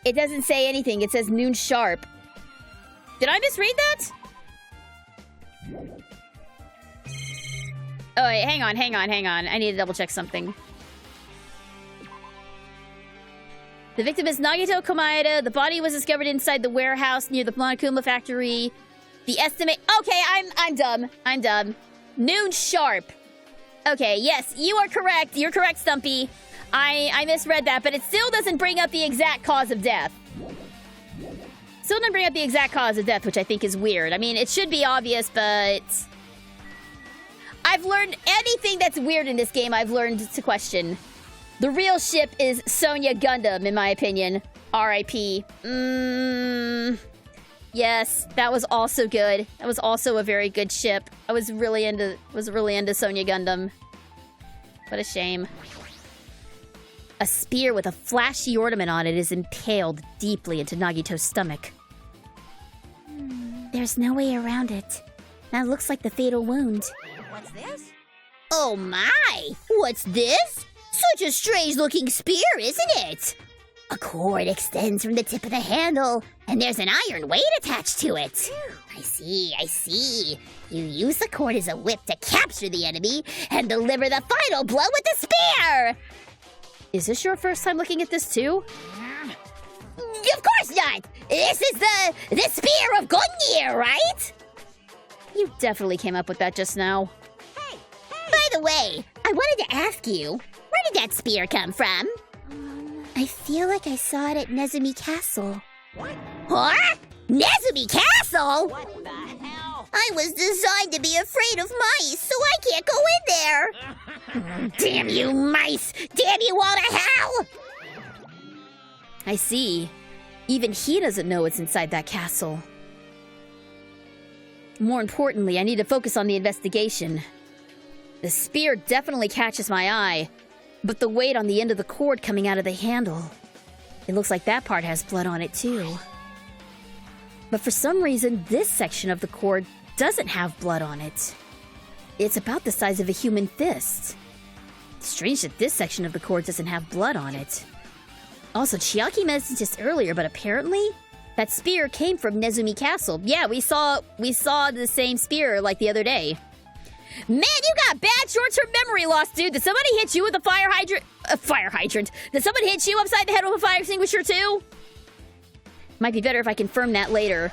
It doesn't say anything. It says noon sharp. Did I misread that? Oh, wait, hang on. I need to double check something. The victim is Nagito Komaeda. The body was discovered inside the warehouse near the Monokuma factory. The estimate... Okay, I'm dumb. Noon sharp. Okay, yes, you are correct. You're correct, Stumpy. I misread that, but it still doesn't bring up the exact cause of death. Still doesn't bring up the exact cause of death, which I think is weird. I mean, it should be obvious, but... I've learned anything that's weird in this game, I've learned to question. The real ship is Sonya Gundam, in my opinion. R.I.P. Yes, that was also good. That was also a very good ship. I was really into Sonya Gundam. What a shame. A spear with a flashy ornament on it is impaled deeply into Nagito's stomach. There's no way around it. That looks like the fatal wound. What's this? Oh my! What's this? Such a strange-looking spear, isn't it? A cord extends from the tip of the handle, and there's an iron weight attached to it. I see. You use the cord as a whip to capture the enemy and deliver the final blow with the spear! Is this your first time looking at this too? Of course not! This is the spear of Gungnir, right? You definitely came up with that just now. By the way, I wanted to ask you, where did that spear come from? I feel like I saw it at Nezumi Castle. Huh? Nezumi Castle? What the hell? I was designed to be afraid of mice, so I can't go in there. Damn you mice! Damn you all to hell! I see. Even he doesn't know what's inside that castle. More importantly, I need to focus on the investigation. The spear definitely catches my eye, but the weight on the end of the cord coming out of the handle. It looks like that part has blood on it too. But for some reason, this section of the cord doesn't have blood on it. It's about the size of a human fist. Strange that this section of the cord doesn't have blood on it. Also, Chiaki mentioned this earlier, but apparently that spear came from Nezumi Castle. Yeah, we saw the same spear like the other day. Man, you got bad short-term memory loss, dude. Did somebody hit you with a fire hydrant? Fire hydrant. Did somebody hit you upside the head with a fire extinguisher too? Might be better if I confirm that later.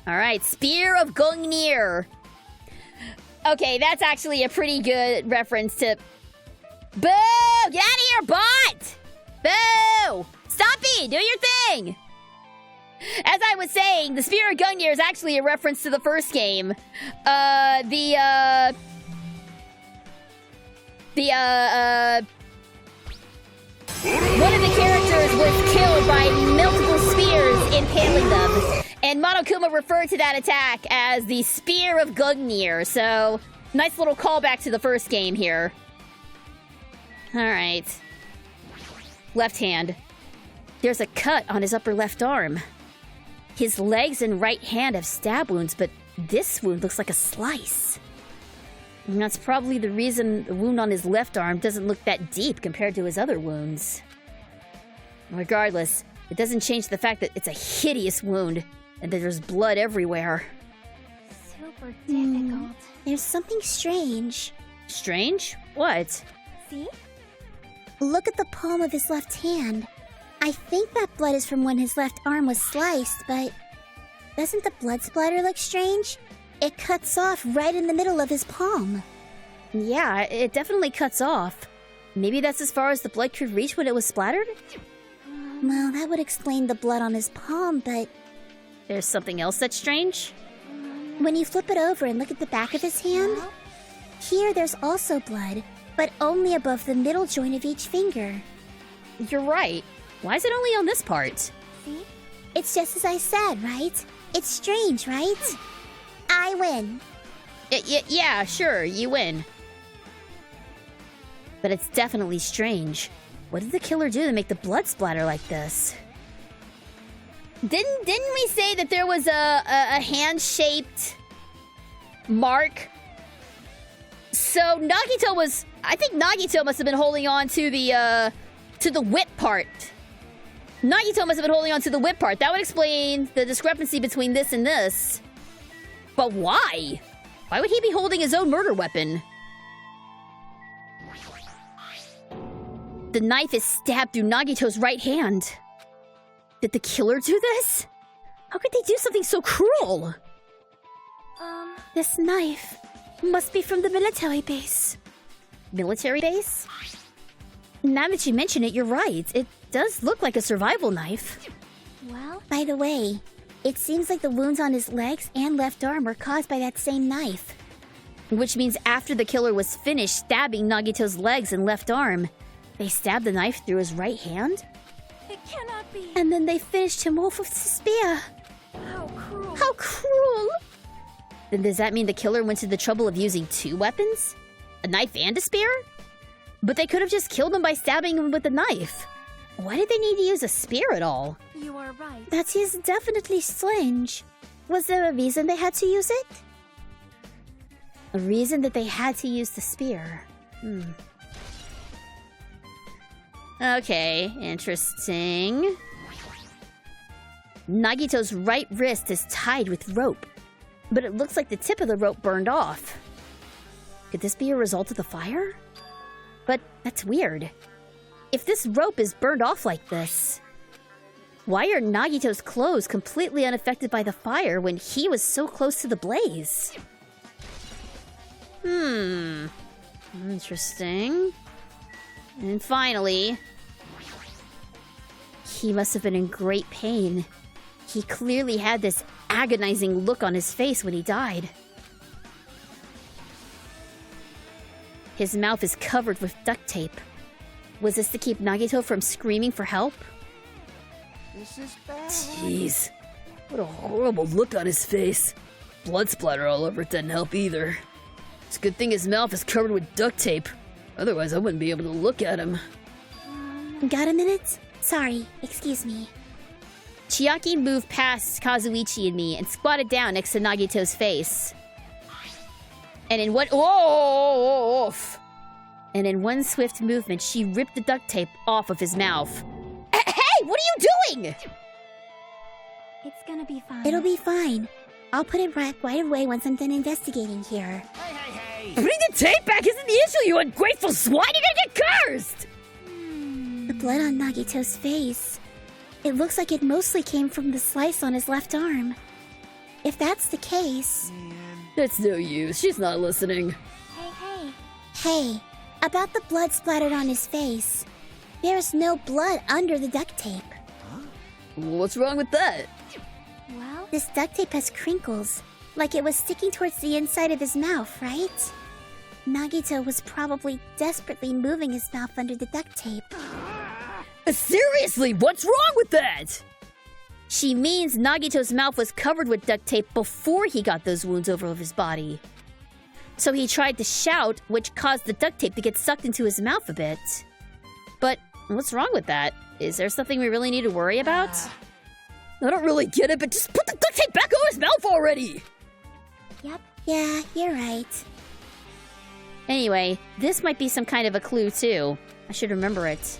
All right, Spear of Gungnir. Okay, that's actually a pretty good reference to... Boo! Get out of here, bot! Boo! Stumpy, do your thing! As I was saying, the Spear of Gungnir is actually a reference to the first game. One of the characters was killed by multiple spears impaling them. And Monokuma referred to that attack as the Spear of Gungnir. So, nice little callback to the first game here. Alright. Left hand. There's a cut on his upper left arm. His legs and right hand have stab wounds, but this wound looks like a slice. And that's probably the reason the wound on his left arm doesn't look that deep compared to his other wounds. Regardless, it doesn't change the fact that it's a hideous wound and that there's blood everywhere. Super difficult. There's something strange. Strange? What? See? Look at the palm of his left hand. I think that blood is from when his left arm was sliced, but doesn't the blood splatter look strange? It cuts off right in the middle of his palm. Yeah, it definitely cuts off. Maybe that's as far as the blood could reach when it was splattered? Well, that would explain the blood on his palm, but... There's something else that's strange? When you flip it over and look at the back of his hand, Here there's also blood, but only above the middle joint of each finger. You're right. Why is it only on this part? See? It's just as I said, right? It's strange, right? I win. Yeah, sure, you win. But it's definitely strange. What did the killer do to make the blood splatter like this? Didn't we say that there was a hand-shaped mark? So Nagito was... I think Nagito must have been holding on to the whip part. Nagito must have been holding on to the whip part. That would explain the discrepancy between this and this. But why? Why would he be holding his own murder weapon? The knife is stabbed through Nagito's right hand. Did the killer do this? How could they do something so cruel? This knife must be from the military base. Military base? Now that you mention it, you're right. It does look like a survival knife. Well, by the way, it seems like the wounds on his legs and left arm were caused by that same knife. Which means after the killer was finished stabbing Nagito's legs and left arm, they stabbed the knife through his right hand? It cannot be. And then they finished him off with the spear. How cruel. How cruel! Then does that mean the killer went to the trouble of using two weapons? A knife and a spear? But they could have just killed him by stabbing him with the knife. Why did they need to use a spear at all? You are right. That is definitely strange. Was there a reason they had to use it? A reason that they had to use the spear. Okay, interesting. Nagito's right wrist is tied with rope, but it looks like the tip of the rope burned off. Could this be a result of the fire? But that's weird. If this rope is burned off like this, why are Nagito's clothes completely unaffected by the fire when he was so close to the blaze? Interesting. And finally, he must have been in great pain. He clearly had this agonizing look on his face when he died. His mouth is covered with duct tape. Was this to keep Nagito from screaming for help? This is bad. Jeez, what a horrible look on his face. Blood splatter all over it didn't help either. It's a good thing his mouth is covered with duct tape. Otherwise, I wouldn't be able to look at him. Got a minute? Sorry, excuse me. Chiaki moved past Kazuichi and me and squatted down next to Nagito's face. And in one swift movement, she ripped the duct tape off of his mouth. Hey, what are you doing? It's gonna be fine. It'll be fine. I'll put it right away once I'm done investigating here. Hey! Putting the tape back isn't the issue, you ungrateful swine! You're gonna get cursed! The blood on Nagito's face. It looks like it mostly came from the slice on his left arm. If that's the case... It's no use, she's not listening. Hey, about the blood splattered on his face. There's no blood under the duct tape. What's wrong with that? Well, this duct tape has crinkles, like it was sticking towards the inside of his mouth, right? Nagito was probably desperately moving his mouth under the duct tape. Seriously, what's wrong with that? She means Nagito's mouth was covered with duct tape before he got those wounds over his body. So he tried to shout, which caused the duct tape to get sucked into his mouth a bit. But what's wrong with that? Is there something we really need to worry about? I don't really get it, but just put the duct tape back over his mouth already! Yep. Yeah, you're right. Anyway, this might be some kind of a clue too. I should remember it.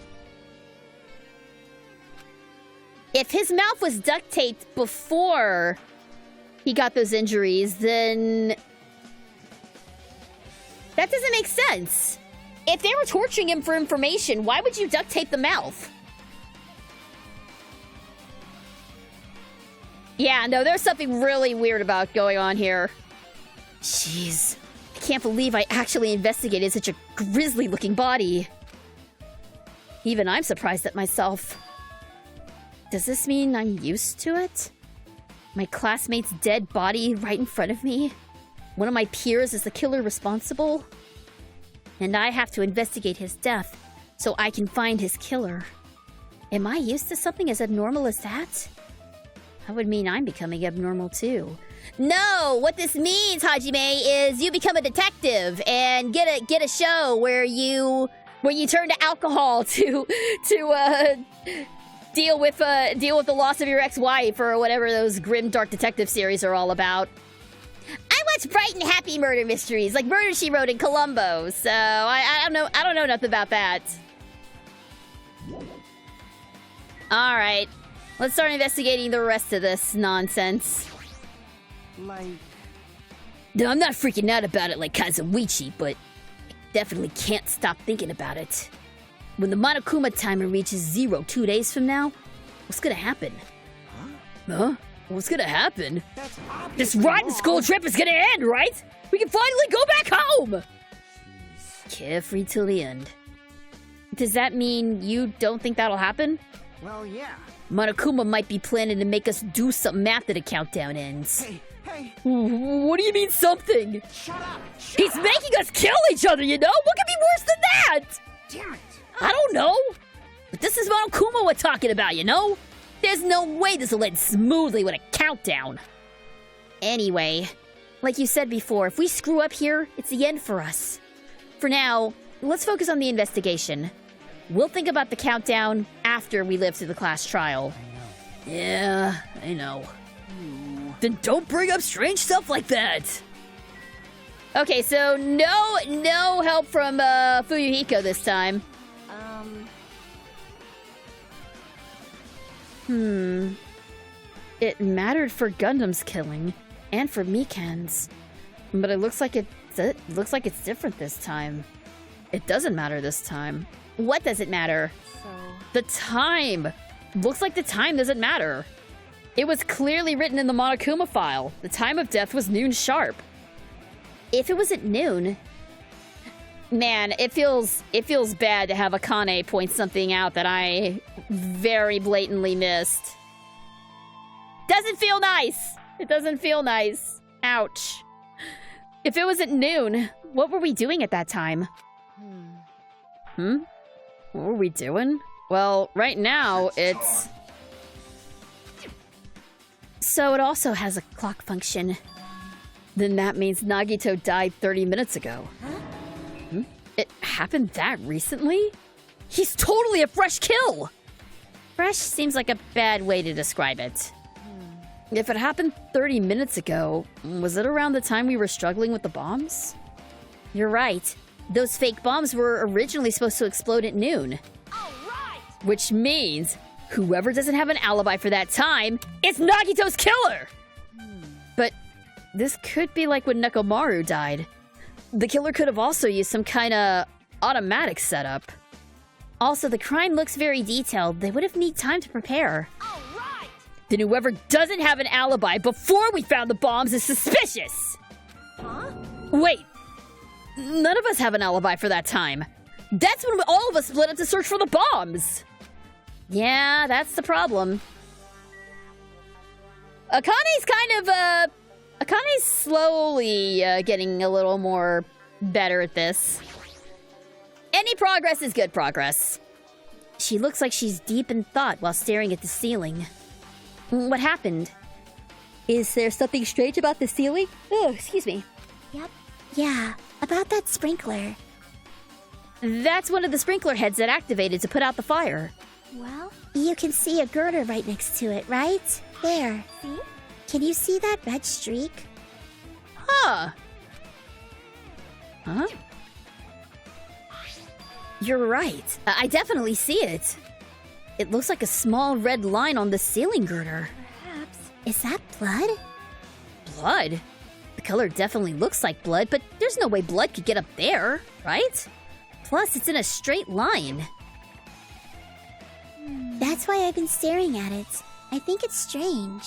If his mouth was duct taped before he got those injuries, then that doesn't make sense. If they were torturing him for information, why would you duct tape the mouth? Yeah, no, there's something really weird about going on here. Jeez, I can't believe I actually investigated such a grisly-looking body. Even I'm surprised at myself. Does this mean I'm used to it? My classmate's dead body right in front of me? one of my peers is the killer responsible, and I have to investigate his death so I can find his killer. Am I used to something as abnormal as that? That would mean I'm becoming abnormal too. No, what this means, Hajime, is you become a detective and get a show where you turn to alcohol to deal with the loss of your ex-wife or whatever those grim dark detective series are all about. I watch bright and happy murder mysteries like Murder, She Wrote in Columbo, so I don't know nothing about that. All right, let's start investigating the rest of this nonsense. Like... No, I'm not freaking out about it like Kazuichi, but I definitely can't stop thinking about it. When the Monokuma timer reaches 0 2 days from now, what's gonna happen? Huh? What's gonna happen? This rotten school trip is gonna end, right? We can finally go back home! Carefree till the end. Does that mean you don't think that'll happen? Well, yeah. Monokuma might be planning to make us do something after the countdown ends. Hey! What do you mean something? Shut up! He's making us kill each other, you know? What could be worse than that? Damn it! I don't know. But this is Monokuma we're talking about, you know? There's no way this will end smoothly with a countdown. Anyway, like you said before, if we screw up here, it's the end for us. For now, let's focus on the investigation. We'll think about the countdown after we live through the class trial. Yeah, I know. Then don't bring up strange stuff like that. Okay, so no help from Fuyuhiko this time. It mattered for Gundam's killing and for Mikan's, but it looks like it's different this time. It doesn't matter this time. What does it matter? The time. Looks like the time doesn't matter. It was clearly written in the Monokuma file. The time of death was noon sharp. If it was at noon, man, it feels bad to have Akane point something out that I very blatantly missed. Doesn't feel nice. It doesn't feel nice. Ouch. If it was at noon, what were we doing at that time? What were we doing? Well, right now, it's... So it also has a clock function. Then that means Nagito died 30 minutes ago. It happened that recently? He's totally a fresh kill! Fresh seems like a bad way to describe it. If it happened 30 minutes ago, was it around the time we were struggling with the bombs? You're right. Those fake bombs were originally supposed to explode at noon. Which means whoever doesn't have an alibi for that time is Nagito's killer! But this could be like when Nekomaru died. The killer could have also used some kind of automatic setup. Also, the crime looks very detailed. They would have need time to prepare. Then whoever doesn't have an alibi before we found the bombs is suspicious! Wait, none of us have an alibi for that time. That's when all of us split up to search for the bombs! Yeah, that's the problem. Akane's slowly getting a little more better at this. Any progress is good progress. She looks like she's deep in thought while staring at the ceiling. What happened? Is there something strange about the ceiling? Oh, excuse me. Yep. Yeah, about that sprinkler. That's one of the sprinkler heads that activated to put out the fire. Well, you can see a girder right next to it, right? There. See? Can you see that red streak? Huh? You're right. I definitely see it. It looks like a small red line on the ceiling girder. Perhaps. Is that blood? Blood? The color definitely looks like blood, but there's no way blood could get up there, right? Plus, it's in a straight line. That's why I've been staring at it. I think it's strange.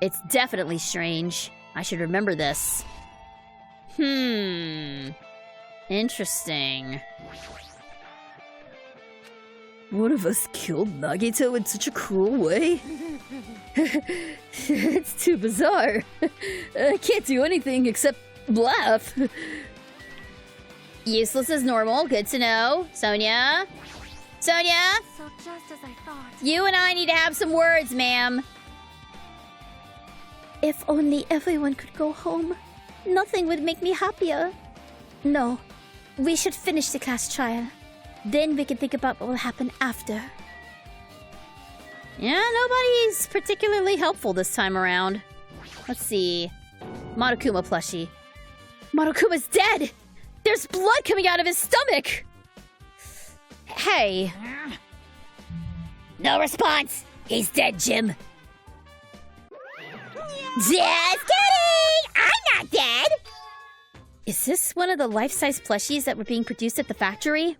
It's definitely strange. I should remember this. Interesting. One of us killed Nagito in such a cruel way? It's too bizarre. I can't do anything except Bluff? Useless as normal. Good to know. Sonia? Sonia? So just as I thought. You and I need to have some words, ma'am. If only everyone could go home. Nothing would make me happier. No, we should finish the class trial. Then we can think about what will happen after. Yeah, nobody's particularly helpful this time around. Let's see. Monokuma plushie. Monokuma's dead! There's blood coming out of his stomach! Hey. No response. He's dead, Jim. Just kidding! I'm not dead! Is this one of the life-size plushies that were being produced at the factory?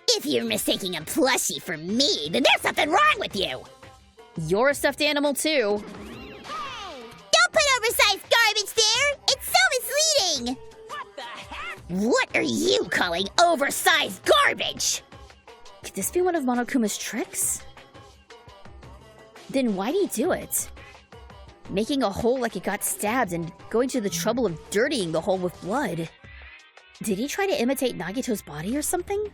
If you're mistaking a plushie for me, then there's something wrong with you! You're a stuffed animal, too. Don't put oversized garbage there! It's so misleading! What the heck? What are you calling oversized garbage? Could this be one of Monokuma's tricks? Then why'd he do it? Making a hole like it got stabbed and going to the trouble of dirtying the hole with blood. Did he try to imitate Nagito's body or something?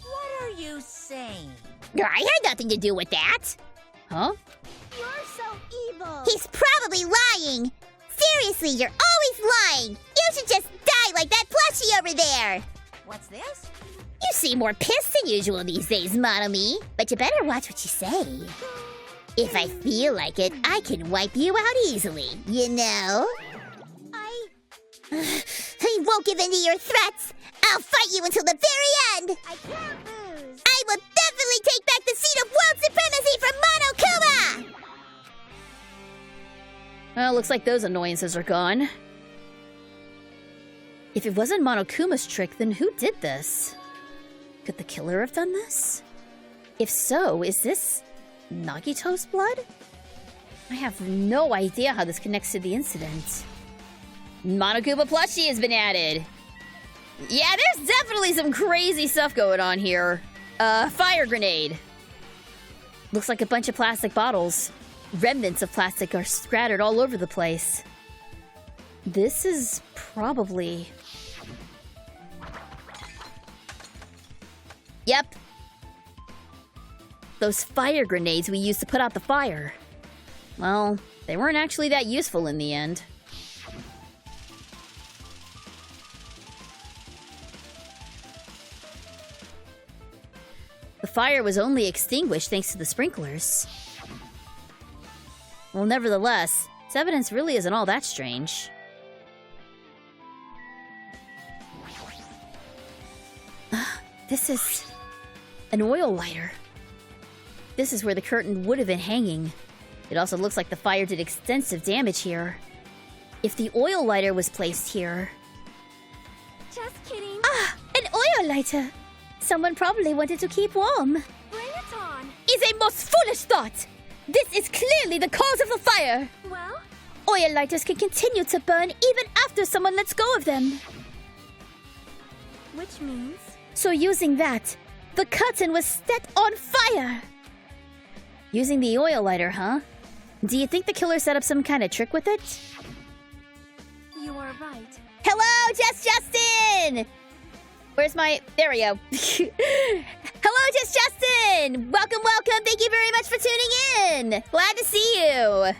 What are you saying? I had nothing to do with that. Huh? You're so evil. He's probably lying. Seriously, you're always lying. You should just die like that plushie over there. What's this? You seem more pissed than usual these days, Monomi. But you better watch what you say. If I feel like it, I can wipe you out easily, you know? I won't give in to your threats. I'll fight you until the very end. I can't lose. I will definitely take back the seat of world supremacy from Monokuma! Well, looks like those annoyances are gone. If it wasn't Monokuma's trick, then who did this? Could the killer have done this? If so, is this Nagito's blood? I have no idea how this connects to the incident. Monokuma plushie has been added. Yeah, there's definitely some crazy stuff going on here. Fire grenade. Looks like a bunch of plastic bottles. Remnants of plastic are scattered all over the place. This is probably... Yep. Those fire grenades we used to put out the fire. Well, they weren't actually that useful in the end. The fire was only extinguished thanks to the sprinklers. Well, nevertheless, this evidence really isn't all that strange. This is an oil lighter. This is where the curtain would have been hanging. It also looks like the fire did extensive damage here. If the oil lighter was placed here... Just kidding. Ah, an oil lighter. Someone probably wanted to keep warm. Bring it on. Is a most foolish thought. This is clearly the cause of the fire. Well? Oil lighters can continue to burn even after someone lets go of them. Which means? So using that, the curtain was set on fire. Using the oil lighter, huh? Do you think the killer set up some kind of trick with it? You are right. Hello, Justin! Where's my... There we go. Hello, Justin! Welcome, welcome! Thank you very much for tuning in! Glad to see you!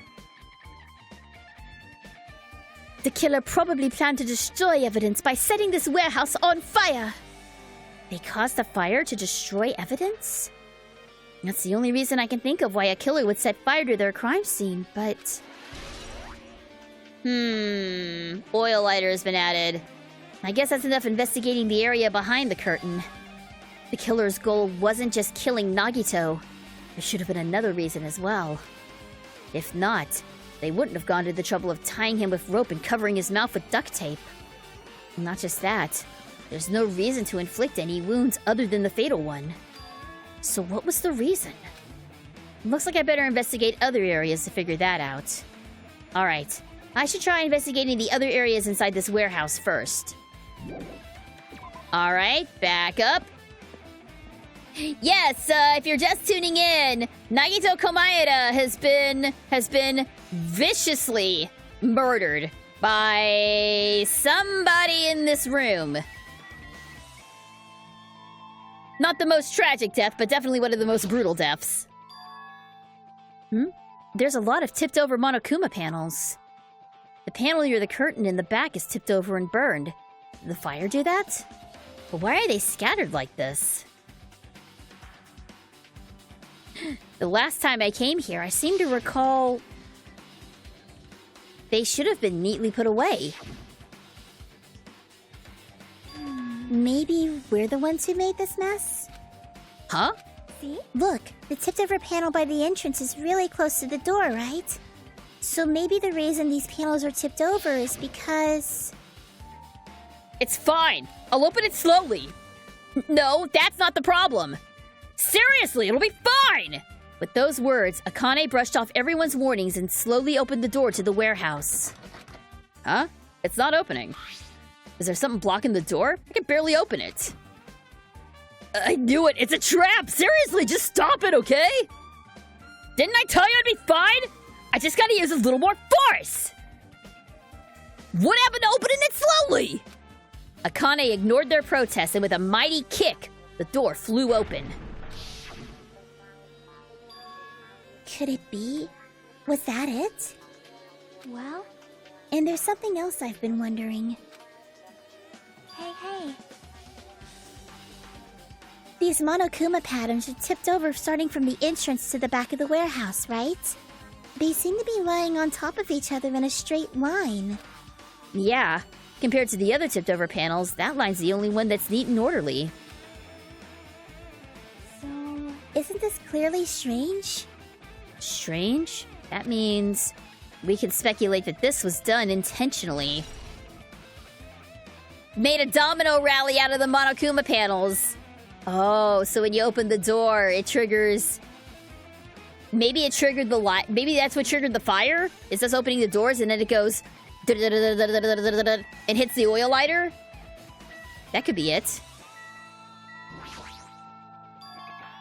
The killer probably planned to destroy evidence by setting this warehouse on fire. They caused the fire to destroy evidence? That's the only reason I can think of why a killer would set fire to their crime scene, but... Oil lighter has been added. I guess that's enough investigating the area behind the curtain. The killer's goal wasn't just killing Nagito. There should have been another reason as well. If not, they wouldn't have gone to the trouble of tying him with rope and covering his mouth with duct tape. And not just that, there's no reason to inflict any wounds other than the fatal one. So what was the reason? Looks like I better investigate other areas to figure that out. Alright, I should try investigating the other areas inside this warehouse first. Alright, back up. Yes, if you're just tuning in, Nagito Komaeda has been viciously murdered by somebody in this room. Not the most tragic death, but definitely one of the most brutal deaths. There's a lot of tipped over Monokuma panels. The panel near the curtain in the back is tipped over and burned. Did the fire do that? But why are they scattered like this? The last time I came here, I seem to recall they should have been neatly put away. Maybe we're the ones who made this mess? Huh? See? Look, the tipped over panel by the entrance is really close to the door, right? So maybe the reason these panels are tipped over is because... It's fine. I'll open it slowly. No, that's not the problem. Seriously, it'll be fine! With those words, Akane brushed off everyone's warnings and slowly opened the door to the warehouse. Huh? It's not opening. Is there something blocking the door? I can barely open it. I knew it! It's a trap! Seriously, just stop it, okay? Didn't I tell you I'd be fine? I just gotta use a little more force! What happened to opening it slowly? Akane ignored their protests, and with a mighty kick, the door flew open. Could it be? Was that it? Well, and there's something else I've been wondering. Hey. These Monokuma patterns are tipped over starting from the entrance to the back of the warehouse, right? They seem to be lying on top of each other in a straight line. Yeah, compared to the other tipped over panels, that line's the only one that's neat and orderly. So, isn't this clearly strange? Strange? That means we can speculate that this was done intentionally. Made a domino rally out of the Monokuma panels. Oh, so when you open the door, it triggers... Maybe it triggered the light. Maybe that's what triggered the fire? Is this opening the doors and then it goes... and hits the oil lighter? That could be it.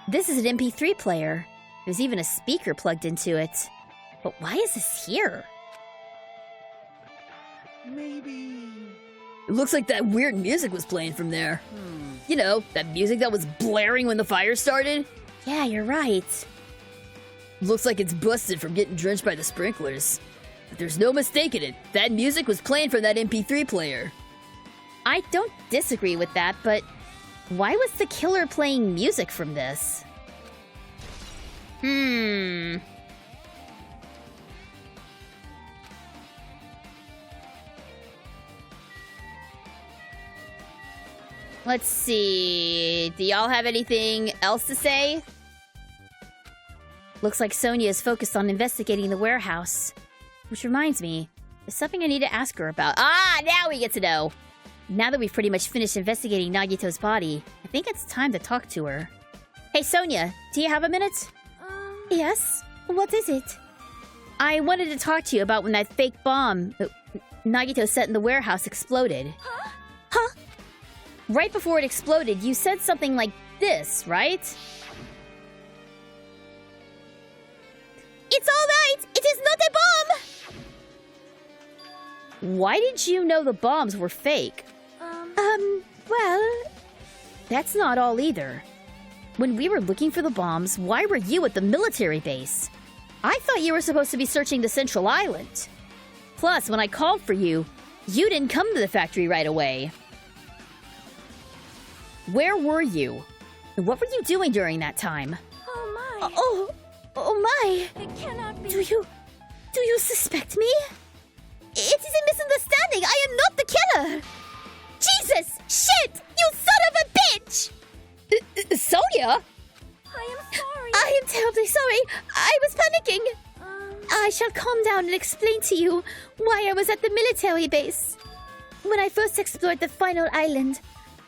This is an MP3 player. There's even a speaker plugged into it. But why is this here? Maybe... It looks like that weird music was playing from there. You know, that music that was blaring when the fire started? Yeah, you're right. Looks like it's busted from getting drenched by the sprinklers. But there's no mistaking it. That music was playing from that MP3 player. I don't disagree with that, but why was the killer playing music from this? Let's see. Do y'all have anything else to say? Looks like Sonia is focused on investigating the warehouse. Which reminds me, there's something I need to ask her about. Ah, now we get to know. Now that we've pretty much finished investigating Nagito's body, I think it's time to talk to her. Hey, Sonia, do you have a minute? Yes? What is it? I wanted to talk to you about when that fake bomb Nagito set in the warehouse exploded. Huh? Right before it exploded, you said something like this, right? It's all right! It is not a bomb! Why did you know the bombs were fake? Well... That's not all either. When we were looking for the bombs, why were you at the military base? I thought you were supposed to be searching the Central Island. Plus, when I called for you, you didn't come to the factory right away. Where were you? And what were you doing during that time? Oh my! Oh my! It cannot be. Do you suspect me? It is a misunderstanding! I am not the killer! Jesus! Shit! You son of a bitch! Sonia? I am sorry. I am terribly sorry. I was panicking. I shall calm down and explain to you why I was at the military base. When I first explored the final island,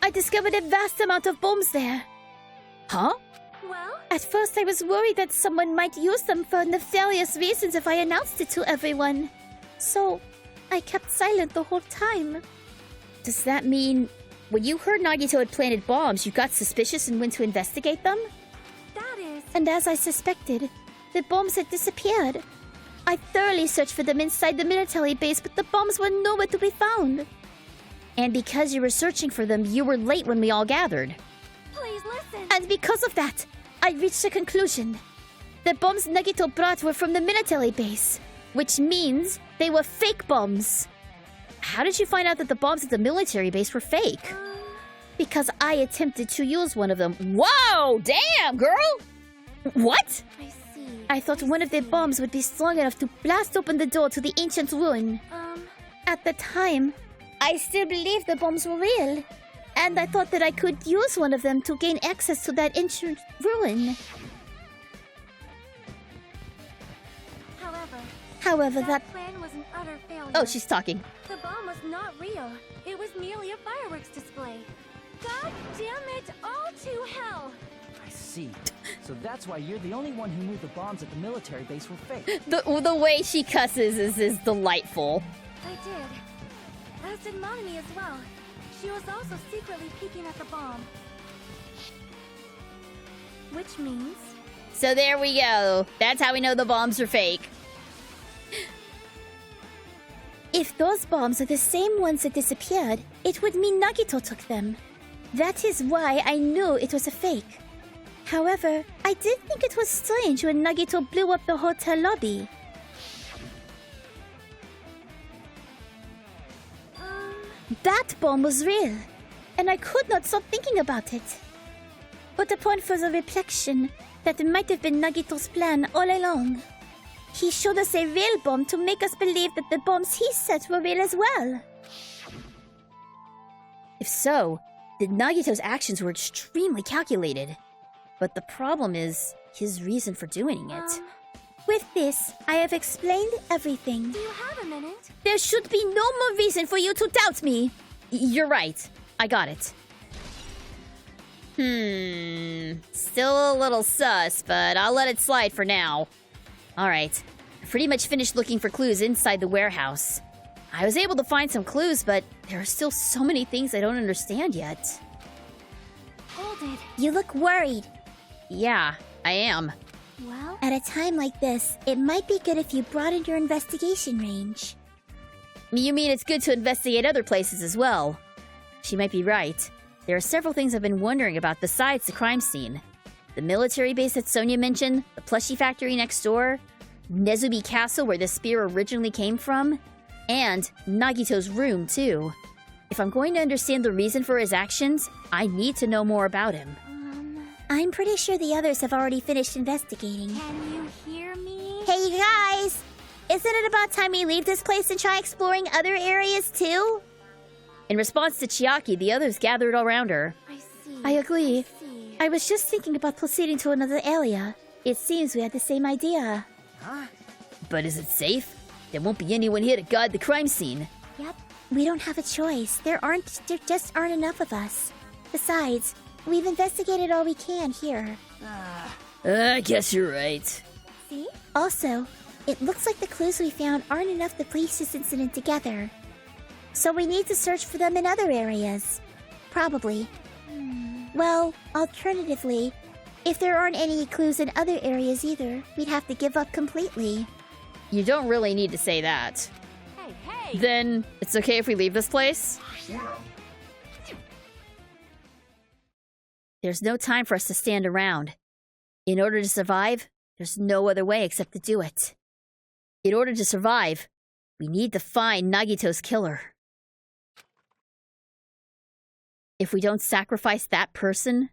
I discovered a vast amount of bombs there. Huh? Well? At first, I was worried that someone might use them for nefarious reasons if I announced it to everyone. So, I kept silent the whole time. Does that mean when you heard Nagito had planted bombs, you got suspicious and went to investigate them? That is... And as I suspected, the bombs had disappeared. I thoroughly searched for them inside the military base, but the bombs were nowhere to be found. And because you were searching for them, you were late when we all gathered. Please listen. And because of that, I reached a conclusion. The bombs Nagito brought were from the military base, which means they were fake bombs. How did you find out that the bombs at the military base were fake? Because I attempted to use one of them. Whoa! Damn, girl! What? I see. I thought one of the bombs would be strong enough to blast open the door to the ancient ruin. At the time, I still believed the bombs were real. And I thought that I could use one of them to gain access to that ancient ruin. However, that plan was an utter failure. Oh, she's talking. The bomb was not real. It was merely a fireworks display. God damn it, all to hell! I see. So that's why you're the only one who knew the bombs at the military base were fake. The way she cusses is delightful. I did. As did Monami as well. She was also secretly peeking at the bomb. Which means... So there we go. That's how we know the bombs are fake. If those bombs are the same ones that disappeared, it would mean Nagito took them. That is why I knew it was a fake. However, I did think it was strange when Nagito blew up the hotel lobby. That bomb was real, and I could not stop thinking about it. But upon further reflection, that might have been Nagito's plan all along. He showed us a real bomb to make us believe that the bombs he set were real as well. If so, then Nagito's actions were extremely calculated. But the problem is his reason for doing it. With this, I have explained everything. Do you have a minute? There should be no more reason for you to doubt me. You're right. I got it. Still a little sus, but I'll let it slide for now. Alright, I pretty much finished looking for clues inside the warehouse. I was able to find some clues, but there are still so many things I don't understand yet. Hold it. You look worried. Yeah, I am. Well? At a time like this, it might be good if you broaden your investigation range. You mean it's good to investigate other places as well? She might be right. There are several things I've been wondering about besides the crime scene. The military base that Sonia mentioned, the plushie factory next door, Nezubi Castle where the spear originally came from, and Nagito's room too. If I'm going to understand the reason for his actions, I need to know more about him. I'm pretty sure the others have already finished investigating. Can you hear me? Hey, you guys! Isn't it about time we leave this place and try exploring other areas too? In response to Chiaki, the others gathered around her. I see. I agree. see. I was just thinking about proceeding to another area. It seems we had the same idea. Huh? But is it safe? There won't be anyone here to guard the crime scene. Yep. We don't have a choice. There just aren't enough of us. Besides, we've investigated all we can here. I guess you're right. See? Also, it looks like the clues we found aren't enough to piece this incident together. So we need to search for them in other areas. Probably. Well, alternatively, if there aren't any clues in other areas either, we'd have to give up completely. You don't really need to say that. Hey, hey! Then it's okay if we leave this place? There's no time for us to stand around. In order to survive, there's no other way except to do it. In order to survive, we need to find Nagito's killer. If we don't sacrifice that person,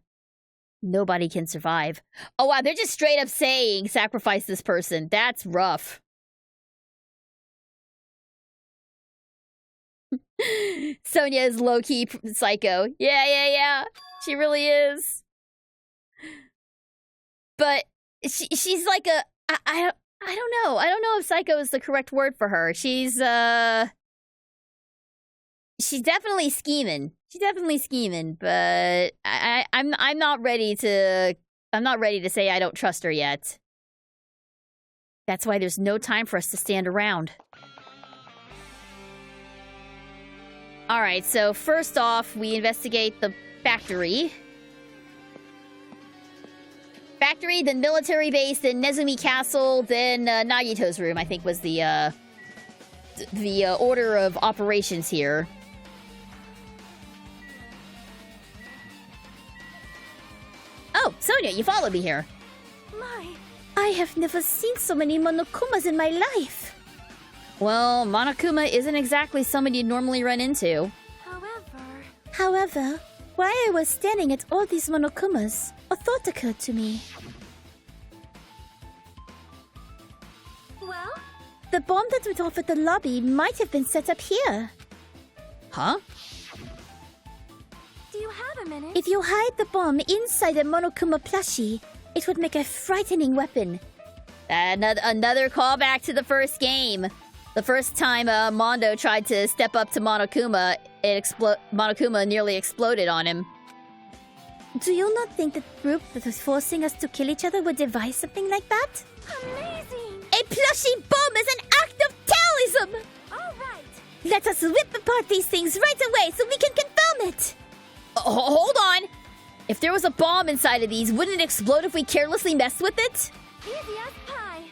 nobody can survive. Oh wow, they're just straight up saying sacrifice this person. That's rough. Sonia is low-key psycho. Yeah. She really is. But she's like a... I don't know. I don't know if psycho is the correct word for her. She's definitely scheming. She's definitely scheming, but I'm not ready to say I don't trust her yet. That's why there's no time for us to stand around. Alright, so first off, we investigate the factory. factory, then military base, then Nezumi Castle, then Nagito's room, I think was the order of operations here. Oh, Sonia, you followed me here. I have never seen so many Monokumas in my life. Well, Monokuma isn't exactly someone you'd normally run into. However, while I was standing at all these Monokumas, a thought occurred to me. Well? The bomb that went off at the lobby might have been set up here. Huh? Do you have a minute? If you hide the bomb inside a Monokuma plushie, it would make a frightening weapon. Another callback to the first game. The first time Mondo tried to step up to Monokuma, Monokuma nearly exploded on him. Do you not think the group that was forcing us to kill each other would devise something like that? Amazing! A plushie bomb is an act of terrorism! Alright! Let us rip apart these things right away so we can confirm it! Hold on! If there was a bomb inside of these, wouldn't it explode if we carelessly messed with it? Easy as pie!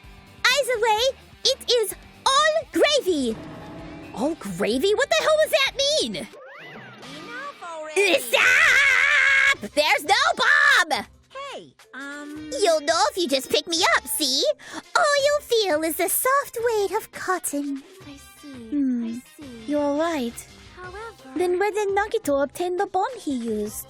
Either way, it is all gravy! All gravy? What the hell does that mean? Enough already! Stop! There's no bomb! Hey, You'll know if you just pick me up, see? All you'll feel is the soft weight of cotton. I see, I see. You're right. However... Then where did Nagito obtain the bomb he used?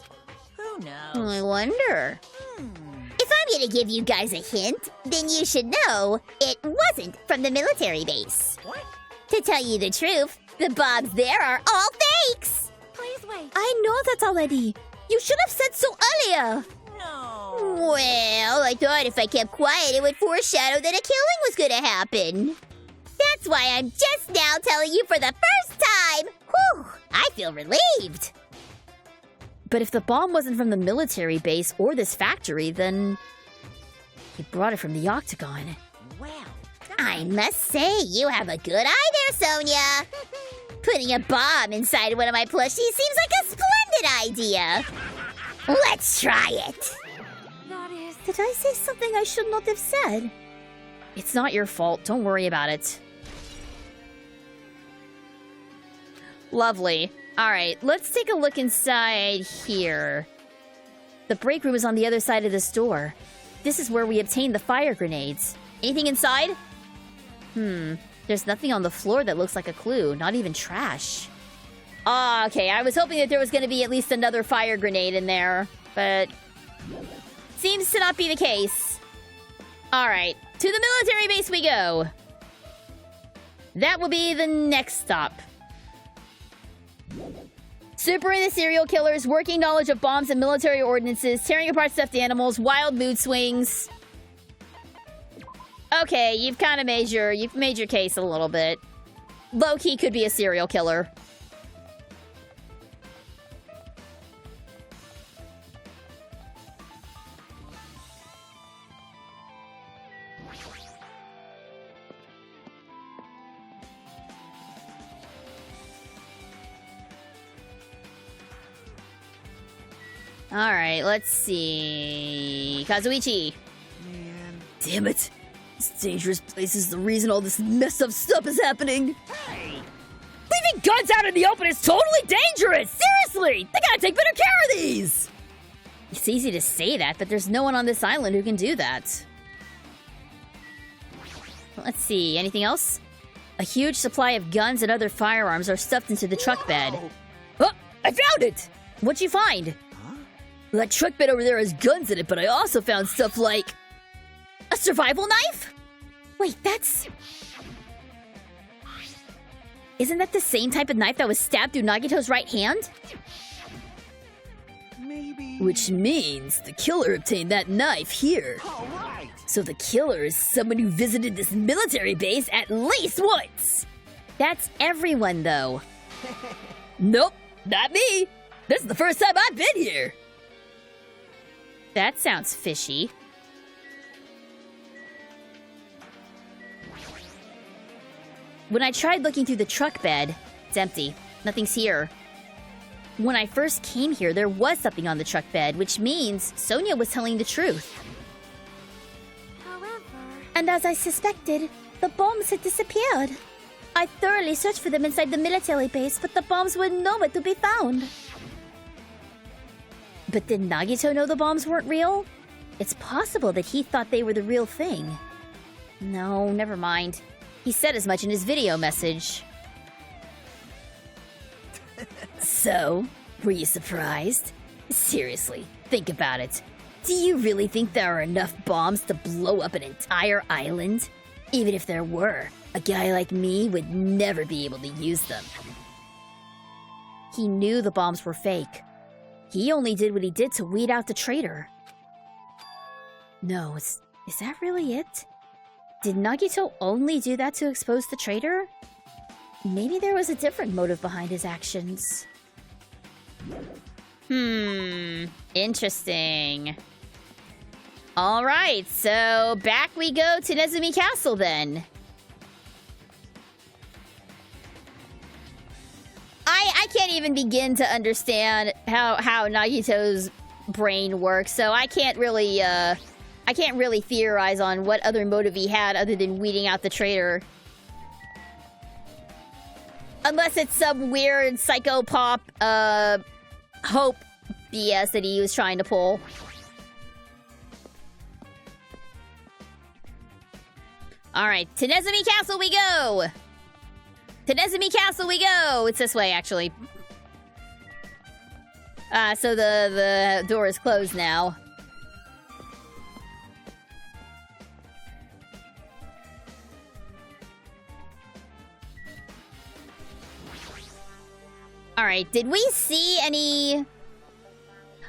Who knows? I wonder. If I'm gonna give you guys a hint, then you should know it wasn't from the military base. What? To tell you the truth, the bombs there are all fakes! Please wait. I know that already. You should have said so earlier. No. Well, I thought if I kept quiet, it would foreshadow that a killing was gonna happen. That's why I'm just now telling you for the first time. Whew, I feel relieved. But if the bomb wasn't from the military base or this factory, then he brought it from the Octagon. Well, I must say, you have a good eye there, Sonia. Putting a bomb inside one of my plushies seems like a splendid idea. Let's try it. that is... Did I say something I should not have said? It's not your fault. Don't worry about it. Lovely. Alright, let's take a look inside here. The break room is on the other side of this door. This is where we obtained the fire grenades. Anything inside? There's nothing on the floor that looks like a clue. Not even trash. Ah, okay. I was hoping that there was going to be at least another fire grenade in there. But seems to not be the case. Alright, to the military base we go. That will be the next stop. Super into serial killers, working knowledge of bombs and military ordinances, tearing apart stuffed animals, wild mood swings. Okay, you've made your case a little bit. Low-key could be a serial killer. Alright, let's see... Kazuichi. Man. Damn it. This dangerous place is the reason all this messed up stuff is happening. Hey! Leaving guns out in the open is totally dangerous! Seriously! They gotta take better care of these! It's easy to say that, but there's no one on this island who can do that. Let's see, anything else? A huge supply of guns and other firearms are stuffed into the truck bed. Oh, I found it! What'd you find? That truck bed over there has guns in it, but I also found stuff like... A survival knife? Wait, that's... Isn't that the same type of knife that was stabbed through Nagito's right hand? Maybe... Which means the killer obtained that knife here. All right! So the killer is someone who visited this military base at least once! That's everyone, though. Nope, not me! This is the first time I've been here! That sounds fishy. When I tried looking through the truck bed, it's empty. Nothing's here. When I first came here, there was something on the truck bed, which means Sonia was telling the truth. And as I suspected, the bombs had disappeared. I thoroughly searched for them inside the military base, but the bombs were nowhere to be found. But did Nagito know the bombs weren't real? It's possible that he thought they were the real thing. No, never mind. He said as much in his video message. So, were you surprised? Seriously, think about it. Do you really think there are enough bombs to blow up an entire island? Even if there were, a guy like me would never be able to use them. He knew the bombs were fake. He only did what he did to weed out the traitor. No, is that really it? Did Nagito only do that to expose the traitor? Maybe there was a different motive behind his actions. Interesting. Alright, so back we go to Nezumi Castle then. I can't even begin to understand how Nagito's brain works, so I can't really theorize on what other motive he had other than weeding out the traitor. Unless it's some weird psychopop hope BS that he was trying to pull. Alright, to Nezumi Castle we go! To Nezumi Castle we go! It's this way, actually. So the door is closed now. Alright, did we see any...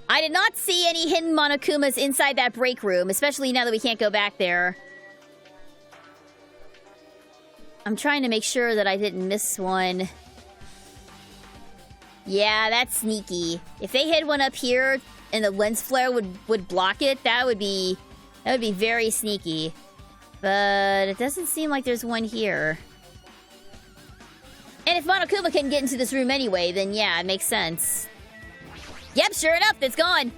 I did not see any hidden Monokumas inside that break room, especially now that we can't go back there. I'm trying to make sure that I didn't miss one. Yeah, that's sneaky. If they hid one up here and the lens flare would block it, that would be very sneaky. But it doesn't seem like there's one here. And if Monokuma can get into this room anyway, then yeah, it makes sense. Yep, sure enough, it's gone.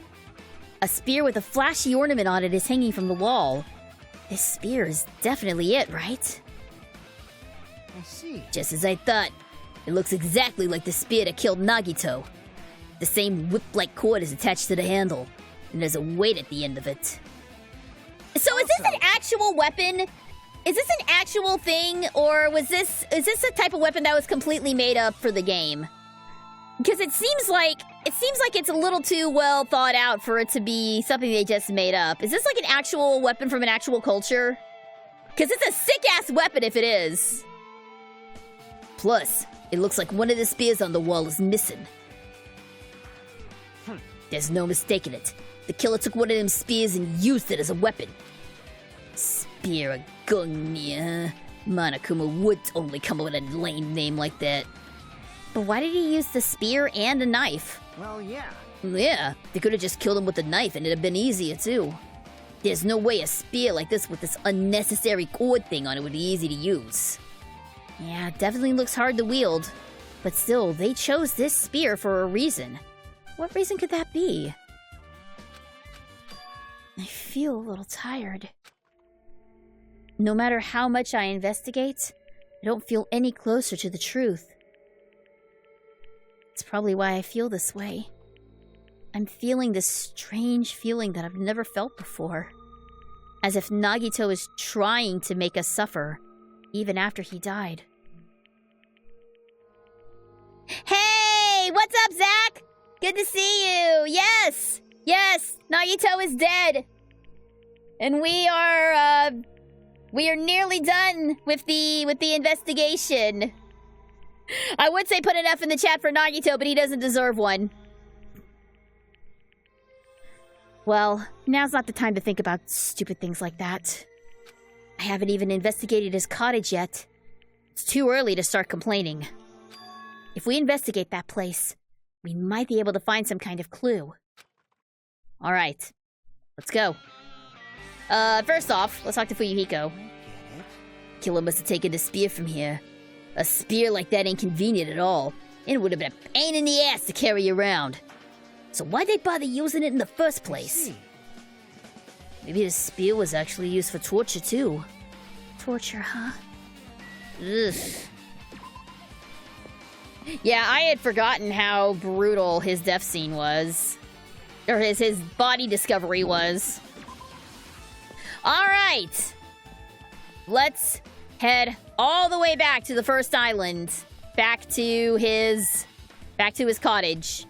A spear with a flashy ornament on it is hanging from the wall. This spear is definitely it, right? I see. Just as I thought. It looks exactly like the spear that killed Nagito. The same whip-like cord is attached to the handle, and there's a weight at the end of it. So is this an actual weapon? Is this an actual thing, or is this a type of weapon that was completely made up for the game? Because it seems like it's a little too well thought out for it to be something they just made up. Is this like an actual weapon from an actual culture? Because it's a sick-ass weapon if it is. Plus, it looks like one of the spears on the wall is missing. There's no mistaking it. The killer took one of them spears and used it as a weapon. Spear of Gunnya. Monokuma would totally come up with a lame name like that. But why did he use the spear and a knife? Well, yeah. Yeah, they could have just killed him with a knife and it'd have been easier too. There's no way a spear like this with this unnecessary cord thing on it would be easy to use. Yeah, it definitely looks hard to wield. But still, they chose this spear for a reason. What reason could that be? I feel a little tired. No matter how much I investigate, I don't feel any closer to the truth. It's probably why I feel this way. I'm feeling this strange feeling that I've never felt before. As if Nagito is trying to make us suffer, even after he died. Hey! What's up, Zach? Good to see you! Yes! Yes! Nagito is dead! And we are nearly done with the investigation. I would say put an F in the chat for Nagito, but he doesn't deserve one. Well, now's not the time to think about stupid things like that. I haven't even investigated his cottage yet. It's too early to start complaining. If we investigate that place, we might be able to find some kind of clue. Alright, let's go. First off, let's talk to Fuyuhiko. Killer must have taken the spear from here. A spear like that ain't convenient at all. And it would have been a pain in the ass to carry around. So why'd they bother using it in the first place? Maybe the spear was actually used for torture too. Torture, huh? Ugh. Yeah, I had forgotten how brutal his death scene was. Or his body discovery was. Alright! Let's head all the way back to the first island. Back to his cottage.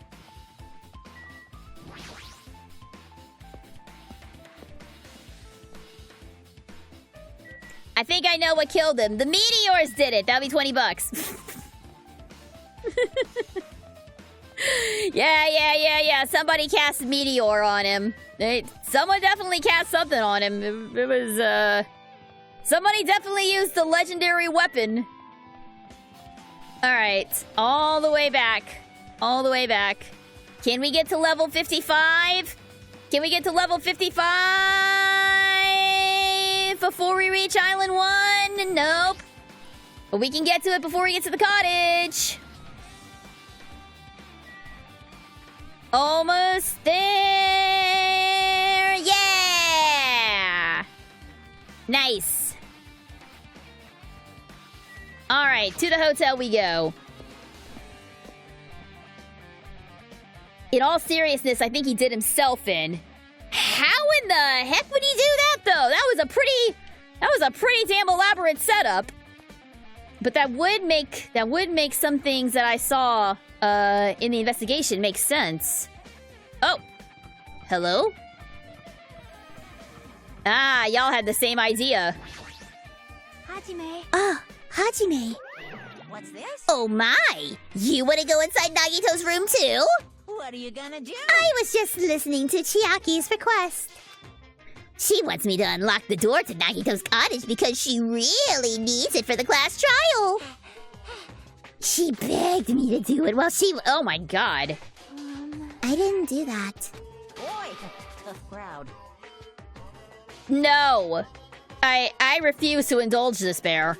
I think I know what killed him. The meteors did it. That'll be $20. Yeah. Somebody cast a meteor on him. Someone definitely cast something on him. It was, somebody definitely used the legendary weapon. Alright. All the way back. All the way back. Can we get to level 55? Can we get to level 55 before we reach Island 1? Nope. But we can get to it before we get to the cottage. Almost there! Yeah! Nice. Alright, to the hotel we go. In all seriousness, I think he did himself in. How in the heck would he do that, though? That was a pretty damn elaborate setup. But that would make some things that I saw in the investigation make sense. Oh, hello? Ah, y'all had the same idea. Hajime. Oh, Hajime. What's this? Oh my! You want to go inside Nagito's room too? What are you gonna do? I was just listening to Chiaki's request. She wants me to unlock the door to Nagito's cottage because she really needs it for the class trial. She begged me to do it while she... Oh my god. I didn't do that. Boy, tough crowd. No. I refuse to indulge despair.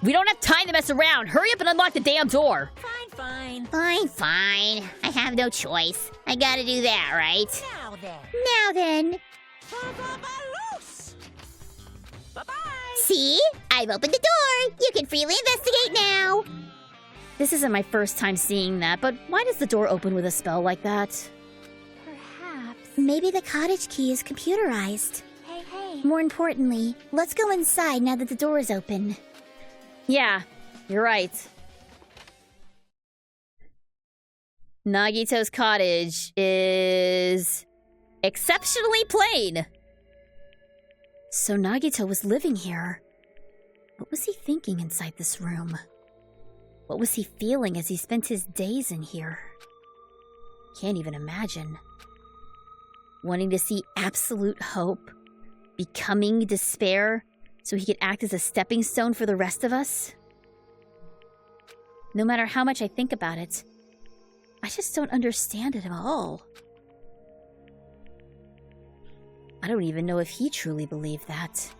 We don't have time to mess around. Hurry up and unlock the damn door. Fine. Fine. I have no choice. I gotta do that, right? Now then. Loose. Bye-bye. See? I've opened the door. You can freely investigate now. This isn't my first time seeing that, but why does the door open with a spell like that? Perhaps. Maybe the cottage key is computerized. Hey. More importantly, let's go inside now that the door is open. Yeah, you're right. Nagito's cottage is exceptionally plain. So Nagito was living here. What was he thinking inside this room? What was he feeling as he spent his days in here? Can't even imagine. Wanting to see absolute hope, becoming despair, so he could act as a stepping stone for the rest of us? No matter how much I think about it, I just don't understand it at all. I don't even know if he truly believed that.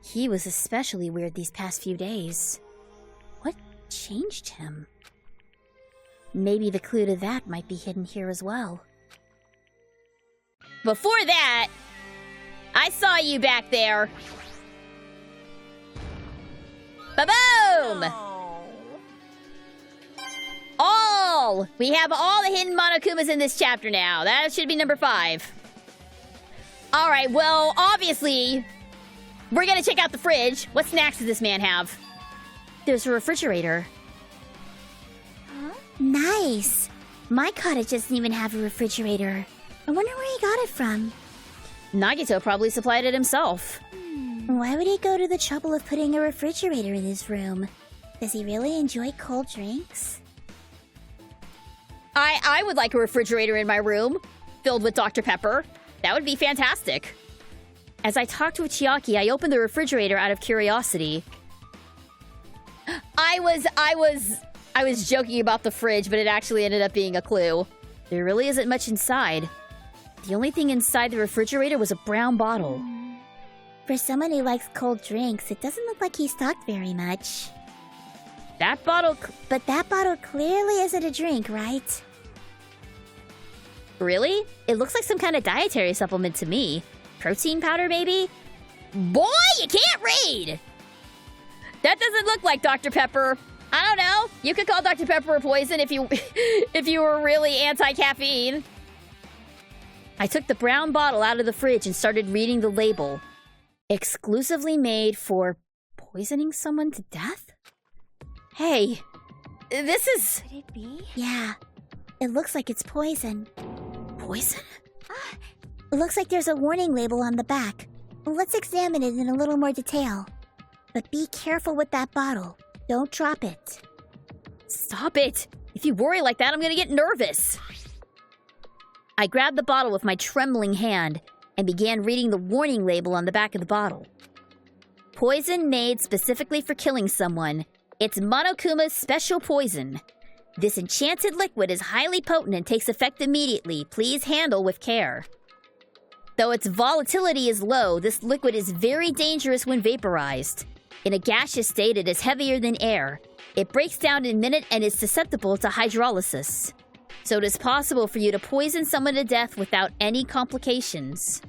He was especially weird these past few days. What changed him? Maybe the clue to that might be hidden here as well. Before that, I saw you back there. Ba-boom! All! We have all the hidden Monokumas in this chapter now. That should be number 5. Alright, well, obviously, we're gonna check out the fridge. What snacks does this man have? There's a refrigerator. Huh? Nice. My cottage doesn't even have a refrigerator. I wonder where he got it from. Nagito probably supplied it himself. Why would he go to the trouble of putting a refrigerator in his room? Does he really enjoy cold drinks? I would like a refrigerator in my room, filled with Dr. Pepper. That would be fantastic. As I talked with Chiaki, I opened the refrigerator out of curiosity. I was joking about the fridge, but it actually ended up being a clue. There really isn't much inside. The only thing inside the refrigerator was a brown bottle. For someone who likes cold drinks, it doesn't look like he stocked very much. But that bottle clearly isn't a drink, right? Really? It looks like some kind of dietary supplement to me. Protein powder, maybe? Boy, you can't read! That doesn't look like Dr. Pepper. I don't know. You could call Dr. Pepper a poison if you if you were really anti-caffeine. I took the brown bottle out of the fridge and started reading the label. Exclusively made for poisoning someone to death? Hey, this is... Could it be? Yeah, it looks like it's poison. Poison? It looks like there's a warning label on the back. Let's examine it in a little more detail. But be careful with that bottle. Don't drop it. Stop it! If you worry like that, I'm gonna get nervous. I grabbed the bottle with my trembling hand and began reading the warning label on the back of the bottle. Poison made specifically for killing someone. It's Monokuma's special poison. This enchanted liquid is highly potent and takes effect immediately. Please handle with care. Though its volatility is low, this liquid is very dangerous when vaporized. In a gaseous state, it is heavier than air. It breaks down in a minute and is susceptible to hydrolysis. So it is possible for you to poison someone to death without any complications.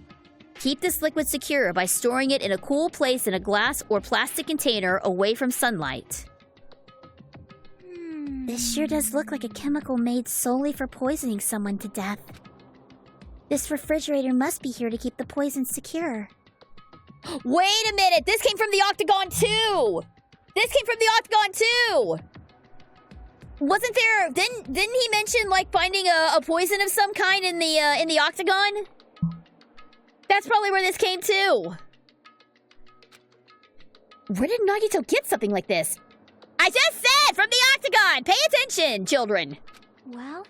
Keep this liquid secure by storing it in a cool place in a glass or plastic container away from sunlight. This sure does look like a chemical made solely for poisoning someone to death. This refrigerator must be here to keep the poison secure. Wait a minute! This came from the Octagon too! This came from the Octagon too! Wasn't there... Didn't he mention, like, finding a poison of some kind in the Octagon? That's probably where this came too. Where did Nagito get something like this? I just said from the Octagon! Pay attention, children! Well,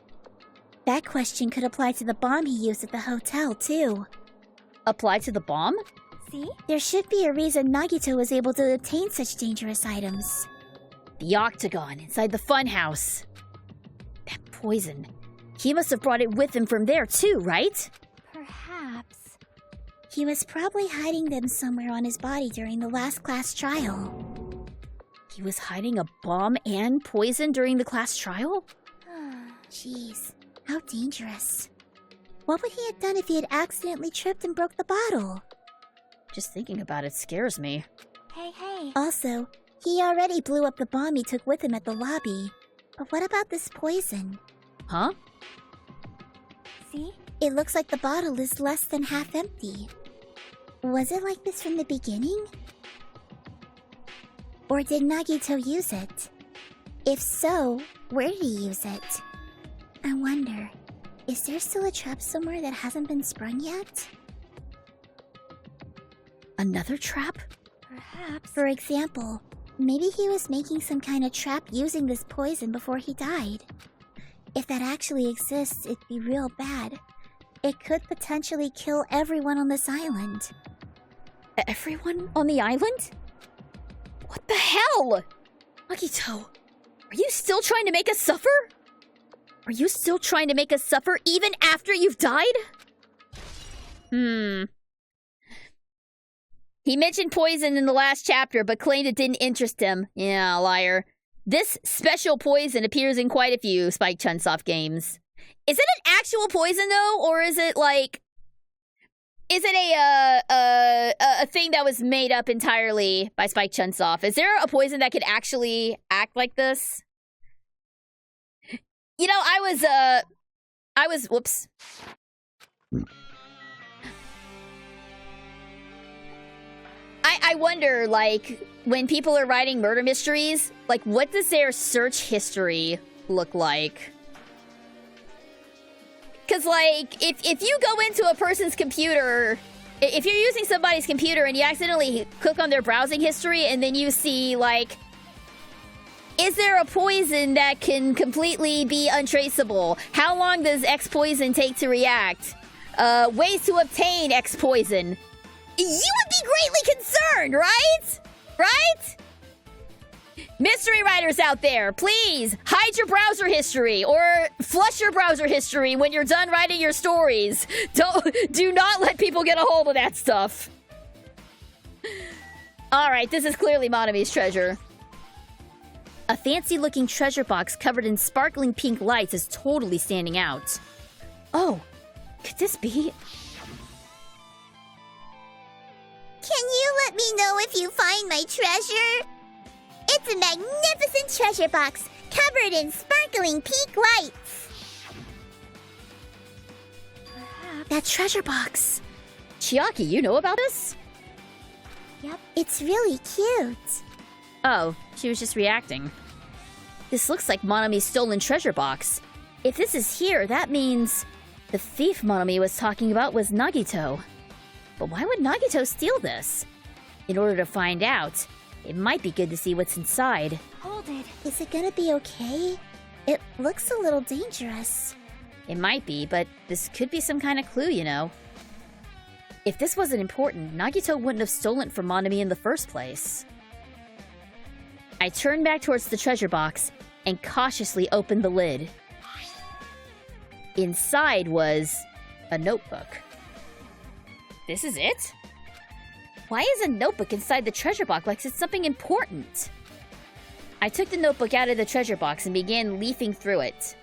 that question could apply to the bomb he used at the hotel, too. Apply to the bomb? See? There should be a reason Nagito was able to obtain such dangerous items. The Octagon inside the funhouse. That poison. He must have brought it with him from there too, right? Perhaps. He was probably hiding them somewhere on his body during the last class trial. He was hiding a bomb and poison during the class trial? Jeez, how dangerous. What would he have done if he had accidentally tripped and broke the bottle? Just thinking about it scares me. Hey. Also, he already blew up the bomb he took with him at the lobby. But what about this poison? Huh? See? It looks like the bottle is less than half empty. Was it like this from the beginning? Or did Nagito use it? If so, where did he use it? I wonder, is there still a trap somewhere that hasn't been sprung yet? Another trap? Perhaps. For example, maybe he was making some kind of trap using this poison before he died. If that actually exists, it'd be real bad. It could potentially kill everyone on this island. Everyone on the island? What the hell? Nagito, are you still trying to make us suffer? Are you still trying to make us suffer even after you've died? He mentioned poison in the last chapter, but claimed it didn't interest him. Yeah, liar. This special poison appears in quite a few Spike Chunsoft games. Is it an actual poison, though? Or is it, like... Is it a thing that was made up entirely by Spike Chunsoft? Is there a poison that could actually act like this? You know, I was... Whoops. I wonder, like, when people are writing murder mysteries, like, what does their search history look like? Because, like, if you go into a person's computer, if you're using somebody's computer and you accidentally click on their browsing history and then you see, like, is there a poison that can completely be untraceable? How long does X poison take to react? Ways to obtain X poison. You would be greatly concerned, right? Right? Mystery writers out there, please hide your browser history or flush your browser history when you're done writing your stories. Do not let people get a hold of that stuff. All right, this is clearly Monami's treasure. A fancy-looking treasure box covered in sparkling pink lights is totally standing out. Oh, could this be... Can you to know if you find my treasure? It's a magnificent treasure box covered in sparkling pink lights. That treasure box. Chiaki, you know about this? Yep. It's really cute. Oh, she was just reacting. This looks like Monomi's stolen treasure box. If this is here, that means the thief Monomi was talking about was Nagito. But why would Nagito steal this? In order to find out, it might be good to see what's inside. Hold it. Is it gonna be okay? It looks a little dangerous. It might be, but this could be some kind of clue, you know. If this wasn't important, Nagito wouldn't have stolen it from Monomi in the first place. I turned back towards the treasure box and cautiously opened the lid. Inside was a notebook. This is it? Why is a notebook inside the treasure box like it's something important? I took the notebook out of the treasure box and began leafing through it.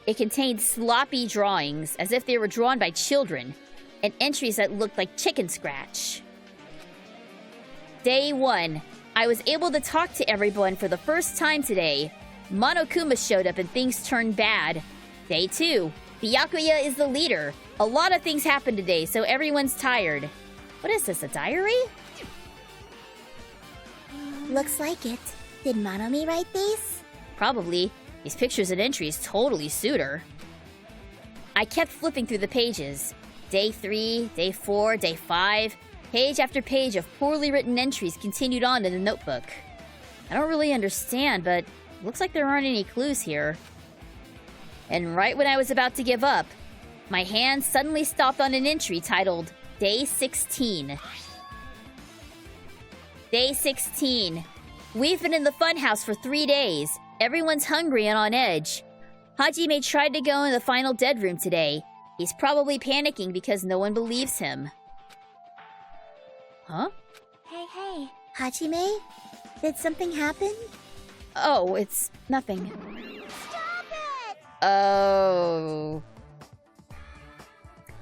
It contained sloppy drawings, as if they were drawn by children, and entries that looked like chicken scratch. Day 1. I was able to talk to everyone for the first time today. Monokuma showed up and things turned bad. Day 2. Byakuya is the leader. A lot of things happened today, so everyone's tired. What is this, a diary? Looks like it. Did Monomi write these? Probably. These pictures and entries totally suit her. I kept flipping through the pages. Day 3, Day 4, Day 5. Page after page of poorly written entries continued on in the notebook. I don't really understand, but looks like there aren't any clues here. And right when I was about to give up, my hand suddenly stopped on an entry titled Day 16. Day 16. We've been in the funhouse for 3 days. Everyone's hungry and on edge. Hajime tried to go in the final dead room today. He's probably panicking because no one believes him. Huh? Hey. Hajime? Did something happen? Oh, it's nothing. Stop it! Oh.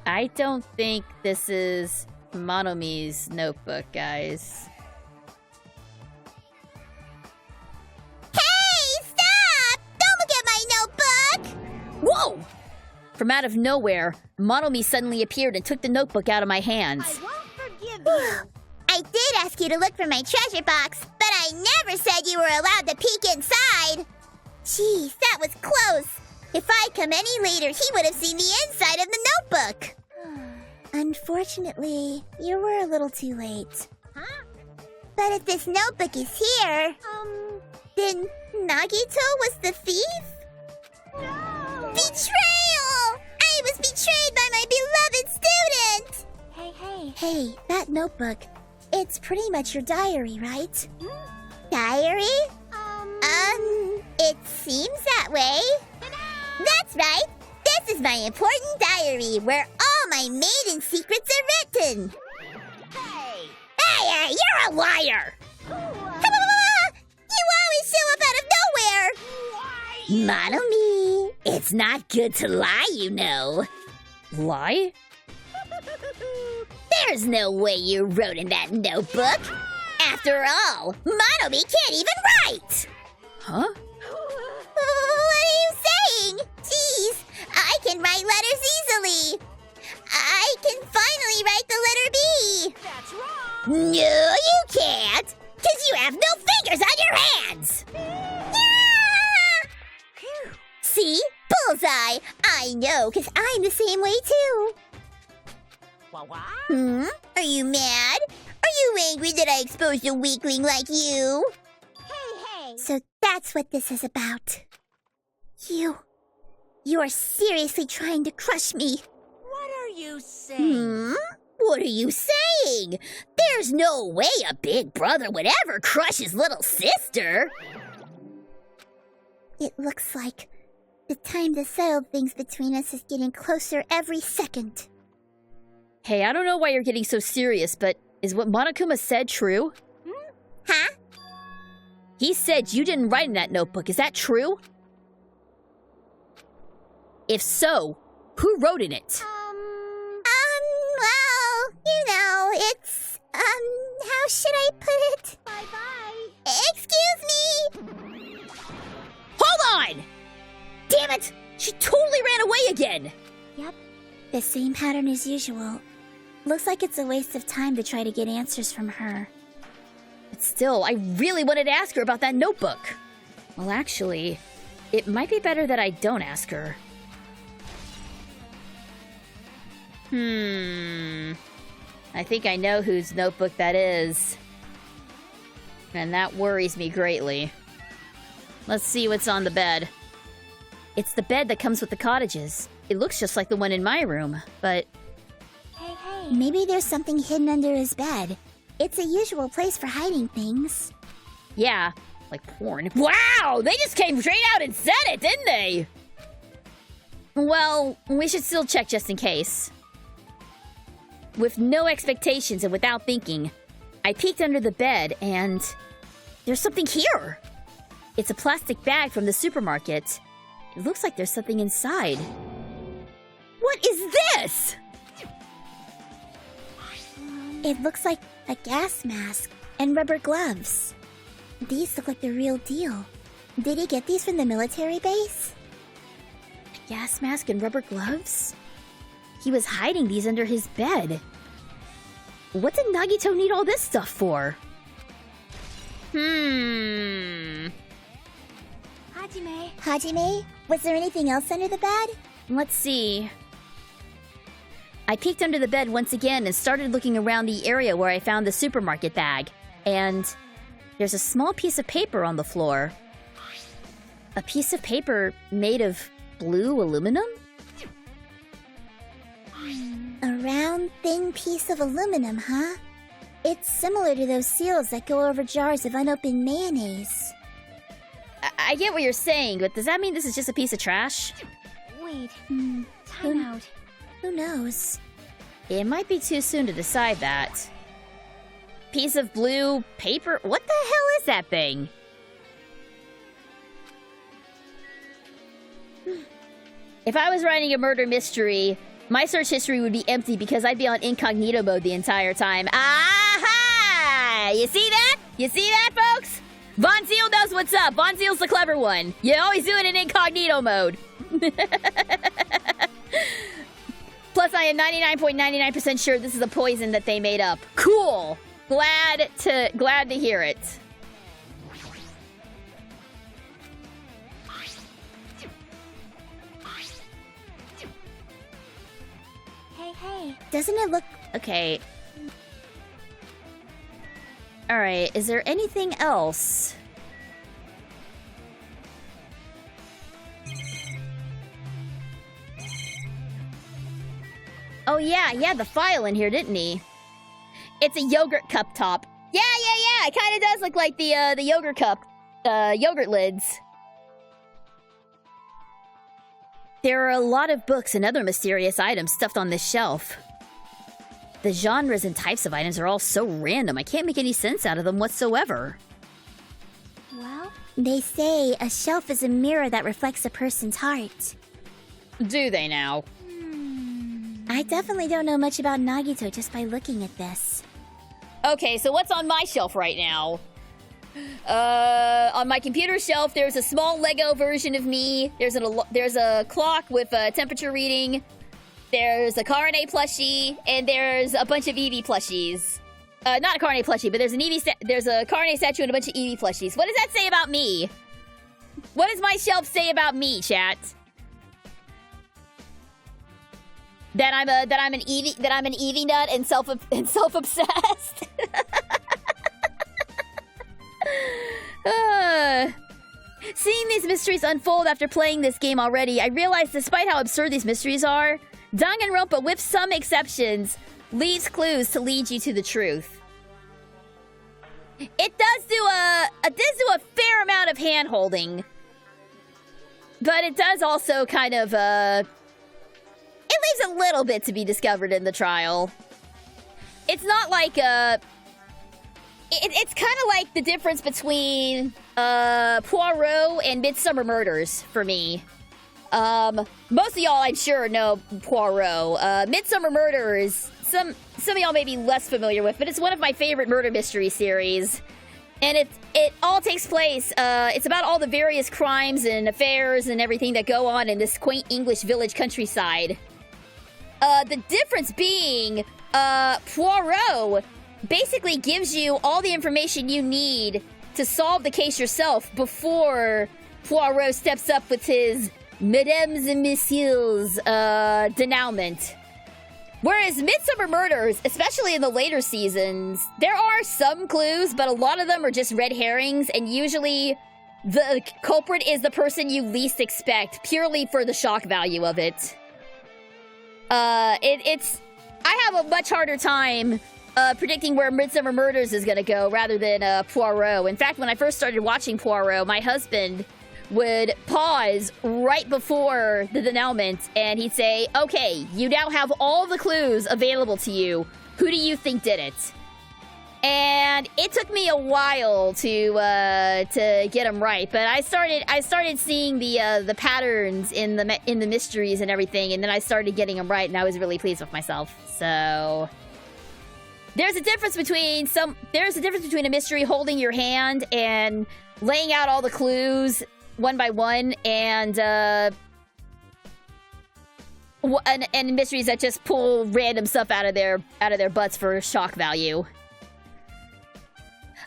I don't think this is Monomi's notebook, guys. Hey, stop! Don't look at my notebook! Whoa! From out of nowhere, Monomi suddenly appeared and took the notebook out of my hands. I won't forgive you. I did ask you to look for my treasure box, but I never said you were allowed to peek inside. Jeez, that was close. If I'd come any later, he would have seen the inside of the notebook. Unfortunately, you were a little too late. Huh? But if this notebook is here, then Nagito was the thief? No! Betrayal! I was betrayed by my beloved student! Hey, that notebook, it's pretty much your diary, right? Diary? It seems that way. That's right! This is my important diary, where all my maiden secrets are written! Hey, you're a liar! You always show up out of nowhere! Monomi, it's not good to lie, you know. Lie? There's no way you wrote in that notebook. After all, Monomi can't even write! Huh? What are you saying? Jeez, I can write letters easily. I can finally write the letter B. That's wrong. No, you can't, because you have no fingers on your hands. Phew. See? Bullseye. I know, because I'm the same way too. What? Are you mad? Are you angry that I exposed a weakling like you? Hey. So that's what this is about. You are seriously trying to crush me. What are you saying? What are you saying? There's no way a big brother would ever crush his little sister. It looks like the time to settle things between us is getting closer every second. Hey, I don't know why you're getting so serious, but is what Monokuma said true? Huh? He said you didn't write in that notebook. Is that true? If so, who wrote in it? Well, you know, it's should I put it? Bye-bye. Excuse me! Hold on! Damn it! She totally ran away again! Yep. The same pattern as usual. Looks like it's a waste of time to try to get answers from her. But still, I really wanted to ask her about that notebook. Well, actually, it might be better that I don't ask her. I think I know whose notebook that is. And that worries me greatly. Let's see what's on the bed. It's the bed that comes with the cottages. It looks just like the one in my room, but... Hey. Maybe there's something hidden under his bed. It's a usual place for hiding things. Yeah, like porn. Wow! They just came straight out and said it, didn't they? Well, we should still check just in case. With no expectations and without thinking, I peeked under the bed and... there's something here! It's a plastic bag from the supermarket. It looks like there's something inside. What is this? It looks like a gas mask and rubber gloves. These look like the real deal. Did he get these from the military base? A gas mask and rubber gloves? He was hiding these under his bed. What did Nagito need all this stuff for? Hajime, was there anything else under the bed? Let's see. I peeked under the bed once again and started looking around the area where I found the supermarket bag. And there's a small piece of paper on the floor. A piece of paper made of blue aluminum? A round, thin piece of aluminum, huh? It's similar to those seals that go over jars of unopened mayonnaise. I get what you're saying, but does that mean this is just a piece of trash? Wait, time out. Who knows? It might be too soon to decide that. Piece of blue paper? What the hell is that thing? If I was writing a murder mystery, my search history would be empty because I'd be on incognito mode the entire time. Aha! You see that? You see that, folks? Von Ziel knows what's up. Von Ziel's the clever one. You always do it in incognito mode. Plus, I am 99.99% sure this is a poison that they made up. Cool. Glad to hear it. Hey. Doesn't it look... Okay. Alright, is there anything else? Oh yeah, the file in here, didn't he? It's a yogurt cup top. Yeah, it kinda does look like the yogurt cup, yogurt lids. There are a lot of books and other mysterious items stuffed on this shelf. The genres and types of items are all so random, I can't make any sense out of them whatsoever. Well, they say a shelf is a mirror that reflects a person's heart. Do they now? I definitely don't know much about Nagito just by looking at this. Okay, so what's on my shelf right now? On my computer shelf, there's a small Lego version of me. There's a clock with a temperature reading. There's a Karane plushie, and there's a bunch of Eevee plushies. Not a Karane plushie, but there's a Karane statue and a bunch of Eevee plushies. What does that say about me? What does my shelf say about me, chat? That I'm an Eevee nut and self-obsessed. Seeing these mysteries unfold after playing this game already, I realize despite how absurd these mysteries are, Danganronpa, with some exceptions, leaves clues to lead you to the truth. It does do a fair amount of hand-holding, but it does also kind of, it leaves a little bit to be discovered in the trial. It's not like, it's kind of like the difference between, Poirot and Midsummer Murders, for me. Most of y'all, I'm sure, know Poirot. Midsummer Murders, some of y'all may be less familiar with, but it's one of my favorite murder mystery series. And it all takes place, it's about all the various crimes and affairs and everything that go on in this quaint English village countryside. The difference being, Poirot basically gives you all the information you need to solve the case yourself before Poirot steps up with his Mesdames and Messieurs, denouement. Whereas Midsummer Murders, especially in the later seasons, there are some clues, but a lot of them are just red herrings, and usually the culprit is the person you least expect, purely for the shock value of it. I have a much harder time predicting where Midsummer Murders is gonna go rather than Poirot. In fact, when I first started watching Poirot, my husband would pause right before the denouement, and he'd say, okay, you now have all the clues available to you. Who do you think did it? And it took me a while to get him right, but I started seeing the patterns in the mysteries and everything, and then I started getting them right, and I was really pleased with myself. So there's a difference between a mystery holding your hand and laying out all the clues one by one, and mysteries that just pull random stuff out of their butts for shock value.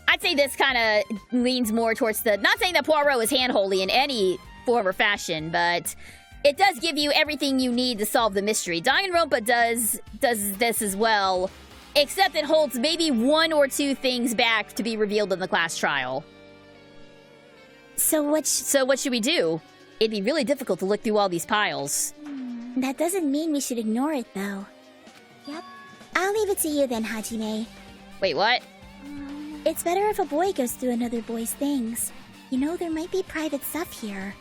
I'd say this kind of leans more towards the... Not saying that Poirot is hand-holding in any form or fashion, but it does give you everything you need to solve the mystery. Danganronpa does this as well, except it holds maybe one or two things back to be revealed in the class trial. So what should we do? It'd be really difficult to look through all these piles. That doesn't mean we should ignore it, though. Yep. I'll leave it to you then, Hajime. Wait, what? It's better if a boy goes through another boy's things. You know, there might be private stuff here.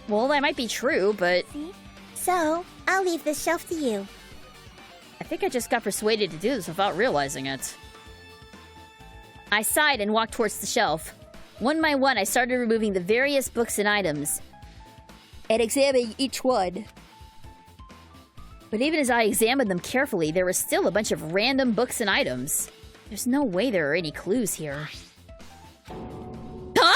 Well, that might be true, but... See? So, I'll leave this shelf to you. I think I just got persuaded to do this without realizing it. I sighed and walked towards the shelf. One by one, I started removing the various books and items, and examining each one. But even as I examined them carefully, there were still a bunch of random books and items. There's no way there are any clues here. Huh?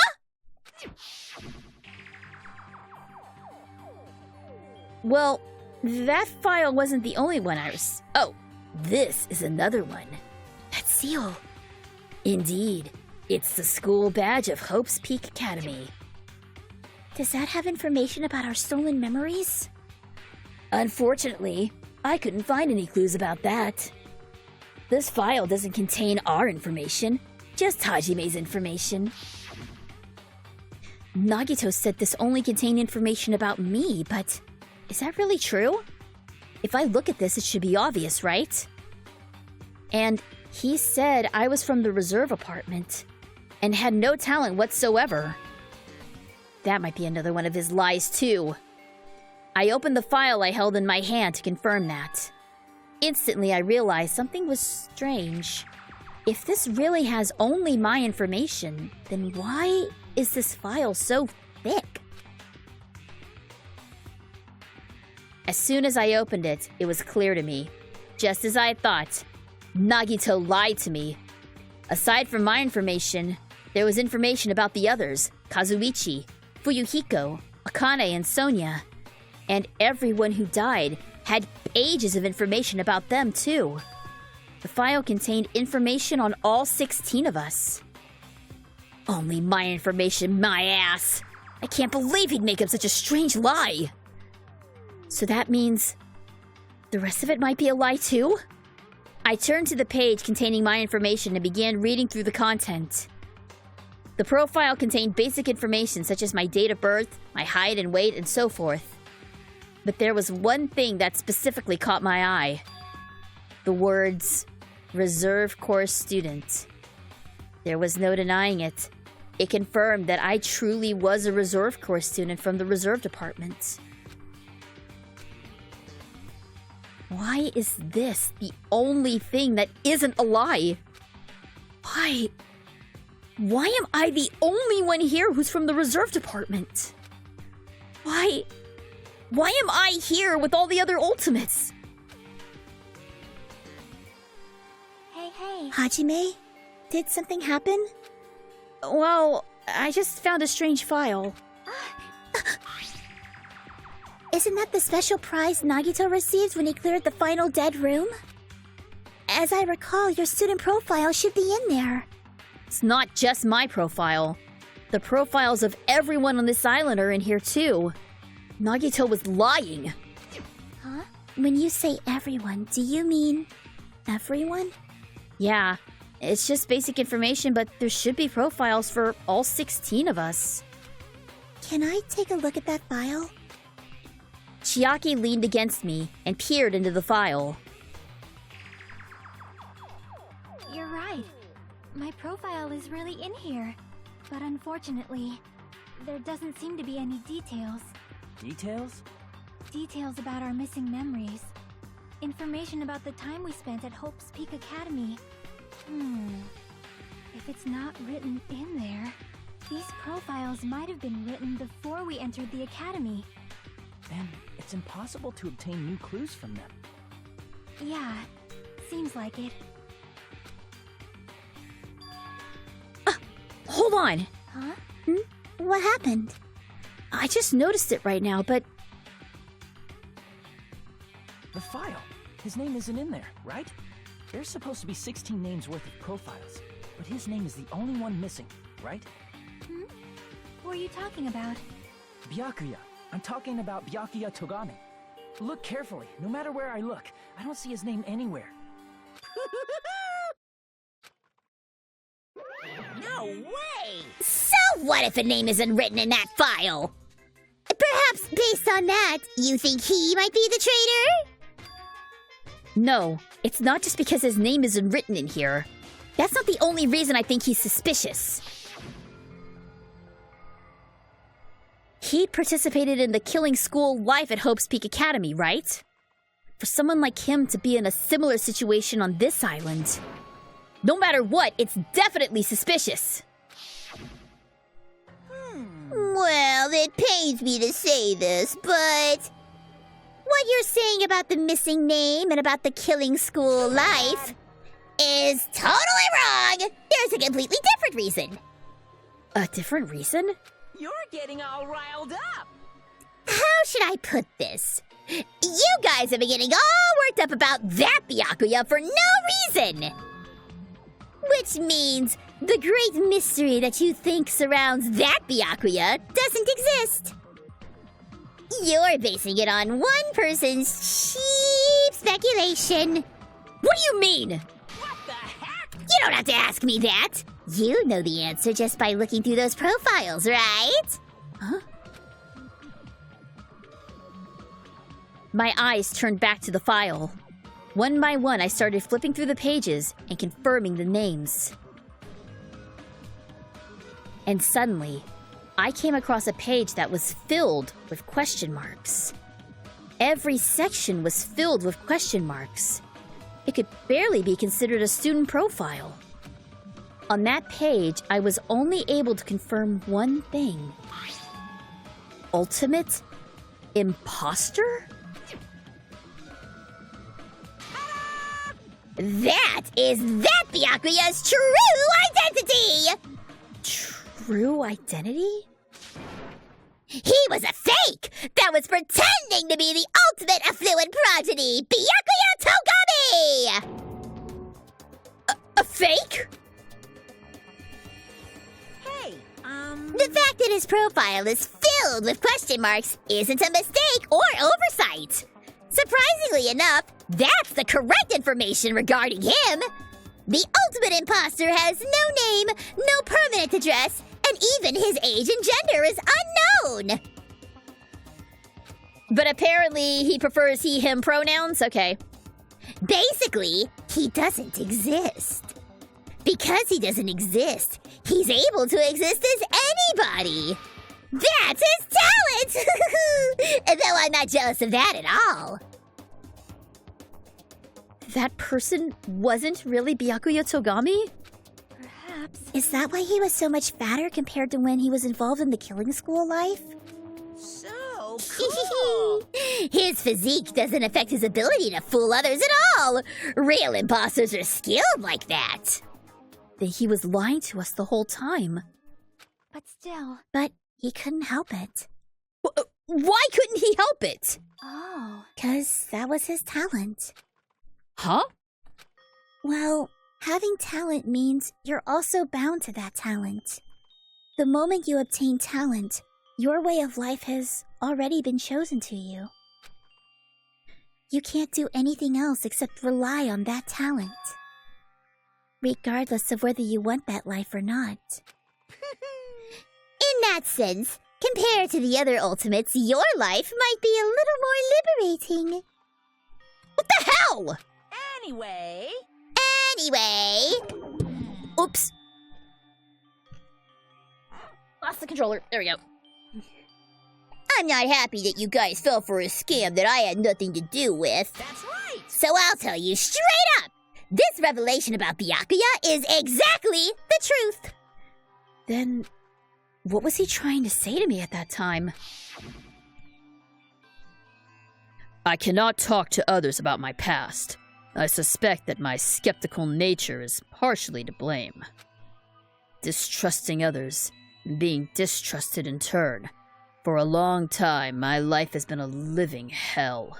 Well, that file wasn't the only one I was... Oh, this is another one. That seal. Indeed. It's the school badge of Hope's Peak Academy. Does that have information about our stolen memories? Unfortunately, I couldn't find any clues about that. This file doesn't contain our information, just Hajime's information. Nagito said this only contained information about me, but is that really true? If I look at this, it should be obvious, right? And he said I was from the reserve apartment and had no talent whatsoever. That might be another one of his lies, too. I opened the file I held in my hand to confirm that. Instantly, I realized something was strange. If this really has only my information, then why is this file so thick? As soon as I opened it, it was clear to me. Just as I had thought, Nagito lied to me. Aside from my information, there was information about the others, Kazuichi, Fuyuhiko, Akane, and Sonia. And everyone who died had pages of information about them, too. The file contained information on all 16 of us. Only my information, my ass! I can't believe he'd make up such a strange lie! So that means the rest of it might be a lie, too? I turned to the page containing my information and began reading through the content. The profile contained basic information such as my date of birth, my height and weight, and so forth. But there was one thing that specifically caught my eye. The words, Reserve Corps Student. There was no denying it. It confirmed that I truly was a Reserve Corps student from the Reserve Department. Why is this the only thing that isn't a lie? Why am I the only one here who's from the Reserve Department? Why am I here with all the other Ultimates? Hey. Hajime, did something happen? Well, I just found a strange file. Isn't that the special prize Nagito received when he cleared the final dead room? As I recall, your student profile should be in there. It's not just my profile. The profiles of everyone on this island are in here too. Nagito was lying. Huh? When you say everyone, do you mean everyone? Yeah, it's just basic information, but there should be profiles for all 16 of us. Can I take a look at that file? Chiaki leaned against me and peered into the file. You're right. My profile is really in here. But unfortunately, there doesn't seem to be any details. Details? Details about our missing memories. Information about the time we spent at Hope's Peak Academy. If it's not written in there, these profiles might have been written before we entered the academy. Then it's impossible to obtain new clues from them. Yeah, seems like it. Hold on. Huh? What happened? I just noticed it right now, but The file. His name isn't in there, right? There's supposed to be 16 names worth of profiles, but his name is the only one missing, right? What are you talking about? Byakuya. I'm talking about Byakuya Togami. Look carefully. No matter where I look, I don't see his name anywhere. No way! So what if a name isn't written in that file? Perhaps based on that, you think he might be the traitor? no, it's not just because his name isn't written in here. That's not the only reason I think he's suspicious. He participated in the killing school life at Hope's Peak Academy, right? For someone like him to be in a similar situation on this island, no matter what, it's definitely suspicious. Well, it pains me to say this, but what you're saying about the missing name and about the killing school life is totally wrong. There's a completely different reason. A different reason? You're getting all riled up. How should I put this? You guys have been getting all worked up about that Byakuya for no reason. Which means the great mystery that you think surrounds that Byakuya doesn't exist. You're basing it on one person's cheap speculation. What do you mean? What the heck? You don't have to ask me that. You know the answer just by looking through those profiles, right? Huh? My eyes turned back to the file. One by one, I started flipping through the pages and confirming the names. And suddenly, I came across a page that was filled with question marks. Every section was filled with question marks. It could barely be considered a student profile. On that page, I was only able to confirm one thing. Ultimate imposter? That is that Byakuya's true identity! True identity? He was a fake that was pretending to be the ultimate affluent progeny, Byakuya Togami! A fake? Hey, The fact that his profile is filled with question marks isn't a mistake or oversight. Surprisingly enough, that's the correct information regarding him. The ultimate imposter has no name, no permanent address, and even his age and gender is unknown. But apparently he prefers he/him pronouns? Okay. Basically, he doesn't exist. Because he doesn't exist, he's able to exist as anybody. That's his talent! Though I'm not jealous of that at all. That person wasn't really Byakuya Togami? Perhaps. Is that why he was so much fatter compared to when he was involved in the killing school life? so cool. His physique doesn't affect his ability to fool others at all. Real imposters are skilled like that. Then he was lying to us the whole time. But still. But he couldn't help it. Why couldn't he help it? Oh. 'Cause that was his talent. Huh? Well, having talent means you're also bound to that talent. The moment you obtain talent, your way of life has already been chosen to you. You can't do anything else except rely on that talent, regardless of whether you want that life or not. In that sense, compared to the other ultimates, your life might be a little more liberating. What the hell? Anyway. Oops. Lost the controller. There we go. I'm not happy that you guys fell for a scam that I had nothing to do with. That's right. So I'll tell you straight up, this revelation about Byakuya is exactly the truth. Then, what was he trying to say to me at that time? I cannot talk to others about my past. I suspect that my skeptical nature is partially to blame. Distrusting others, and being distrusted in turn. For a long time, my life has been a living hell.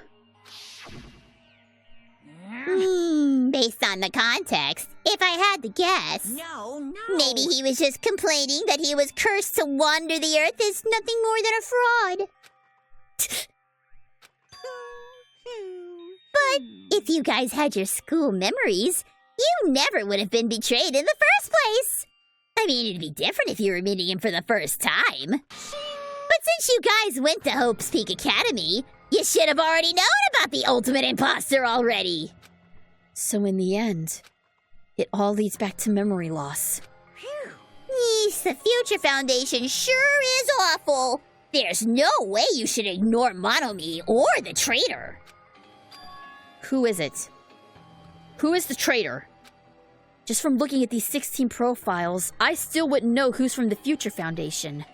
Based on the context, if I had to guess, No. maybe he was just complaining that he was cursed to wander the earth as nothing more than a fraud. But if you guys had your school memories, you never would have been betrayed in the first place. I mean, it'd be different if you were meeting him for the first time. But since you guys went to Hope's Peak Academy, you should have already known about the ultimate imposter already. So in the end, it all leads back to memory loss. Yeesh, the Future Foundation sure is awful. There's no way you should ignore Monomi or the traitor. Who is it? Who is the traitor? Just from looking at these 16 profiles, I still wouldn't know who's from the Future Foundation.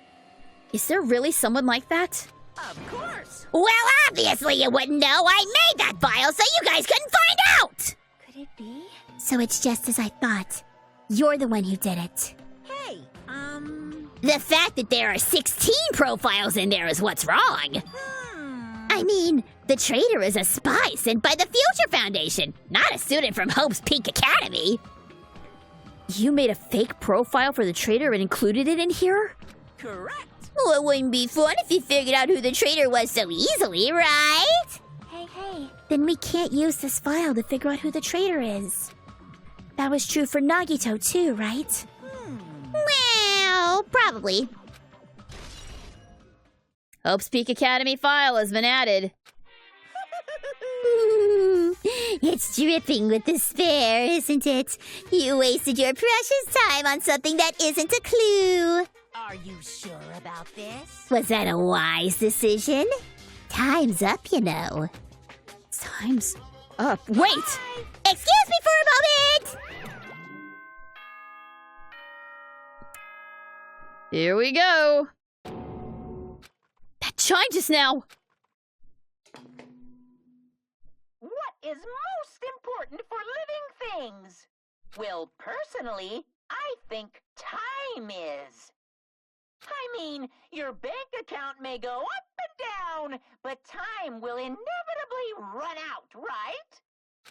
Is there really someone like that? Of course. Well, obviously you wouldn't know. I made that file so you guys couldn't find out. Could it be? So it's just as I thought. You're the one who did it. Hey, The fact that there are 16 profiles in there is what's wrong. I mean, the traitor is a spy sent by the Future Foundation, not a student from Hope's Peak Academy. You made a fake profile for the traitor and included it in here? Correct. Well, it wouldn't be fun if you figured out who the traitor was so easily, right? Hey. Then we can't use this file to figure out who the traitor is. That was true for Nagito too, right? Well, probably. Hope's Peak Academy file has been added. It's dripping with despair, isn't it? You wasted your precious time on something that isn't a clue. Are you sure about this? Was that a wise decision? Time's up, you know. Time's up. Wait! Excuse me for a moment! Here we go. That chime just now. What is most important for living things? Well, personally, I think time is. I mean, your bank account may go up and down, but time will inevitably run out, right?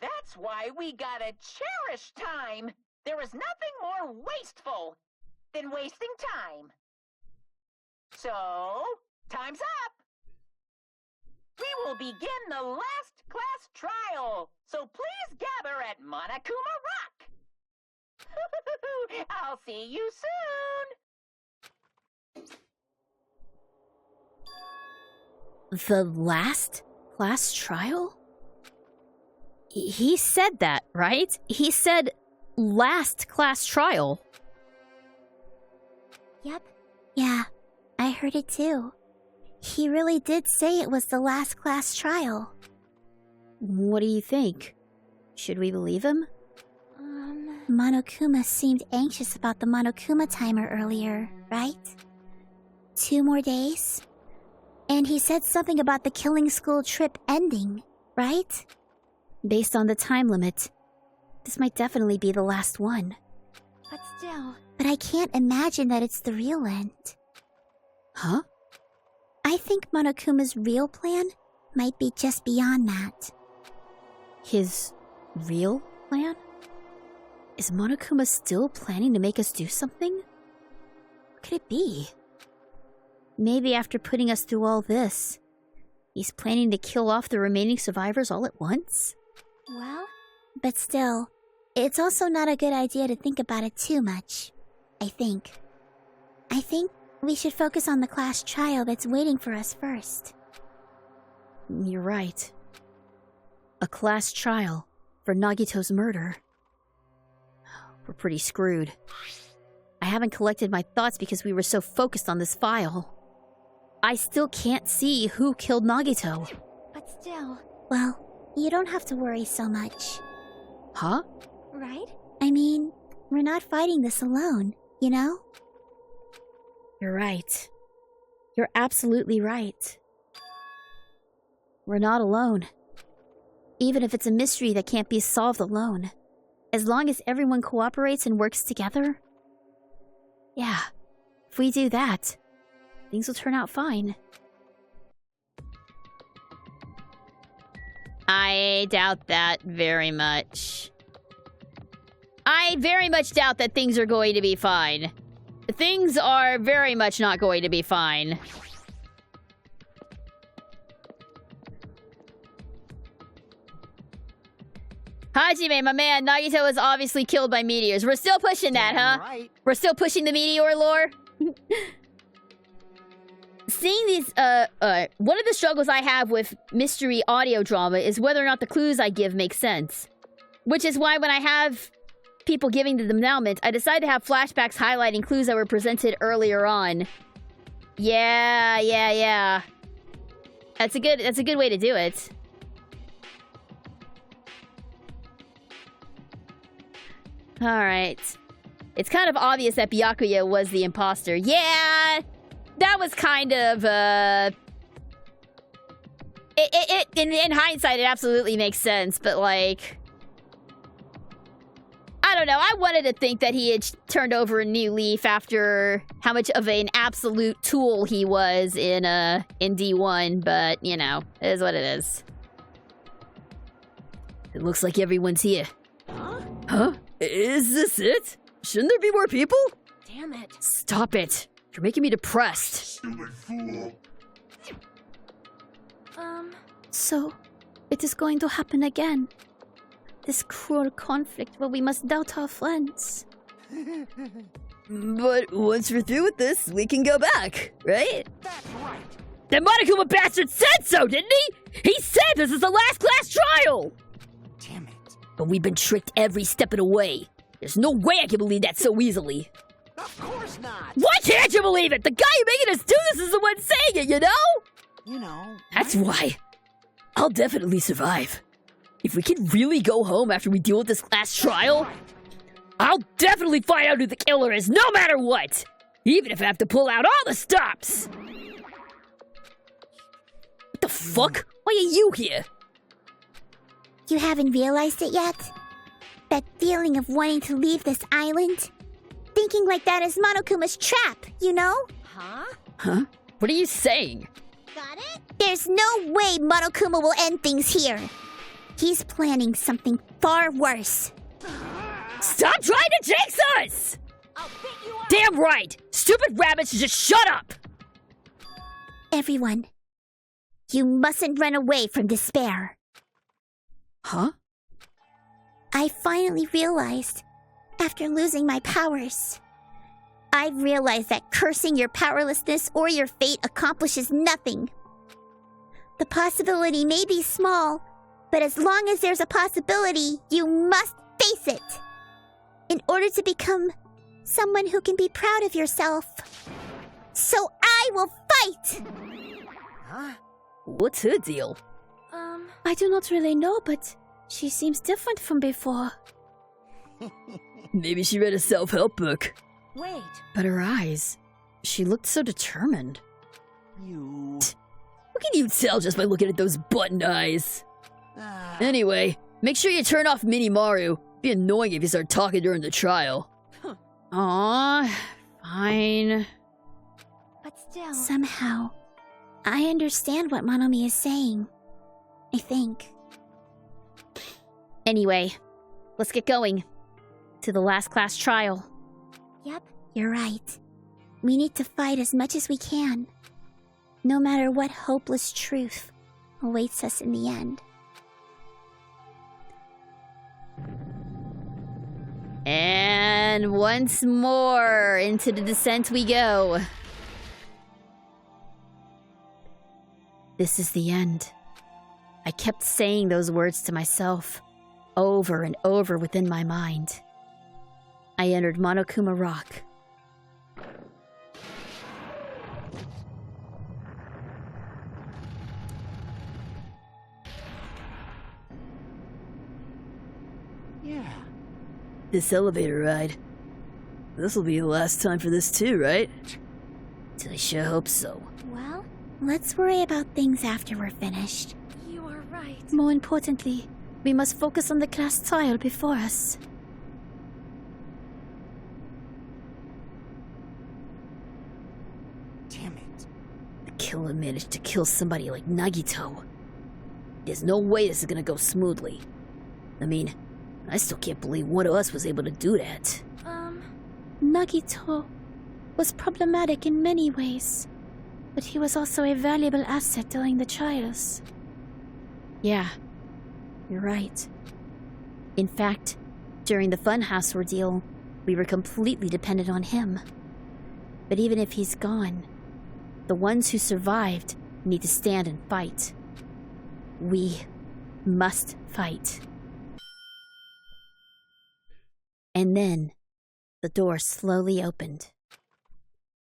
That's why we gotta cherish time. There is nothing more wasteful than wasting time. So, time's up. We will begin the last class trial, so please gather at Monokuma Rock. I'll see you soon. The last class trial? He said that, right? He said last class trial. Yep. Yeah, I heard it too. He really did say it was the last class trial. What do you think? Should we believe him? Monokuma seemed anxious about the Monokuma timer earlier, right? 2 more days? And he said something about the killing school trip ending, right? Based on the time limit, this might definitely be the last one. But still... But I can't imagine that it's the real end. Huh? I think Monokuma's real plan might be just beyond that. His real plan? Is Monokuma still planning to make us do something? What could it be? Maybe after putting us through all this, he's planning to kill off the remaining survivors all at once? Well, but still, it's also not a good idea to think about it too much, I think. I think we should focus on the class trial that's waiting for us first. You're right. A class trial for Nagito's murder. We're pretty screwed. I haven't collected my thoughts because we were so focused on this file. I still can't see who killed Nagito. But still... Well, you don't have to worry so much. Huh? Right? I mean, we're not fighting this alone, you know? You're right. You're absolutely right. We're not alone. Even if it's a mystery that can't be solved alone. As long as everyone cooperates and works together. Yeah, if we do that, things will turn out fine. I doubt that very much. I very much doubt that things are going to be fine. Things are very much not going to be fine. Hajime, my man, Nagito was obviously killed by meteors. We're still pushing that, huh? Right. We're still pushing the meteor lore? Seeing these, one of the struggles I have with mystery audio drama is whether or not the clues I give make sense. Which is why when I have people giving the denouement, I decide to have flashbacks highlighting clues that were presented earlier on. Yeah. That's a good way to do it. Alright. It's kind of obvious that Byakuya was the imposter. Yeah! That was kind of, in hindsight, it absolutely makes sense, but, like... I don't know, I wanted to think that he had turned over a new leaf after how much of an absolute tool he was in D1, but, you know, it is what it is. It looks like everyone's here. Huh? Is this it? Shouldn't there be more people? Damn it. Stop it. You're making me depressed. So, it is going to happen again. This cruel conflict where we must doubt our friends. But once we're through with this, we can go back, right? That's right. The Monokuma bastard said so, didn't he? He said this is the last class trial! Damn it. But we've been tricked every step of the way. There's no way I can believe that so easily. Of course not. Why can't you believe it? The guy who making us do this is the one saying it, you know? You know. That's why. I'll definitely survive. If we can really go home after we deal with this last trial, I'll definitely find out who the killer is, no matter what! Even if I have to pull out all the stops! What the fuck? Why are you here? You haven't realized it yet? That feeling of wanting to leave this island? Thinking like that is Monokuma's trap, you know? Huh? What are you saying? Got it? There's no way Monokuma will end things here. He's planning something far worse. Stop trying to jinx us! I'll pick you up. Damn right! Stupid rabbits should just shut up! Everyone, you mustn't run away from despair. Huh? I finally realized, after losing my powers, I've realized that cursing your powerlessness or your fate accomplishes nothing. The possibility may be small, but as long as there's a possibility, you must face it. In order to become someone who can be proud of yourself. So I will fight! Huh? What's her deal? I do not really know, but she seems different from before. Maybe she read a self-help book. Wait. But her eyes, she looked so determined. You... What can you tell just by looking at those button eyes? Anyway, make sure you turn off Mini Maru. Be annoying if you start talking during the trial. Aw, fine. But still... Somehow, I understand what Monomi is saying. I think. Anyway, let's get going. To the last class trial. Yep, you're right. We need to fight as much as we can. No matter what hopeless truth awaits us in the end. And once more, into the descent we go. This is the end. I kept saying those words to myself, over and over within my mind. I entered Monokuma Rock. Yeah. This elevator ride. This'll be the last time for this too, right? I sure hope so. Well, let's worry about things after we're finished. You are right. More importantly, we must focus on the class trial before us. Damn it. The killer managed to kill somebody like Nagito. There's no way this is gonna go smoothly. I mean, I still can't believe one of us was able to do that. Nagito was problematic in many ways, but he was also a valuable asset during the trials. Yeah, you're right. In fact, during the Funhouse ordeal, we were completely dependent on him. But even if he's gone, the ones who survived need to stand and fight. We must fight. And then, the door slowly opened.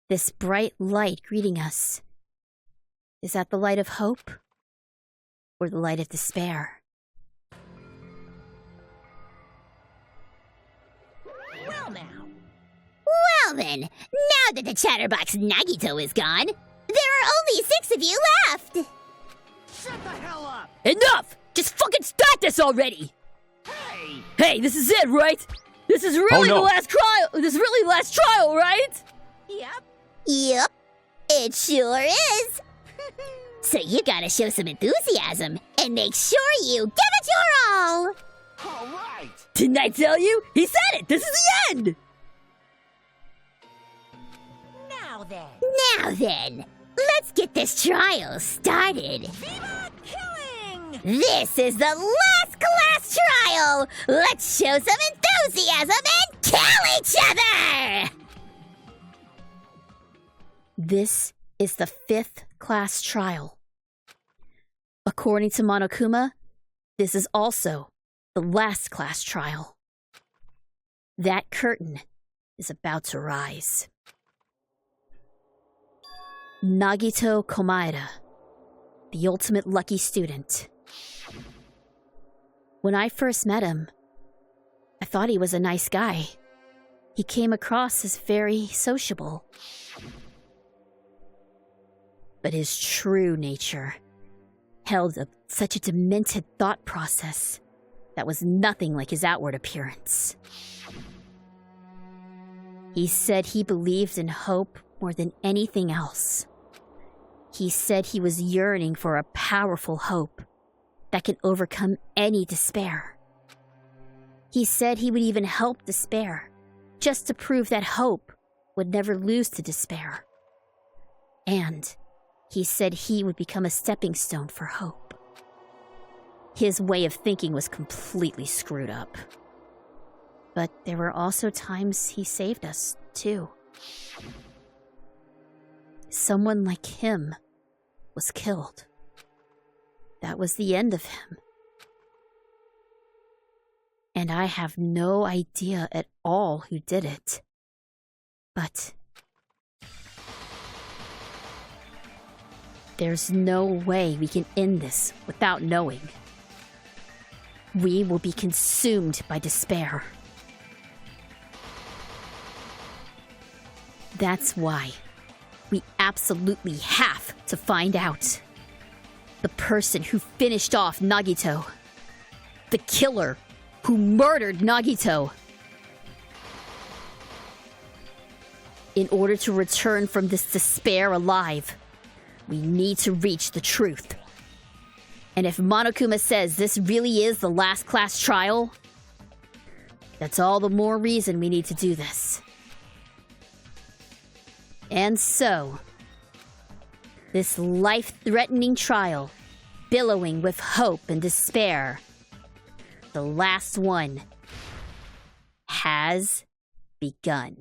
This bright light greeting us. Is that the light of hope? Or the light of despair? Well now. Well then, now that the chatterbox Nagito is gone, there are only 6 of you left! Shut the hell up! Enough! Just fucking start this already! Hey! Hey, this is it, right? This is really the last trial! This is really the last trial, right? Yep. Yep, it sure is! So you gotta show some enthusiasm and make sure you give it your all! All right! Didn't I tell you? He said it! This is the end! Now then. Now then, let's get this trial started! Viva killing! This is the last class trial! Let's show some enthusiasm and kill each other! This is the 5th class trial. According to Monokuma, this is also the last class trial. That curtain is about to rise. Nagito Komaeda, the ultimate lucky student. When I first met him, I thought he was a nice guy. He came across as very sociable. But his true nature held such a demented thought process that was nothing like his outward appearance. He said he believed in hope more than anything else. He said he was yearning for a powerful hope that can overcome any despair. He said he would even help despair, just to prove that hope would never lose to despair. And he said he would become a stepping stone for hope. His way of thinking was completely screwed up. But there were also times he saved us, too. Someone like him was killed. That was the end of him. And I have no idea at all who did it. But there's no way we can end this without knowing. We will be consumed by despair. That's why we absolutely have to find out. The person who finished off Nagito. The killer who murdered Nagito. In order to return from this despair alive, we need to reach the truth. And if Monokuma says this really is the last class trial, that's all the more reason we need to do this. And so, this life-threatening trial, billowing with hope and despair, the last one, has begun.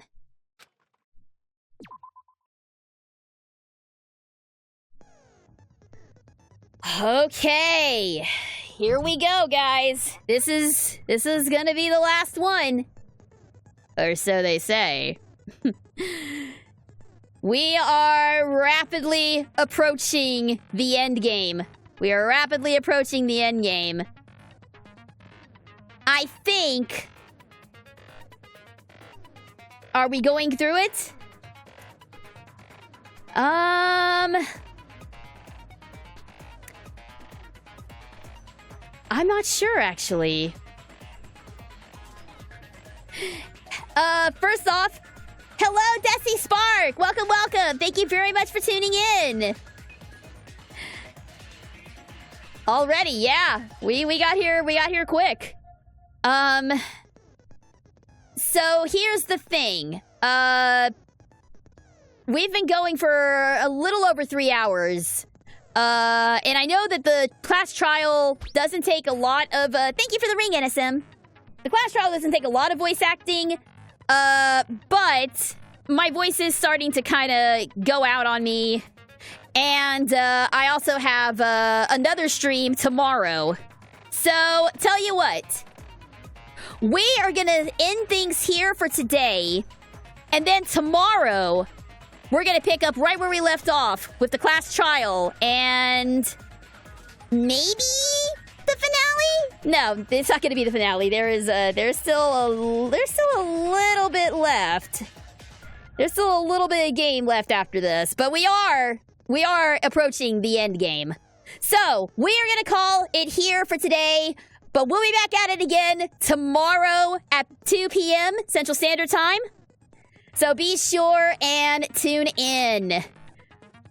Okay, here we go, guys. This is gonna be the last one, or so they say. We are rapidly approaching the end game. We are rapidly approaching the end game. I think. Are we going through it? I'm not sure, actually. First off, hello, Desi Spark! Welcome, welcome! Thank you very much for tuning in! Already, yeah. We got here quick. So here's the thing. We've been going for a little over 3 hours. And I know that the class trial doesn't take a lot of, thank you for the ring, NSM. The class trial doesn't take a lot of voice acting, but my voice is starting to kind of go out on me. And, I also have, another stream tomorrow. So, tell you what. We are gonna end things here for today. And then tomorrow, we're gonna pick up right where we left off with the class trial and maybe the finale? No, it's not gonna be the finale. There's still a little bit left. There's still a little bit of game left after this, but we are approaching the end game. So we are gonna call it here for today, but we'll be back at it again tomorrow at 2 p.m. Central Standard Time. So be sure and tune in.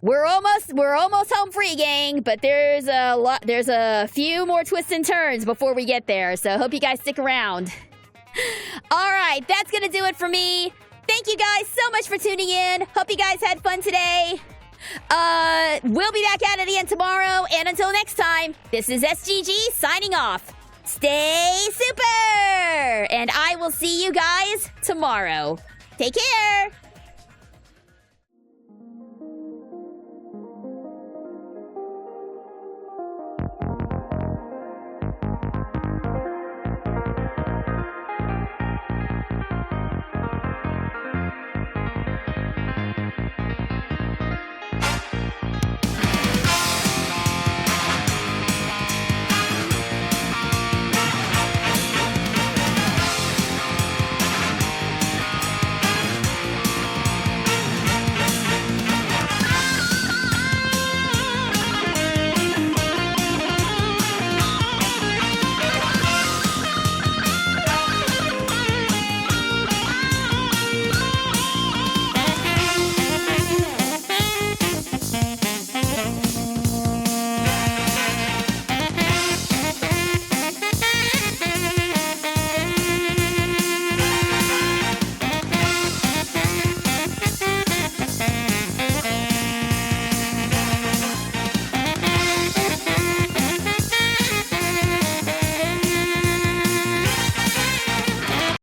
We're almost home free, gang, but there's a few more twists and turns before we get there. So hope you guys stick around. All right, that's gonna do it for me. Thank you guys so much for tuning in. Hope you guys had fun today. We'll be back at it again tomorrow, and until next time, this is SGG signing off. Stay super, and I will see you guys tomorrow. Take care!